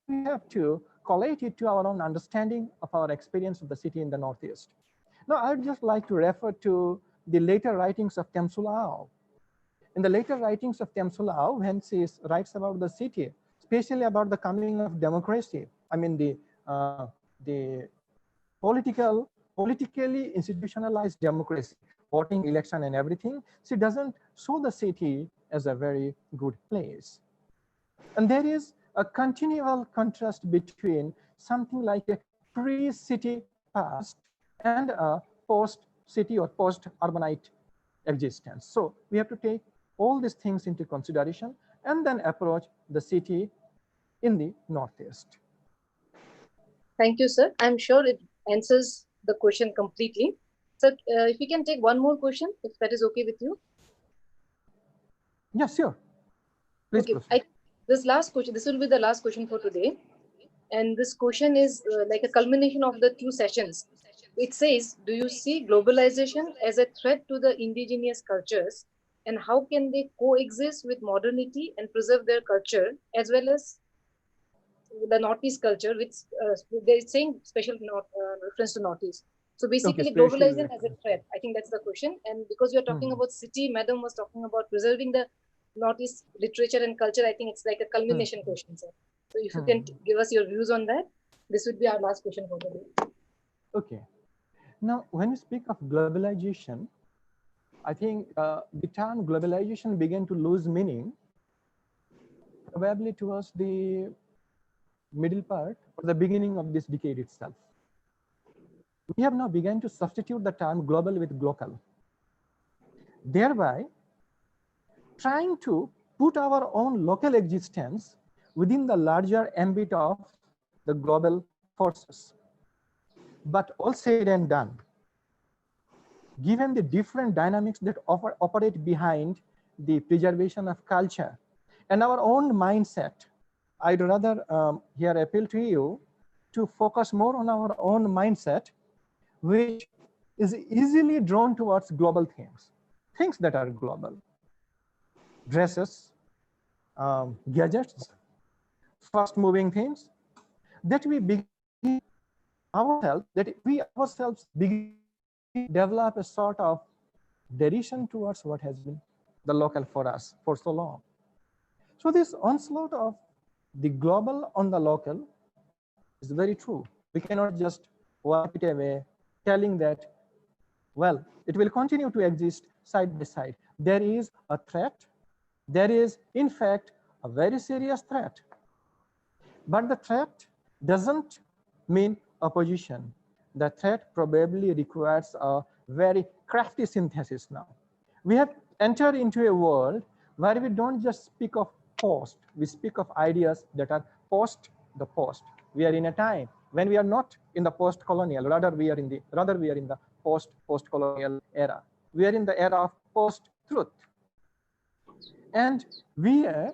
we have to collate it to our own understanding of our experience of the city in the Northeast. Now, I'd just like to refer to the later writings of Tem Sulao. In the later writings of Tem Sulao, when she writes about the city, especially about the coming of democracy, I mean the politically institutionalized democracy, voting, election, and everything, she doesn't show the city as a very good place. And there is a continual contrast between something like a pre-city past and a post-city or post-urbanite existence. So we have to take all these things into consideration and then approach the city in the Northeast. Thank you, sir. I'm sure it answers the question completely. Sir, if we can take one more question, if that is okay with you. Yeah, sure. Please okay, this last question, this will be the last question for today. And this question is like a culmination of the 2 sessions. It says, do you see globalization as a threat to the indigenous cultures? And how can they coexist with modernity and preserve their culture, as well as the Northeast culture, which they're saying special reference to Northeast. So basically, okay, globalization as a threat. I think that's the question. And because we are talking about city, Madam was talking about preserving the Northeast literature and culture. I think it's like a culmination question, sir. So if you can give us your views on that, this would be our last question for today. Okay. Now, when we speak of globalization, I think the term globalization began to lose meaning probably towards the middle part or the beginning of this decade itself. We have now begun to substitute the term global with local, thereby trying to put our own local existence within the larger ambit of the global forces. But all said and done, given the different dynamics that operate behind the preservation of culture and our own mindset, I'd rather here appeal to you to focus more on our own mindset, which is easily drawn towards global things that are global. Dresses, gadgets, fast moving things, that we begin ourselves begin to develop a sort of derision towards what has been the local for us for so long. So this onslaught of the global on the local is very true. We cannot just wipe it away, telling that, well, it will continue to exist side by side. There is a threat. There is, in fact, a very serious threat. But the threat doesn't mean opposition. The threat probably requires a very crafty synthesis now. We have entered into a world where we don't just speak of post, we speak of ideas that are post the post. We are in a time when we are not in the post-colonial, rather we are in the post-colonial era. We are in the era of post-truth. And we are,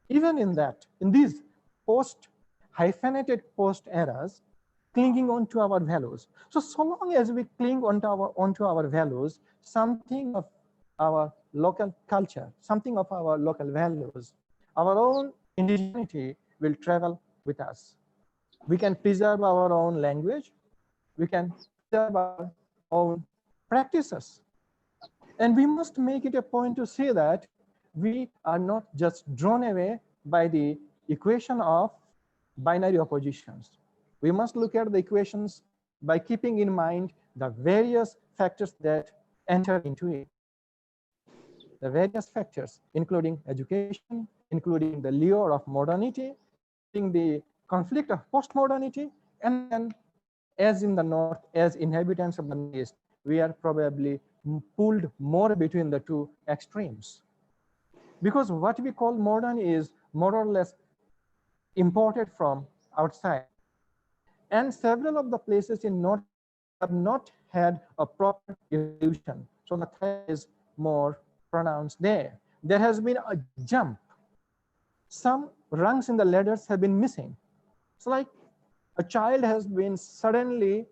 even in these post-hyphenated post eras, clinging on to our values. So long as we cling onto our values, something of our local culture, something of our local values, our own indigeneity will travel with us. We can preserve our own language, we can preserve our own practices. And we must make it a point to say that we are not just drawn away by the equation of binary oppositions. We must look at the equations by keeping in mind the various factors that enter into it. The various factors, including education, including the lure of modernity, including the conflict of postmodernity, and then as in the North, as inhabitants of the East, we are probably pulled more between the two extremes. Because what we call modern is more or less imported from outside. And several of the places in North have not had a proper evolution. So the threat is more pronounced there. There has been a jump. Some rungs in the ladders have been missing. It's like a child has been suddenly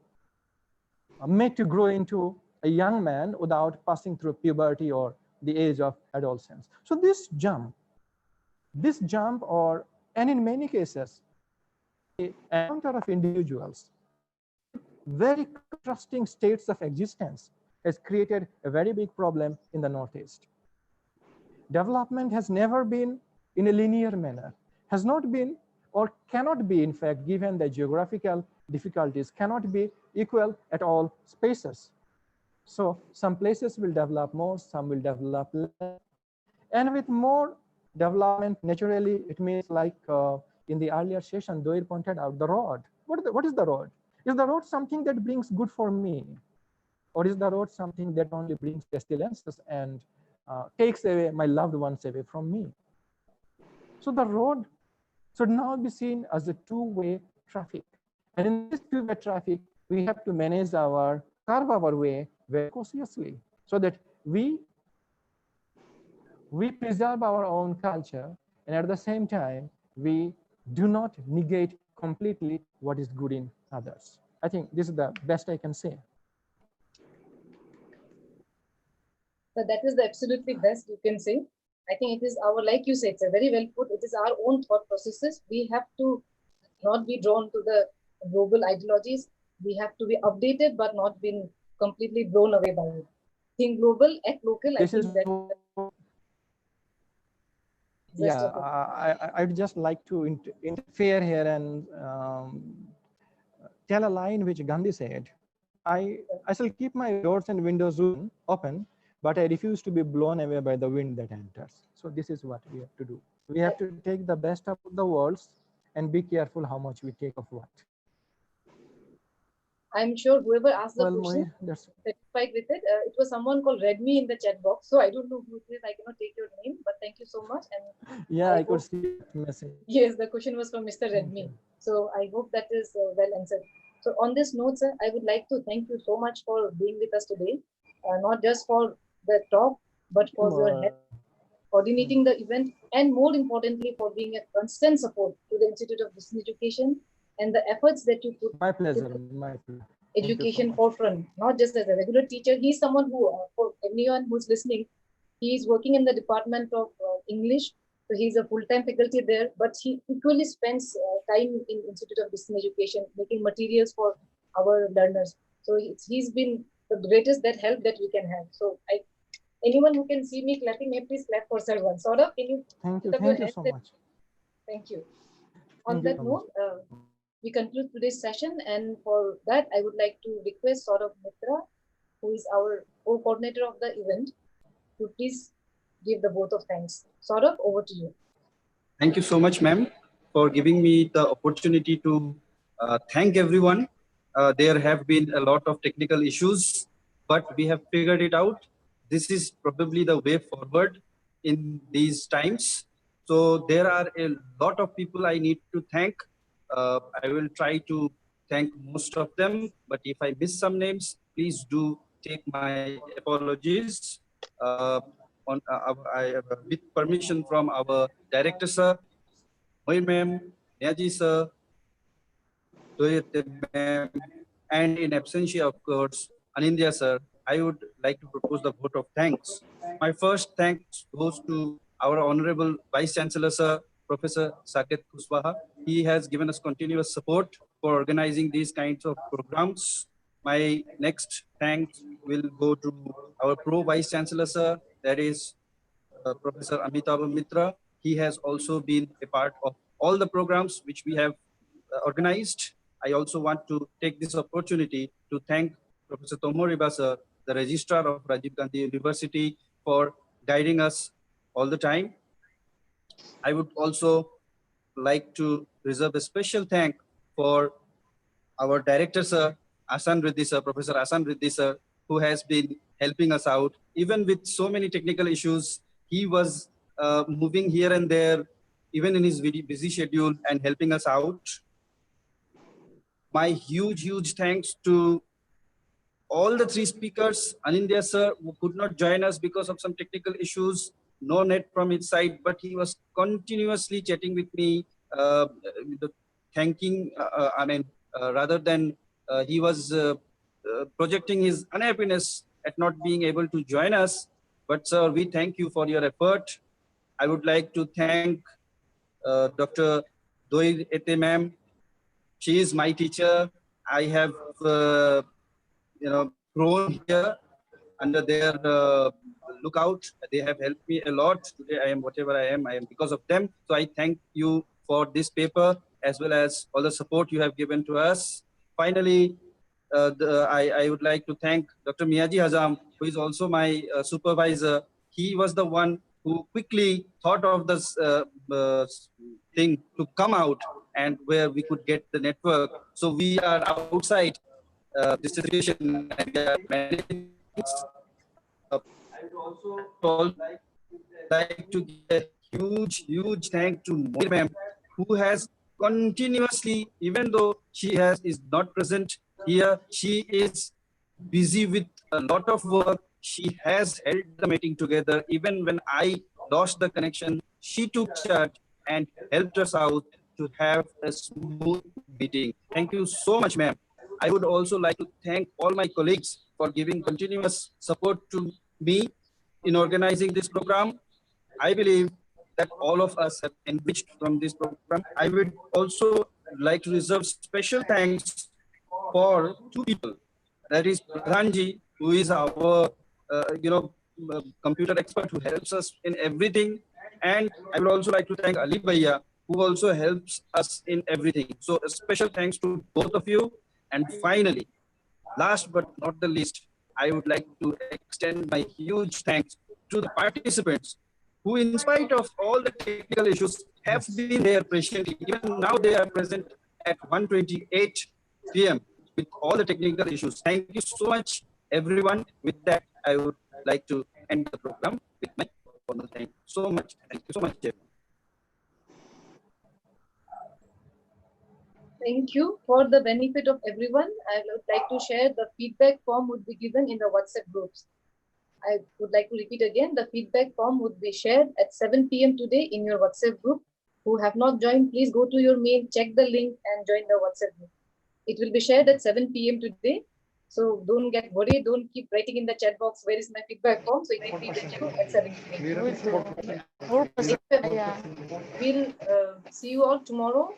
made to grow into a young man without passing through puberty or the age of adolescence. So this jump, and in many cases, the encounter of individuals, very contrasting states of existence, has created a very big problem in the Northeast. Development has never been in a linear manner, has not been or cannot be, in fact, given the geographical difficulties, cannot be equal at all spaces. So some places will develop more, some will develop less. And with more development, naturally, it means like in the earlier session, Doir pointed out the road. What is the road? Is the road something that brings good for me? Or is the road something that only brings pestilences and takes away my loved ones away from me? So the road should now be seen as a two-way traffic. And in this two-way traffic, we have to carve our way very cautiously so that we preserve our own culture, and at the same time, we do not negate completely what is good in others. I think this is the best I can say. So that is the absolutely best you can say. I think it is our, like you said, it's a very well put, it is our own thought processes. We have to not be drawn to the global ideologies. We have to be updated, but not been completely blown away by it. Think global, act local. This I think that. Yeah, I'd just like to interfere here and tell a line which Gandhi said. I shall keep my doors and windows open, but I refuse to be blown away by the wind that enters. So this is what we have to do. We have to take the best of the worlds and be careful how much we take of what. I'm sure whoever asked the question satisfied with it. It was someone called Redmi in the chat box, so I don't know who it is. I cannot take your name, but thank you so much. And yeah, I could see that message. Yes, the question was from Mr. Redmi. So I hope that is well answered. So on this note, sir, I would like to thank you so much for being with us today, not just for the talk, but for your help coordinating the event, and more importantly, for being a constant support to the Institute of Distance Education and the efforts that you put. My pleasure. My pleasure. Education forefront, not just as a regular teacher. He's someone who, for anyone who's listening, he's working in the Department of English. So he's a full-time faculty there, but he equally spends time in Institute of Distance Education, making materials for our learners. So he's been the greatest help that we can have. So anyone who can see me clapping, may please clap for sir once. Saurabh, can you? Thank you so much. Thank you. On that note, we conclude today's session, and for that, I would like to request Saurabh Mitra, who is our co-coordinator of the event, to please give the vote of thanks. Saurabh, over to you. Thank you so much, ma'am, for giving me the opportunity to thank everyone. There have been a lot of technical issues, but we have figured it out. This is probably the way forward in these times. So there are a lot of people I need to thank. I will try to thank most of them, but if I miss some names, please do take my apologies. With permission from our director, sir, Moin ma'am, Niaji sir, Doyate ma'am, and in absentia, of course, Anindya sir, I would like to propose the vote of thanks. My first thanks goes to our Honorable Vice Chancellor sir, Professor Saket Kushwaha. He has given us continuous support for organizing these kinds of programs. My next thanks will go to our Pro Vice Chancellor sir, that is Professor Amitabh Mitra. He has also been a part of all the programs which we have organized. I also want to take this opportunity to thank Professor Tomoriba sir, the Registrar of Rajiv Gandhi University, for guiding us all the time. I would also like to reserve a special thank for our director sir, Asan Riddhi sir, Professor Asan Riddhi sir, who has been helping us out. Even with so many technical issues, he was moving here and there, even in his very busy schedule, and helping us out. My huge thanks to all the three speakers. Anindya sir, who could not join us because of some technical issues, no net from his side, but he was continuously chatting with me, thanking, rather than he was projecting his unhappiness at not being able to join us. But sir, we thank you for your effort. I would like to thank Dr. Doir Ete ma'am. She is my teacher. I have, grown here under their lookout. They have helped me a lot. Today I am whatever I am because of them. So I thank you for this paper as well as all the support you have given to us. Finally, I would like to thank Dr. Miyaji Hazam, who is also my supervisor. He was the one who quickly thought of this thing to come out and where we could get the network. So we are outside this situation and we are managing. I would also like to give a huge thank to Moira ma'am, who has continuously, even though she is not present here, she is busy with a lot of work. She has held the meeting together. Even when I lost the connection, she took charge and helped us out to have a smooth meeting. Thank you so much, ma'am. I would also like to thank all my colleagues for giving continuous support to me in organizing this program. I believe that all of us have enriched from this program. I would also like to reserve special thanks for two people. That is Pradhanji, who is our computer expert who helps us in everything. And I would also like to thank Ali Bhaiya, who also helps us in everything. So a special thanks to both of you. And finally, last but not the least, I would like to extend my huge thanks to the participants who, in spite of all the technical issues, have been there patiently. Even now they are present at 1:28 p.m. with all the technical issues. Thank you so much, everyone. With that, I would like to end the program with my formal thank you so much. Thank you so much, everyone. Thank you. For the benefit of everyone, I would like to share the feedback form would be given in the WhatsApp groups. I would like to repeat again, the feedback form would be shared at 7 p.m. today in your WhatsApp group. Who have not joined, please go to your mail, check the link and join the WhatsApp group. It will be shared at 7 p.m. today. So don't get worried, don't keep writing in the chat box, where is my feedback form? So it will be with you at 7 p.m. We'll see you all tomorrow.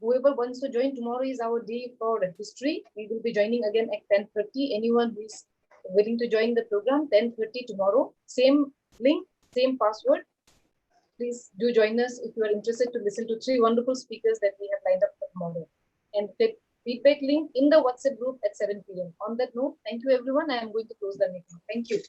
Whoever wants to join, tomorrow is our day for history. We will be joining again at 10:30. Anyone who is willing to join the program, 10:30 tomorrow. Same link, same password. Please do join us if you are interested to listen to 3 wonderful speakers that we have lined up for tomorrow. And the feedback link in the WhatsApp group at 7 p.m. On that note, thank you everyone. I am going to close the meeting. Thank you.